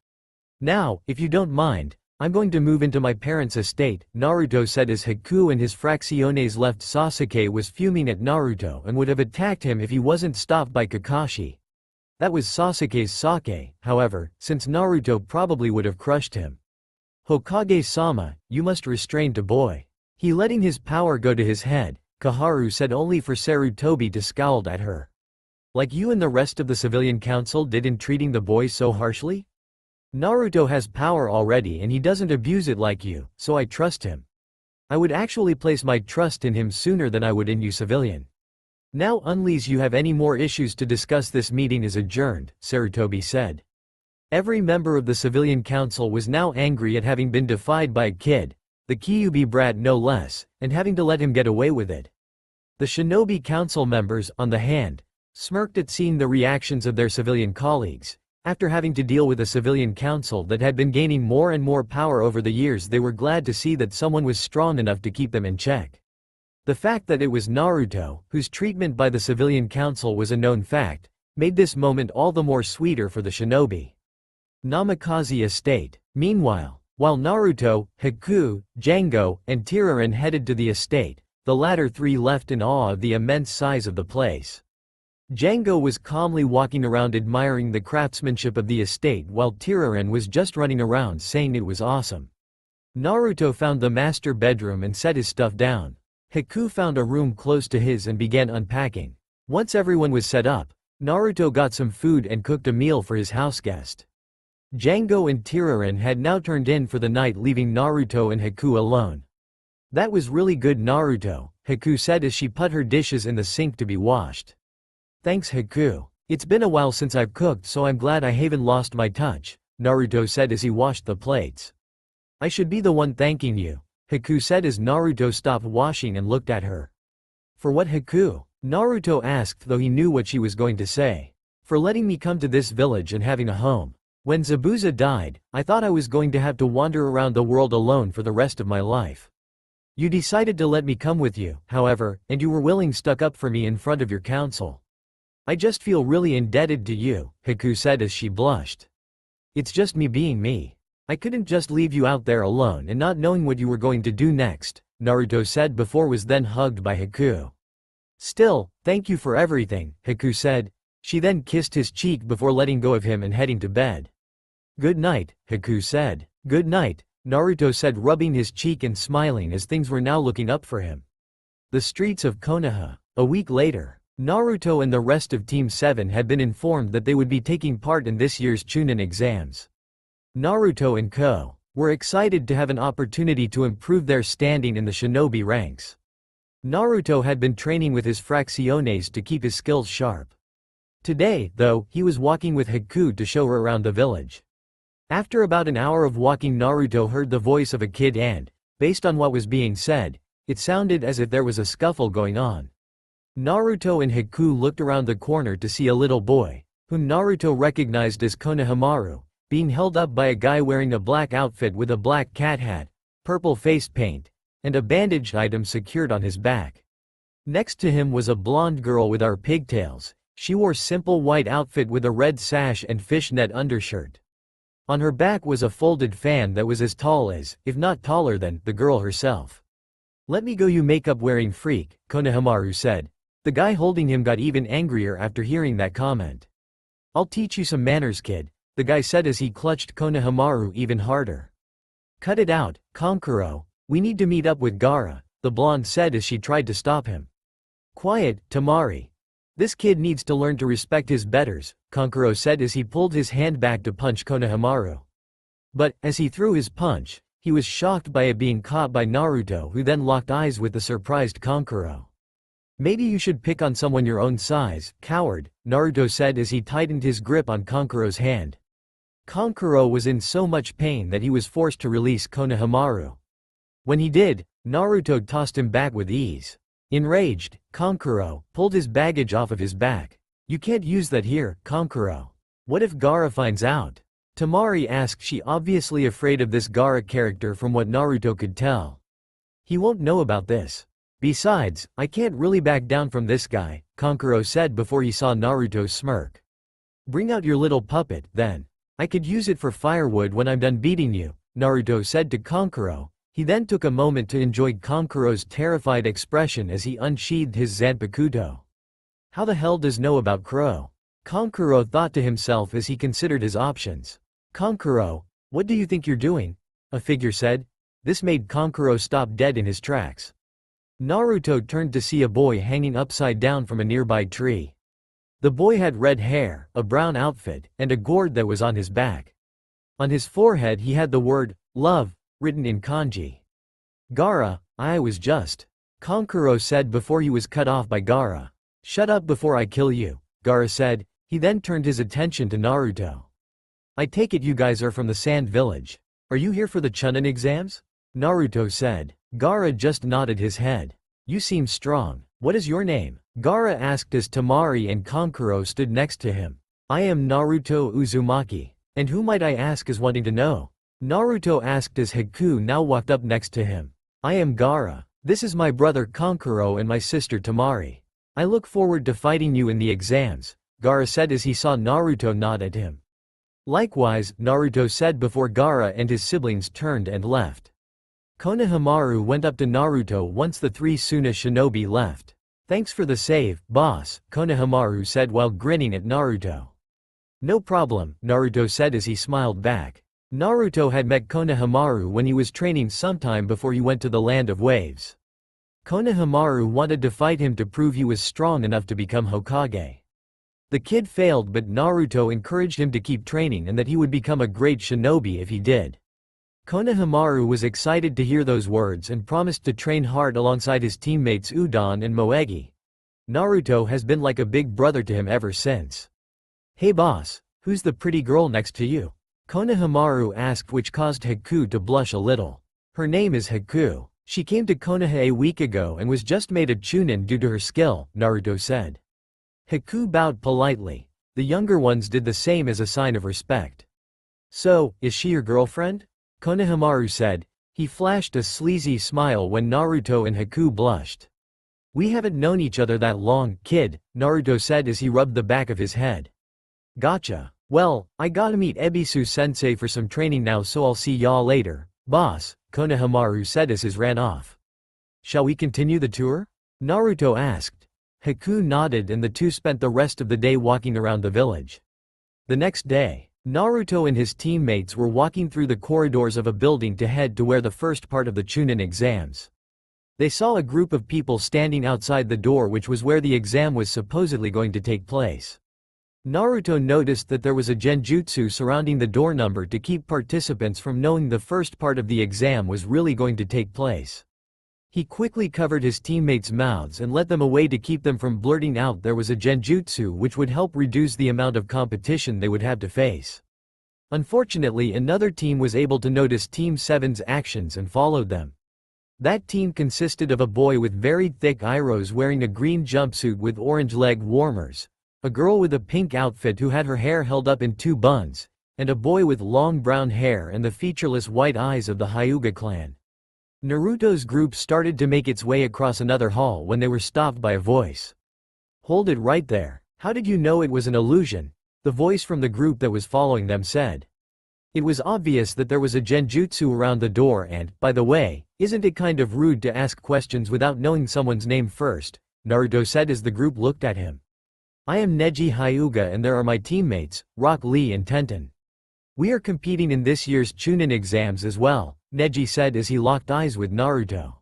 [SPEAKER 1] Now, if you don't mind, I'm going to move into my parents' estate, Naruto said as Haku and his fracciones left. Sasuke was fuming at Naruto and would have attacked him if he wasn't stopped by Kakashi. That was Sasuke's sake, however, since Naruto probably would have crushed him. Hokage-sama, you must restrain the boy. He letting his power go to his head, Kaharu said only for Sarutobi to scowl at her. Like you and the rest of the civilian council did in treating the boy so harshly? Naruto has power already and he doesn't abuse it like you, so I trust him. I would actually place my trust in him sooner than I would in you civilian. Now unless you have any more issues to discuss, this meeting is adjourned, Sarutobi said. Every member of the civilian council was now angry at having been defied by a kid, the Kyuubi brat no less, and having to let him get away with it. The shinobi council members, on the hand, smirked at seeing the reactions of their civilian colleagues. After having to deal with a civilian council that had been gaining more and more power over the years, they were glad to see that someone was strong enough to keep them in check. The fact that it was Naruto, whose treatment by the civilian council was a known fact, made this moment all the more sweeter for the shinobi. Namikaze estate. Meanwhile, while Naruto, Haku, Django, and Tiraran headed to the estate, the latter 3 left in awe of the immense size of the place. Django was calmly walking around admiring the craftsmanship of the estate while Tiraran was just running around saying it was awesome. Naruto found the master bedroom and set his stuff down. Haku found a room close to his and began unpacking. Once everyone was set up, Naruto got some food and cooked a meal for his houseguest. Django and Tiraran had now turned in for the night, leaving Naruto and Haku alone. That was really good, Naruto, Haku said as she put her dishes in the sink to be washed. Thanks, Haku. It's been a while since I've cooked, so I'm glad I haven't lost my touch, Naruto said as he washed the plates. I should be the one thanking you, Haku said as Naruto stopped washing and looked at her. For what, Haku? Naruto asked, though he knew what she was going to say. For letting me come to this village and having a home. When Zabuza died, I thought I was going to have to wander around the world alone for the rest of my life. You decided to let me come with you, however, and you were willing stuck up for me in front of your council. I just feel really indebted to you, Haku said as she blushed. It's just me being me. I couldn't just leave you out there alone and not knowing what you were going to do next, Naruto said before was then hugged by Haku. Still, thank you for everything, Haku said. She then kissed his cheek before letting go of him and heading to bed. Good night, Haku said. Good night, Naruto said, rubbing his cheek and smiling as things were now looking up for him. The streets of Konoha. A week later, Naruto and the rest of Team 7 had been informed that they would be taking part in this year's Chunin exams. Naruto and Ko were excited to have an opportunity to improve their standing in the shinobi ranks. Naruto had been training with his fracciones to keep his skills sharp. Today, though, he was walking with Haku to show her around the village. After about an hour of walking, Naruto heard the voice of a kid and, based on what was being said, it sounded as if there was a scuffle going on. Naruto and Haku looked around the corner to see a little boy, whom Naruto recognized as Konohamaru, being held up by a guy wearing a black outfit with a black cat hat, purple face paint, and a bandaged item secured on his back. Next to him was a blonde girl with our pigtails. She wore simple white outfit with a red sash and fishnet undershirt. On her back was a folded fan that was as tall as, if not taller than, the girl herself. Let me go, you makeup wearing freak, Konohamaru said. The guy holding him got even angrier after hearing that comment. I'll teach you some manners, kid, the guy said as he clutched Konohamaru even harder. Cut it out, Kankuro, we need to meet up with Gaara, the blonde said as she tried to stop him. Quiet, Tamari. This kid needs to learn to respect his betters, Kankuro said as he pulled his hand back to punch Konohamaru. But, as he threw his punch, he was shocked by it being caught by Naruto, who then locked eyes with the surprised Kankuro. Maybe you should pick on someone your own size, coward, Naruto said as he tightened his grip on Kankuro's hand. Kankuro was in so much pain that he was forced to release Konohamaru. When he did, Naruto tossed him back with ease. Enraged, Kankuro pulled his baggage off of his back. You can't use that here, Kankuro. What if Gaara finds out? Tamari asked, she obviously afraid of this Gaara character from what Naruto could tell. He won't know about this. Besides, I can't really back down from this guy, Kankuro said before he saw Naruto smirk. Bring out your little puppet, then. I could use it for firewood when I'm done beating you, Naruto said to Kankuro. He then took a moment to enjoy Kankuro's terrified expression as he unsheathed his Zanpakuto. How the hell does know about Crow? Kankuro thought to himself as he considered his options. Kankuro, what do you think you're doing? A figure said. This made Kankuro stop dead in his tracks. Naruto turned to see a boy hanging upside down from a nearby tree. The boy had red hair, a brown outfit, and a gourd that was on his back. On his forehead he had the word, love, written in kanji. Gaara, I was just. Kankuro said before he was cut off by Gaara. Shut up before I kill you, Gaara said. He then turned his attention to Naruto. I take it you guys are from the Sand Village. Are you here for the Chunin exams? Naruto said. Gaara just nodded his head. You seem strong. What is your name? Gaara asked as Tamari and Kankuro stood next to him. I am Naruto Uzumaki. And who might I ask is wanting to know? Naruto asked as Haku now walked up next to him. I am Gaara. This is my brother Kankuro and my sister Tamari. I look forward to fighting you in the exams, Gaara said as he saw Naruto nod at him. Likewise, Naruto said before Gaara and his siblings turned and left. Konohamaru went up to Naruto once the three Suna shinobi left. Thanks for the save, boss, Konohamaru said while grinning at Naruto. No problem, Naruto said as he smiled back. Naruto had met Konohamaru when he was training sometime before he went to the Land of Waves. Konohamaru wanted to fight him to prove he was strong enough to become Hokage. The kid failed, but Naruto encouraged him to keep training and that he would become a great shinobi if he did. Konohamaru was excited to hear those words and promised to train hard alongside his teammates Udon and Moegi. Naruto has been like a big brother to him ever since. Hey boss, who's the pretty girl next to you? Konohamaru asked, which caused Haku to blush a little. Her name is Haku. She came to Konoha a week ago and was just made a chunin due to her skill, Naruto said. Haku bowed politely. The younger ones did the same as a sign of respect. So, is she your girlfriend? Konohamaru said. He flashed a sleazy smile when Naruto and Haku blushed. We haven't known each other that long, kid, Naruto said as he rubbed the back of his head. Gotcha. Well, I gotta meet Ebisu-sensei for some training now, so I'll see y'all later, boss, Konohamaru said as his ran off. Shall we continue the tour? Naruto asked. Haku nodded and the two spent the rest of the day walking around the village. The next day, Naruto and his teammates were walking through the corridors of a building to head to where the first part of the Chunin exams. They saw a group of people standing outside the door, which was where the exam was supposedly going to take place. Naruto noticed that there was a genjutsu surrounding the door number to keep participants from knowing the first part of the exam was really going to take place. He quickly covered his teammates' mouths and let them away to keep them from blurting out there was a genjutsu, which would help reduce the amount of competition they would have to face. Unfortunately, another team was able to notice Team 7's actions and followed them. That team consisted of a boy with very thick eyebrows wearing a green jumpsuit with orange leg warmers, a girl with a pink outfit who had her hair held up in two buns, and a boy with long brown hair and the featureless white eyes of the Hyuga clan. Naruto's group started to make its way across another hall when they were stopped by a voice. Hold it right there. How did you know it was an illusion? The voice from the group that was following them said. It was obvious that there was a genjutsu around the door and, by the way, isn't it kind of rude to ask questions without knowing someone's name first? Naruto said as the group looked at him. I am Neji Hyuga and there are my teammates, Rock Lee and Tenten. We are competing in this year's Chunin exams as well, Neji said as he locked eyes with Naruto.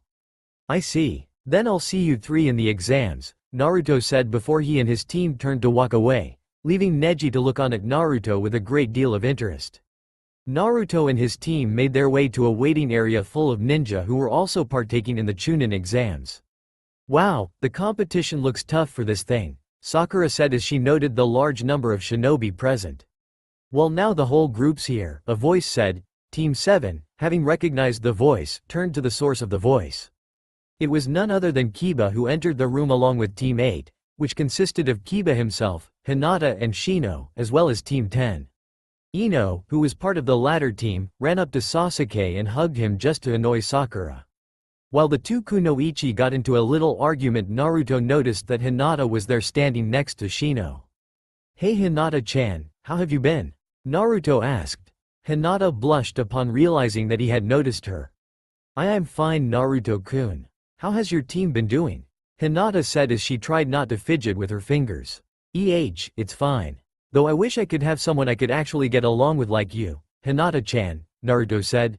[SPEAKER 1] I see. Then I'll see you three in the exams, Naruto said before he and his team turned to walk away, leaving Neji to look on at Naruto with a great deal of interest. Naruto and his team made their way to a waiting area full of ninja who were also partaking in the Chunin exams. Wow, the competition looks tough for this thing, Sakura said as she noted the large number of shinobi present. Well, now the whole group's here, a voice said. Team 7, having recognized the voice, turned to the source of the voice. It was none other than Kiba who entered the room along with Team 8, which consisted of Kiba himself, Hinata and Shino, as well as Team 10. Ino, who was part of the latter team, ran up to Sasuke and hugged him just to annoy Sakura. While the two kunoichi got into a little argument, Naruto noticed that Hinata was there standing next to Shino. Hey Hinata-chan, how have you been? Naruto asked. Hinata blushed upon realizing that he had noticed her. I am fine, Naruto-kun. How has your team been doing? Hinata said as she tried not to fidget with her fingers. It's fine. Though I wish I could have someone I could actually get along with like you, Hinata-chan, Naruto said.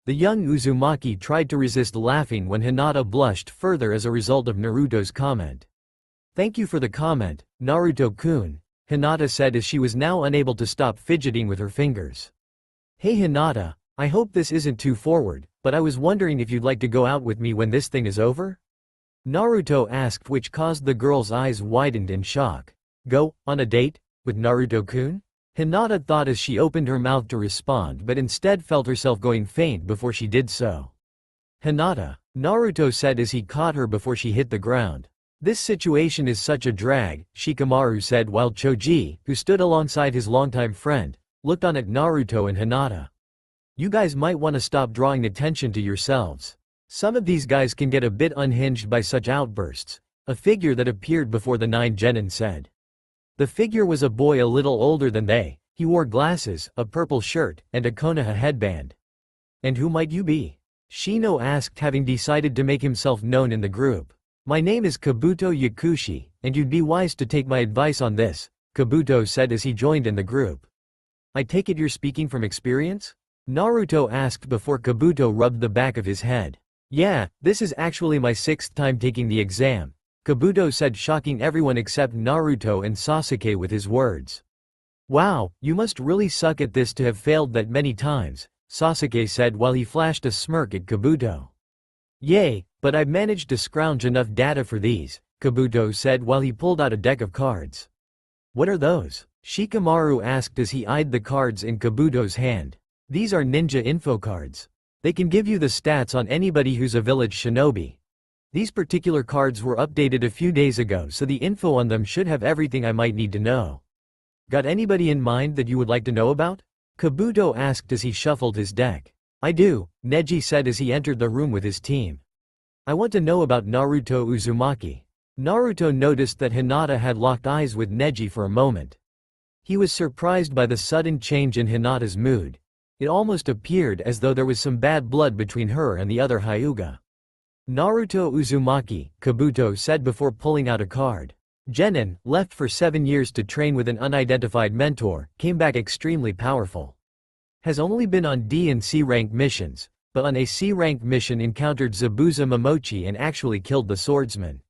[SPEAKER 1] The young Uzumaki tried to resist laughing when Hinata blushed further as a result of Naruto's comment. Thank you for the comment, Naruto-kun, Hinata said as she was now unable to stop fidgeting with her fingers. Hey Hinata, I hope this isn't too forward, but I was wondering if you'd like to go out with me when this thing is over? Naruto asked, which caused the girl's eyes widened in shock. Go, on a date? With Naruto-kun? Hinata thought as she opened her mouth to respond but instead felt herself going faint before she did so. Hinata, Naruto said as he caught her before she hit the ground. This situation is such a drag, Shikamaru said while Choji, who stood alongside his longtime friend, looked on at Naruto and Hinata. You guys might want to stop drawing attention to yourselves. Some of these guys can get a bit unhinged by such outbursts, a figure that appeared before the 9 genin said. The figure was a boy a little older than they. He wore glasses, a purple shirt, and a Konoha headband. And who might you be? Shino asked, having decided to make himself known in the group. My name is Kabuto Yakushi, and you'd be wise to take my advice on this, Kabuto said as he joined in the group. I take it you're speaking from experience? Naruto asked before Kabuto rubbed the back of his head. Yeah, this is actually my 6th time taking the exam, Kabuto said, shocking everyone except Naruto and Sasuke with his words. Wow, you must really suck at this to have failed that many times, Sasuke said while he flashed a smirk at Kabuto. Yay, but I've managed to scrounge enough data for these, Kabuto said while he pulled out a deck of cards. What are those? Shikamaru asked as he eyed the cards in Kabuto's hand. These are ninja info cards. They can give you the stats on anybody who's a village shinobi. These particular cards were updated a few days ago, so the info on them should have everything I might need to know. Got anybody in mind that you would like to know about? Kabuto asked as he shuffled his deck. I do, Neji said as he entered the room with his team. I want to know about Naruto Uzumaki. Naruto noticed that Hinata had locked eyes with Neji for a moment. He was surprised by the sudden change in Hinata's mood. It almost appeared as though there was some bad blood between her and the other Hyuga. Naruto Uzumaki, Kabuto said before pulling out a card. Genin, left for 7 years to train with an unidentified mentor, came back extremely powerful. Has only been on D and C rank missions, but on a C rank mission encountered Zabuza Momochi and actually killed the swordsman.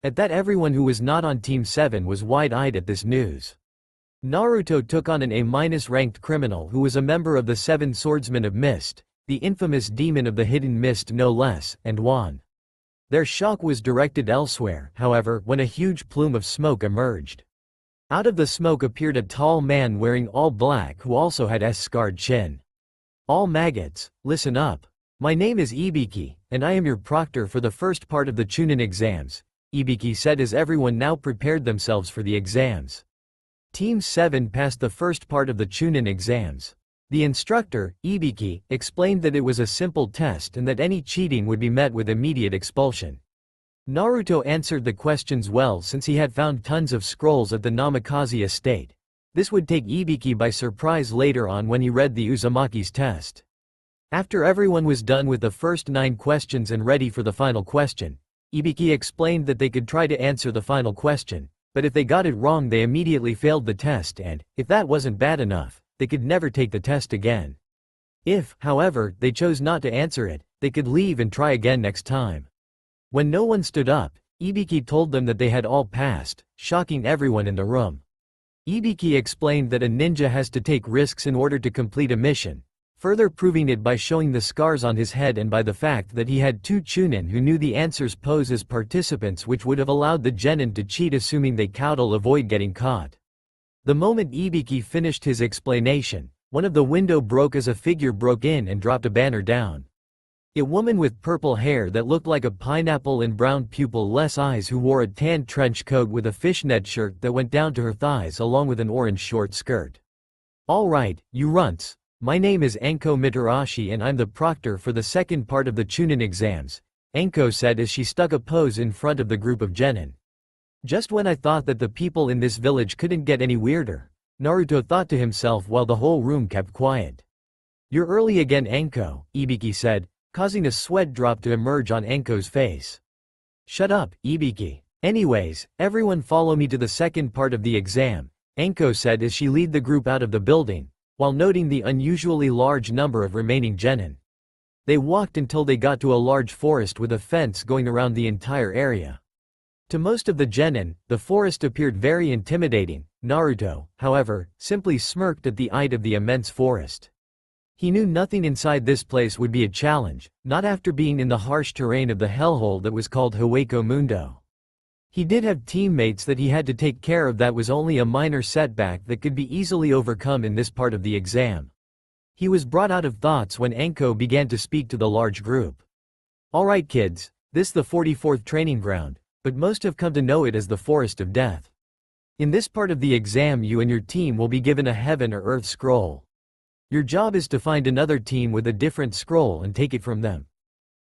[SPEAKER 1] At that, everyone who was not on Team 7 was wide-eyed at this news. Naruto took on an A- ranked criminal who was a member of the 7 Swordsmen of Mist, the infamous demon of the Hidden Mist no less, and won. Their shock was directed elsewhere, however, when a huge plume of smoke emerged. Out of the smoke appeared a tall man wearing all black who also had a scarred chin. All maggots, listen up. My name is Ibiki, and I am your proctor for the first part of the Chunin exams, Ibiki said as everyone now prepared themselves for the exams. Team 7 passed the first part of the Chunin exams. The instructor, Ibiki, explained that it was a simple test and that any cheating would be met with immediate expulsion. Naruto answered the questions well since he had found tons of scrolls at the Namikaze estate. This would take Ibiki by surprise later on when he read the Uzumaki's test. After everyone was done with the first 9 questions and ready for the final question, Ibiki explained that they could try to answer the final question, but if they got it wrong they immediately failed the test and, if that wasn't bad enough, they could never take the test again. If, however, they chose not to answer it, they could leave and try again next time. When no one stood up, Ibiki told them that they had all passed, shocking everyone in the room. Ibiki explained that a ninja has to take risks in order to complete a mission, further proving it by showing the scars on his head and by the fact that he had 2 Chunin who knew the answers posed as participants, which would have allowed the genin to cheat assuming they could avoid getting caught. The moment Ibiki finished his explanation, one of the window broke as a figure broke in and dropped a banner down. A woman with purple hair that looked like a pineapple and brown pupil-less eyes who wore a tan trench coat with a fishnet shirt that went down to her thighs along with an orange short skirt. All right, you runts. My name is Anko Mitarashi and I'm the proctor for the second part of the Chunin exams, Anko said as she stuck a pose in front of the group of genin. Just when I thought that the people in this village couldn't get any weirder, Naruto thought to himself while the whole room kept quiet. You're early again, Anko, Ibiki said, causing a sweat drop to emerge on Anko's face. Shut up, Ibiki. Anyways, everyone follow me to the second part of the exam, Anko said as she led the group out of the building, while noting the unusually large number of remaining genin. They walked until they got to a large forest with a fence going around the entire area. To most of the genin, the forest appeared very intimidating. Naruto, however, simply smirked at the sight of the immense forest. He knew nothing inside this place would be a challenge, not after being in the harsh terrain of the hellhole that was called Hueco Mundo. He did have teammates that he had to take care of. That was only a minor setback that could be easily overcome in this part of the exam. He was brought out of thoughts when Anko began to speak to the large group. Alright kids, this the 44th training ground, but most have come to know it as the Forest of Death. In this part of the exam you and your team will be given a heaven or earth scroll. Your job is to find another team with a different scroll and take it from them.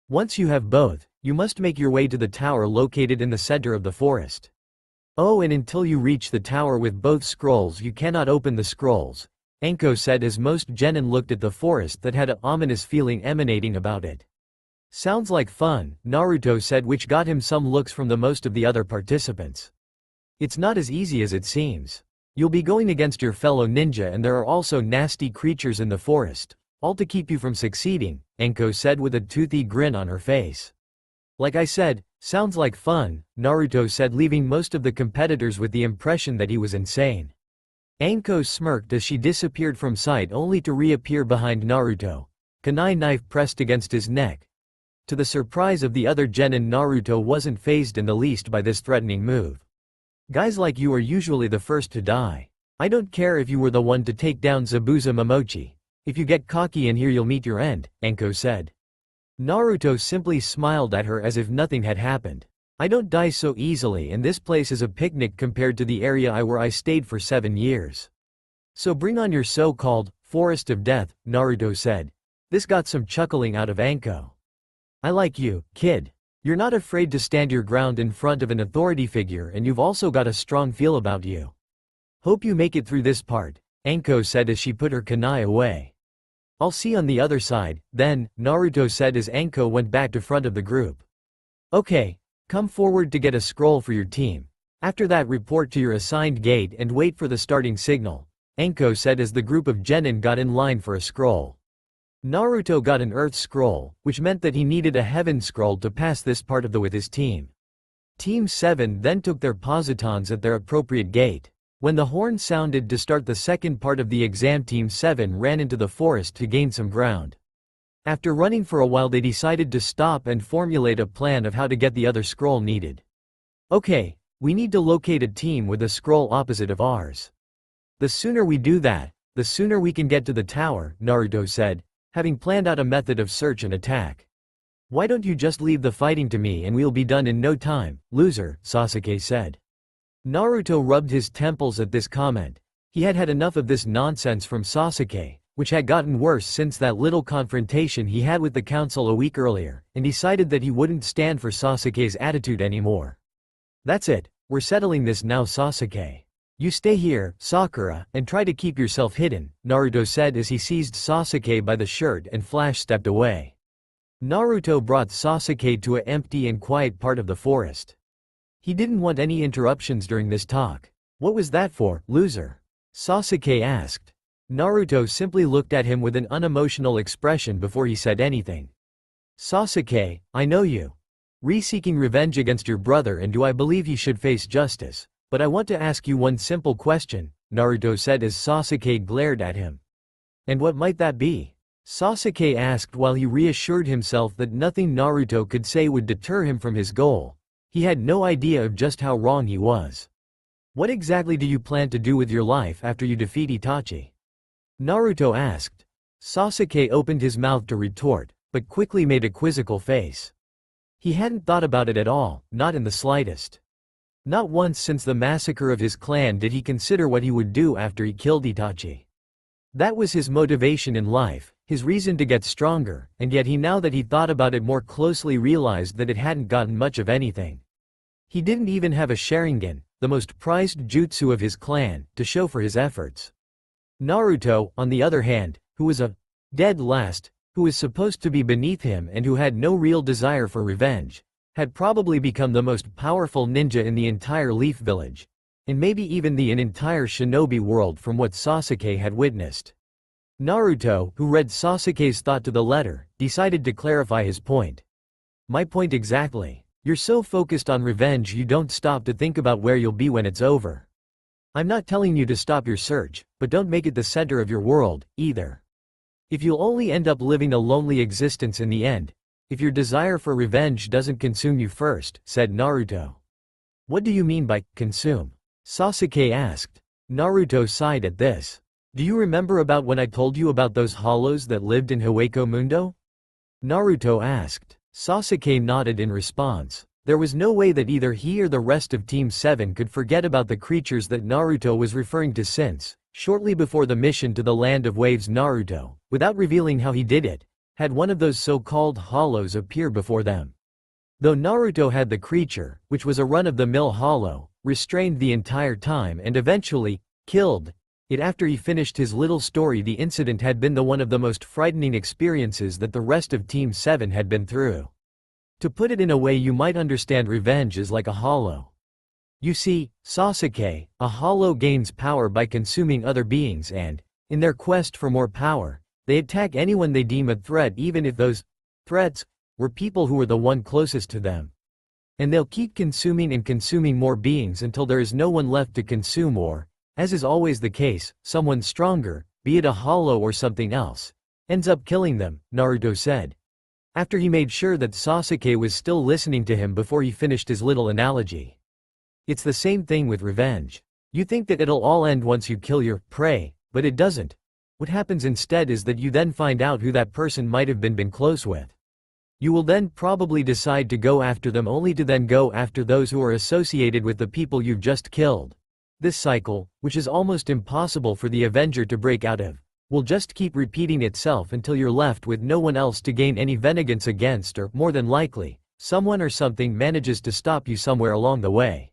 [SPEAKER 1] Once you have both, you must make your way to the tower located in the center of the forest. Oh, and until you reach the tower with both scrolls you cannot open the scrolls, Anko said as most genin looked at the forest that had an ominous feeling emanating about it. Sounds like fun, Naruto said, which got him some looks from the most of the other participants. It's not as easy as it seems. You'll be going against your fellow ninja and there are also nasty creatures in the forest, all to keep you from succeeding, Anko said with a toothy grin on her face. Like I said, sounds like fun, Naruto said, leaving most of the competitors with the impression that he was insane. Anko smirked as she disappeared from sight only to reappear behind Naruto, kunai knife pressed against his neck. To the surprise of the other genin, Naruto wasn't fazed in the least by this threatening move. Guys like you are usually the first to die. I don't care if you were the one to take down Zabuza Momochi. If you get cocky in here you'll meet your end, Anko said. Naruto simply smiled at her as if nothing had happened. I don't die so easily, and this place is a picnic compared to the area where I stayed for 7 years. So bring on your so-called forest of death, Naruto said. This got some chuckling out of Anko. I like you, kid. You're not afraid to stand your ground in front of an authority figure, and you've also got a strong feel about you. Hope you make it through this part, Anko said as she put her kunai away. I'll see on the other side, then, Naruto said as Anko went back to front of the group. Okay, come forward to get a scroll for your team. After that report to your assigned gate and wait for the starting signal, Anko said as the group of genin got in line for a scroll. Naruto got an earth scroll, which meant that he needed a heaven scroll to pass this part of the with his team. Team 7 then took their positons at their appropriate gate. When the horn sounded to start the second part of the exam, Team 7 ran into the forest to gain some ground. After running for a while they decided to stop and formulate a plan of how to get the other scroll needed. Okay, we need to locate a team with a scroll opposite of ours. The sooner we do that, the sooner we can get to the tower, Naruto said, having planned out a method of search and attack. Why don't you just leave the fighting to me and we'll be done in no time, loser, Sasuke said. Naruto rubbed his temples at this comment. He had had enough of this nonsense from Sasuke, which had gotten worse since that little confrontation he had with the council a week earlier, and decided that he wouldn't stand for Sasuke's attitude anymore. That's it, we're settling this now, Sasuke. You stay here, Sakura, and try to keep yourself hidden, Naruto said as he seized Sasuke by the shirt and Flash stepped away. Naruto brought Sasuke to an empty and quiet part of the forest. He didn't want any interruptions during this talk. What was that for, loser? Sasuke asked. Naruto simply looked at him with an unemotional expression before he said anything. Sasuke, I know you. Seeking revenge against your brother, and do I believe he should face justice. But I want to ask you one simple question, Naruto said as Sasuke glared at him. And what might that be? Sasuke asked while he reassured himself that nothing Naruto could say would deter him from his goal. He had no idea of just how wrong he was. What exactly do you plan to do with your life after you defeat Itachi? Naruto asked. Sasuke opened his mouth to retort, but quickly made a quizzical face. He hadn't thought about it at all, not in the slightest. Not once since the massacre of his clan did he consider what he would do after he killed Itachi. That was his motivation in life, his reason to get stronger, and yet now that he thought about it more closely realized that it hadn't gotten much of anything. He didn't even have a Sharingan, the most prized jutsu of his clan, to show for his efforts. Naruto, on the other hand, who was a dead last, who was supposed to be beneath him and who had no real desire for revenge, had probably become the most powerful ninja in the entire Leaf Village, and maybe even the entire shinobi world from what Sasuke had witnessed. Naruto, who read Sasuke's thought to the letter, decided to clarify his point. My point exactly. You're so focused on revenge you don't stop to think about where you'll be when it's over. I'm not telling you to stop your search, but don't make it the center of your world, either. If you'll only end up living a lonely existence in the end, if your desire for revenge doesn't consume you first, said Naruto. What do you mean by consume? Sasuke asked. Naruto sighed at this. Do you remember about when I told you about those hollows that lived in Hueco Mundo? Naruto asked. Sasuke nodded in response. There was no way that either he or the rest of Team 7 could forget about the creatures that Naruto was referring to since, shortly before the mission to the Land of Waves, Naruto, without revealing how he did it, had one of those so-called hollows appear before them. Though Naruto had the creature, which was a run-of-the-mill hollow, restrained the entire time and eventually killed it after he finished his little story, the incident had been one of the most frightening experiences that the rest of Team 7 had been through. To put it in a way you might understand, revenge is like a hollow. You see, Sasuke, a hollow gains power by consuming other beings and, in their quest for more power, they attack anyone they deem a threat, even if those threats were people who were the one closest to them. And they'll keep consuming and consuming more beings until there is no one left to consume, or, as is always the case, someone stronger, be it a hollow or something else, ends up killing them, Naruto said. After he made sure that Sasuke was still listening to him before he finished his little analogy. It's the same thing with revenge. You think that it'll all end once you kill your prey, but it doesn't. What happens instead is that you then find out who that person might have been close with. You will then probably decide to go after them only to then go after those who are associated with the people you've just killed. This cycle, which is almost impossible for the Avenger to break out of, will just keep repeating itself until you're left with no one else to gain any vengeance against, or, more than likely, someone or something manages to stop you somewhere along the way.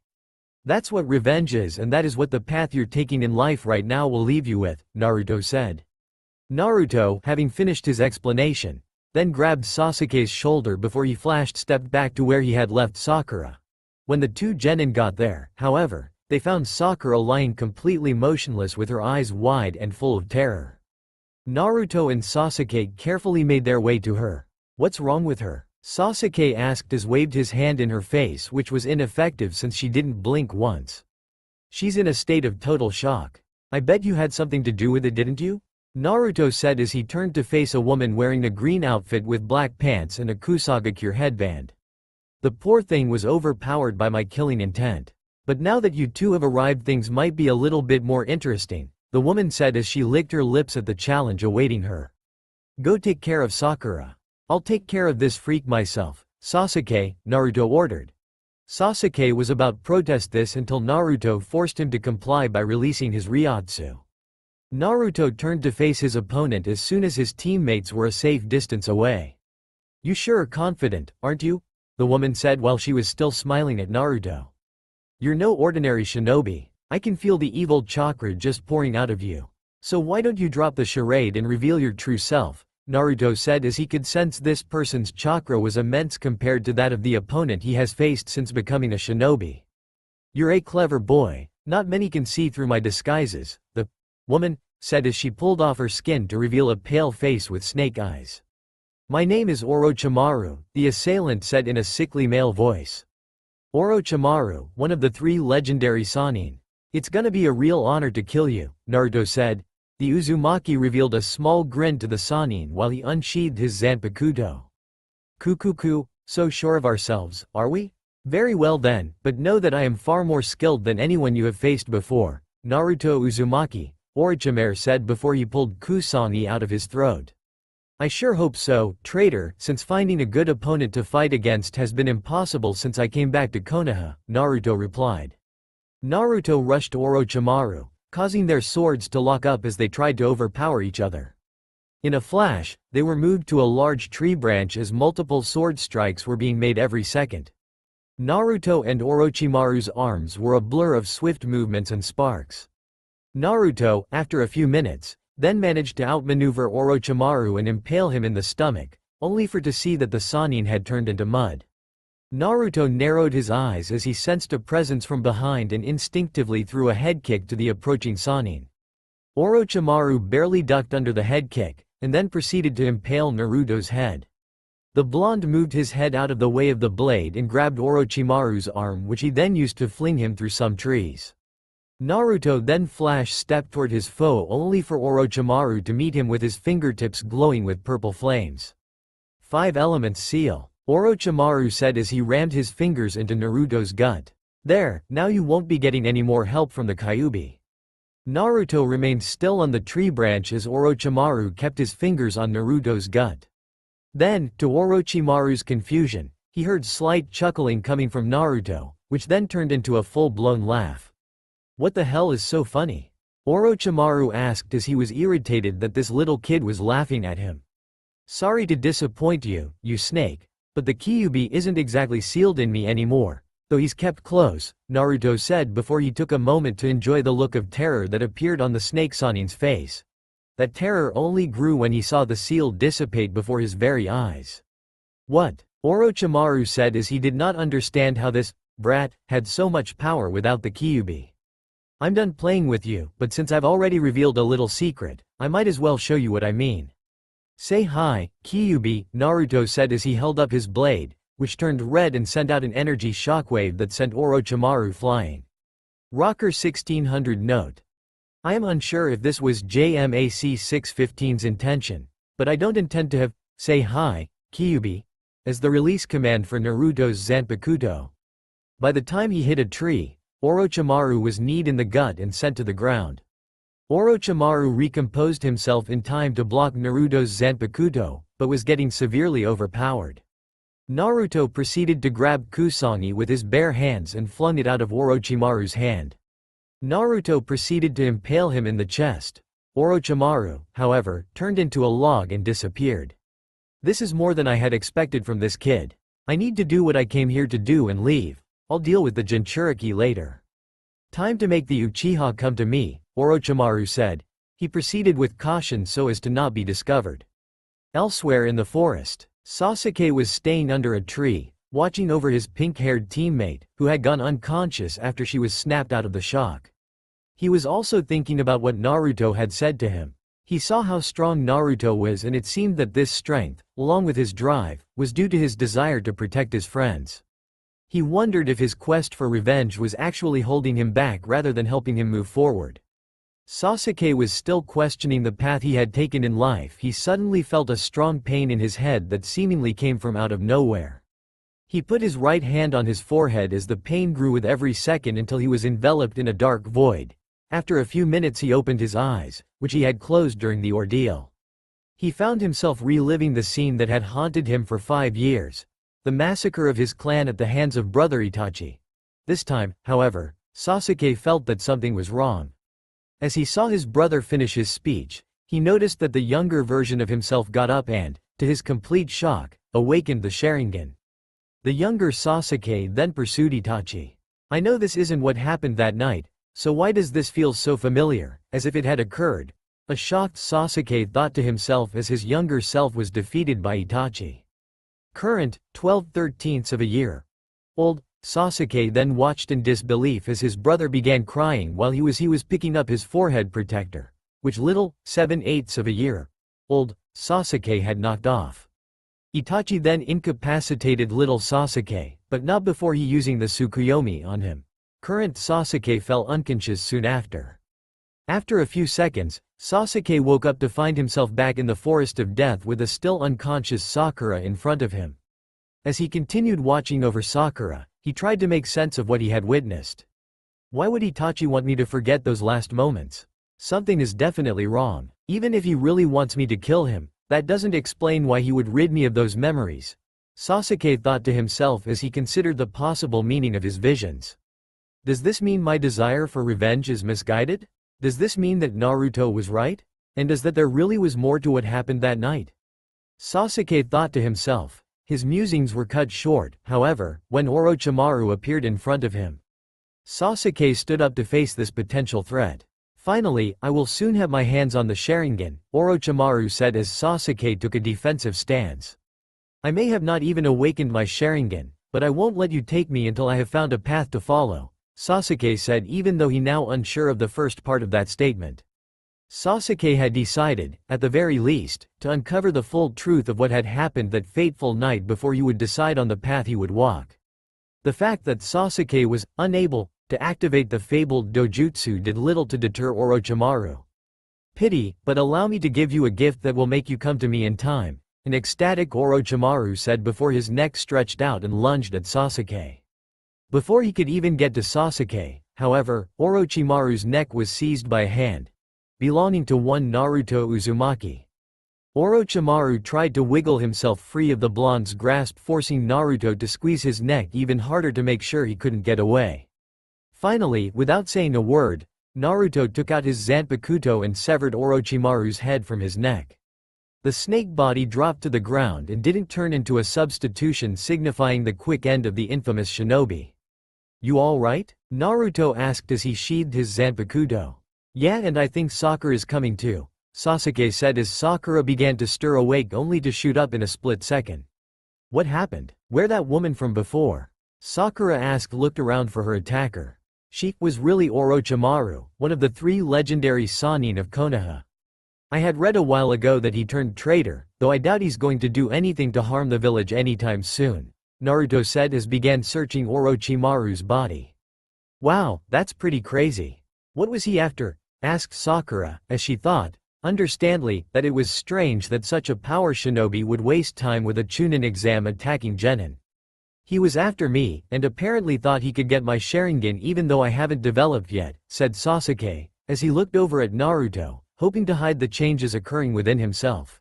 [SPEAKER 1] That's what revenge is, and that is what the path you're taking in life right now will leave you with, Naruto said. Naruto, having finished his explanation, then grabbed Sasuke's shoulder before he stepped back to where he had left Sakura. When the two genin got there, however, they found Sakura lying completely motionless with her eyes wide and full of terror. Naruto and Sasuke carefully made their way to her. "What's wrong with her?" Sasuke asked as waved his hand in her face, which was ineffective since she didn't blink once. "She's in a state of total shock. I bet you had something to do with it, didn't you?" Naruto said as he turned to face a woman wearing a green outfit with black pants and a Kusagakure headband. "The poor thing was overpowered by my killing intent. But now that you two have arrived, things might be a little bit more interesting," the woman said as she licked her lips at the challenge awaiting her. "Go take care of Sakura. I'll take care of this freak myself, Sasuke," Naruto ordered. Sasuke was about to protest this until Naruto forced him to comply by releasing his Ryotsu. Naruto turned to face his opponent as soon as his teammates were a safe distance away. "You sure are confident, aren't you?" the woman said while she was still smiling at Naruto. "You're no ordinary shinobi. I can feel the evil chakra just pouring out of you. So why don't you drop the charade and reveal your true self?" Naruto said as he could sense this person's chakra was immense compared to that of the opponent he has faced since becoming a shinobi. "You're a clever boy. Not many can see through my disguises," the woman said as she pulled off her skin to reveal a pale face with snake eyes. "My name is Orochimaru," the assailant said in a sickly male voice. "Orochimaru, one of the 3 legendary Sannin. It's gonna be a real honor to kill you," Naruto said. The Uzumaki revealed a small grin to the Sannin while he unsheathed his Zanpakuto. "Kukuku, so sure of ourselves, are we? Very well then, but know that I am far more skilled than anyone you have faced before," Naruto Uzumaki, Orochimaru said before he pulled Kusani out of his throat. "I sure hope so, traitor, since finding a good opponent to fight against has been impossible since I came back to Konoha," Naruto replied. Naruto rushed Orochimaru, causing their swords to lock up as they tried to overpower each other. In a flash, they were moved to a large tree branch as multiple sword strikes were being made every second. Naruto and Orochimaru's arms were a blur of swift movements and sparks. Naruto, after a few minutes, then managed to outmaneuver Orochimaru and impale him in the stomach, only for to see that the Sannin had turned into mud. Naruto narrowed his eyes as he sensed a presence from behind and instinctively threw a head kick to the approaching Sannin. Orochimaru barely ducked under the head kick, and then proceeded to impale Naruto's head. The blonde moved his head out of the way of the blade and grabbed Orochimaru's arm, which he then used to fling him through some trees. Naruto then stepped toward his foe only for Orochimaru to meet him with his fingertips glowing with purple flames. 5 elements seal, Orochimaru said as he rammed his fingers into Naruto's gut. "There, now you won't be getting any more help from the Kyuubi." Naruto remained still on the tree branch as Orochimaru kept his fingers on Naruto's gut. Then, to Orochimaru's confusion, he heard slight chuckling coming from Naruto, which then turned into a full-blown laugh. "What the hell is so funny?" Orochimaru asked as he was irritated that this little kid was laughing at him. "Sorry to disappoint you, you snake, but the Kyuubi isn't exactly sealed in me anymore, though he's kept close," Naruto said before he took a moment to enjoy the look of terror that appeared on the snake Sannin's face. That terror only grew when he saw the seal dissipate before his very eyes. "What?" Orochimaru said as he did not understand how this brat had so much power without the Kyuubi. "I'm done playing with you, but since I've already revealed a little secret, I might as well show you what I mean." "Say hi, Kyuubi," Naruto said as he held up his blade, which turned red and sent out an energy shockwave that sent Orochimaru flying. Rocker 1600 note. I am unsure if this was JMAC 615's intention, but I don't intend to have "say hi, Kyuubi" as the release command for Naruto's Zanpakuto. By the time he hit a tree, Orochimaru was kneed in the gut and sent to the ground. Orochimaru recomposed himself in time to block Naruto's Zanpakuto, but was getting severely overpowered. Naruto proceeded to grab Kusanagi with his bare hands and flung it out of Orochimaru's hand. Naruto proceeded to impale him in the chest. Orochimaru, however, turned into a log and disappeared. This is more than I had expected from this kid. I need to do what I came here to do and leave. I'll deal with the Jinchuriki later. Time to make the Uchiha come to me, Orochimaru said. He proceeded with caution so as to not be discovered. Elsewhere in the forest, Sasuke was staying under a tree, watching over his pink-haired teammate, who had gone unconscious after she was snapped out of the shock. He was also thinking about what Naruto had said to him. He saw how strong Naruto was, and it seemed that this strength, along with his drive, was due to his desire to protect his friends. He wondered if his quest for revenge was actually holding him back rather than helping him move forward. Sasuke was still questioning the path he had taken in life. He suddenly felt a strong pain in his head that seemingly came from out of nowhere. He put his right hand on his forehead as the pain grew with every second until he was enveloped in a dark void. After a few minutes he opened his eyes, which he had closed during the ordeal. He found himself reliving the scene that had haunted him for 5 years. The massacre of his clan at the hands of brother Itachi. This time, however, Sasuke felt that something was wrong. As he saw his brother finish his speech, he noticed that the younger version of himself got up and, to his complete shock, awakened the Sharingan. The younger Sasuke then pursued Itachi. I know this isn't what happened that night, so why does this feel so familiar, as if it had occurred? A shocked Sasuke thought to himself as his younger self was defeated by Itachi. Current, 12/13 of a year old, Sasuke then watched in disbelief as his brother began crying while he was picking up his forehead protector, which little, 7/8 of a year old, Sasuke had knocked off. Itachi then incapacitated little Sasuke, but not before he using the Tsukuyomi on him. Current Sasuke fell unconscious soon after. After a few seconds, Sasuke woke up to find himself back in the forest of death with a still unconscious Sakura in front of him. As he continued watching over Sakura, he tried to make sense of what he had witnessed. Why would Itachi want me to forget those last moments? Something is definitely wrong. Even if he really wants me to kill him, that doesn't explain why he would rid me of those memories. Sasuke thought to himself as he considered the possible meaning of his visions. Does this mean my desire for revenge is misguided? Does this mean that Naruto was right? And does that there really was more to what happened that night? Sasuke thought to himself. His musings were cut short, however, when Orochimaru appeared in front of him. Sasuke stood up to face this potential threat. Finally, I will soon have my hands on the Sharingan, Orochimaru said as Sasuke took a defensive stance. I may have not even awakened my Sharingan, but I won't let you take me until I have found a path to follow, Sasuke said, even though he now unsure of the first part of that statement. Sasuke had decided, at the very least, to uncover the full truth of what had happened that fateful night before he would decide on the path he would walk. The fact that Sasuke was unable to activate the fabled dojutsu did little to deter Orochimaru. Pity, but allow me to give you a gift that will make you come to me in time, an ecstatic Orochimaru said before his neck stretched out and lunged at Sasuke. Before he could even get to Sasuke, however, Orochimaru's neck was seized by a hand belonging to one Naruto Uzumaki. Orochimaru tried to wiggle himself free of the blonde's grasp, forcing Naruto to squeeze his neck even harder to make sure he couldn't get away. Finally, without saying a word, Naruto took out his Zanpakuto and severed Orochimaru's head from his neck. The snake body dropped to the ground and didn't turn into a substitution, signifying the quick end of the infamous shinobi. You all right? Naruto asked as he sheathed his Zanpakuto. Yeah, and I think Sakura is coming too, Sasuke said as Sakura began to stir awake only to shoot up in a split second. What happened? Where that woman from before? Sakura asked, looked around for her attacker. She was really Orochimaru, one of the 3 legendary Sannin of Konoha. I had read a while ago that he turned traitor, though I doubt he's going to do anything to harm the village anytime soon, Naruto said as began searching Orochimaru's body. Wow, that's pretty crazy. What was he after? Asked Sakura, as she thought, understandably, that it was strange that such a power shinobi would waste time with a Chunin exam attacking genin. He was after me, and apparently thought he could get my Sharingan even though I haven't developed yet, said Sasuke, as he looked over at Naruto, hoping to hide the changes occurring within himself.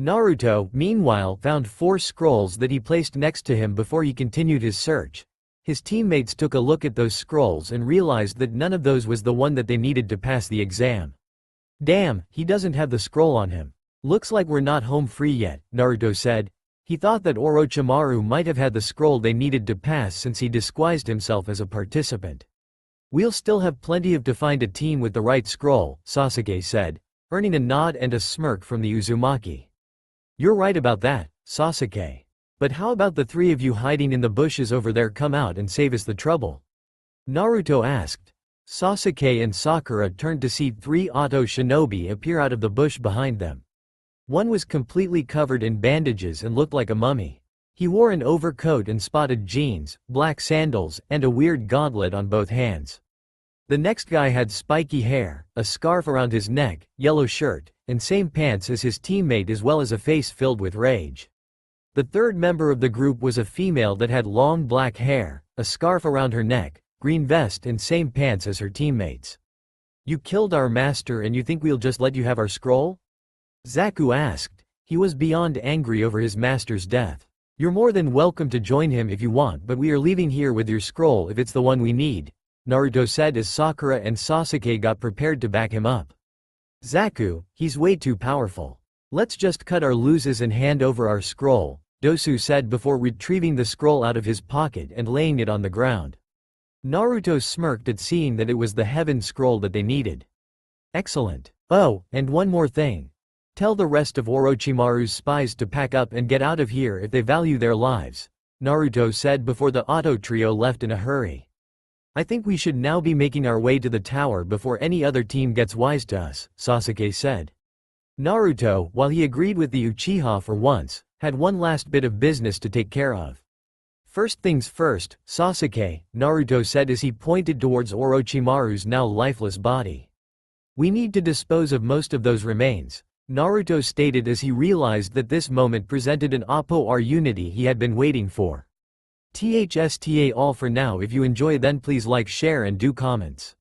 [SPEAKER 1] Naruto, meanwhile, found 4 scrolls that he placed next to him before he continued his search. His teammates took a look at those scrolls and realized that none of those was the one that they needed to pass the exam. Damn, he doesn't have the scroll on him. Looks like we're not home free yet, Naruto said. He thought that Orochimaru might have had the scroll they needed to pass since he disguised himself as a participant. We'll still have plenty of to find a team with the right scroll, Sasuke said, earning a nod and a smirk from the Uzumaki. You're right about that, Sasuke. But how about the 3 of you hiding in the bushes over there? Come out and save us the trouble. Naruto asked. Sasuke and Sakura turned to see 3 Auto Shinobi appear out of the bush behind them. One was completely covered in bandages and looked like a mummy. He wore an overcoat and spotted jeans, black sandals, and a weird gauntlet on both hands. The next guy had spiky hair, a scarf around his neck, yellow shirt, and same pants as his teammate as well as a face filled with rage. The third member of the group was a female that had long black hair, a scarf around her neck, green vest and same pants as her teammates. You killed our master and you think we'll just let you have our scroll? Zaku asked. He was beyond angry over his master's death. You're more than welcome to join him if you want, but we are leaving here with your scroll if it's the one we need, Naruto said as Sakura and Sasuke got prepared to back him up. Zaku, he's way too powerful. Let's just cut our losses and hand over our scroll, Dosu said before retrieving the scroll out of his pocket and laying it on the ground. Naruto smirked at seeing that it was the heaven scroll that they needed. Excellent. Oh, and one more thing. Tell the rest of Orochimaru's spies to pack up and get out of here if they value their lives, Naruto said before the Auto trio left in a hurry. I think we should now be making our way to the tower before any other team gets wise to us, Sasuke said. Naruto, while he agreed with the Uchiha for once, had one last bit of business to take care of. First things first, Sasuke, Naruto said as he pointed towards Orochimaru's now lifeless body. We need to dispose of most of those remains, Naruto stated as he realized that this moment presented an Oppo-R unity he had been waiting for. THSTA all for now. If you enjoy then please like, share and do comments.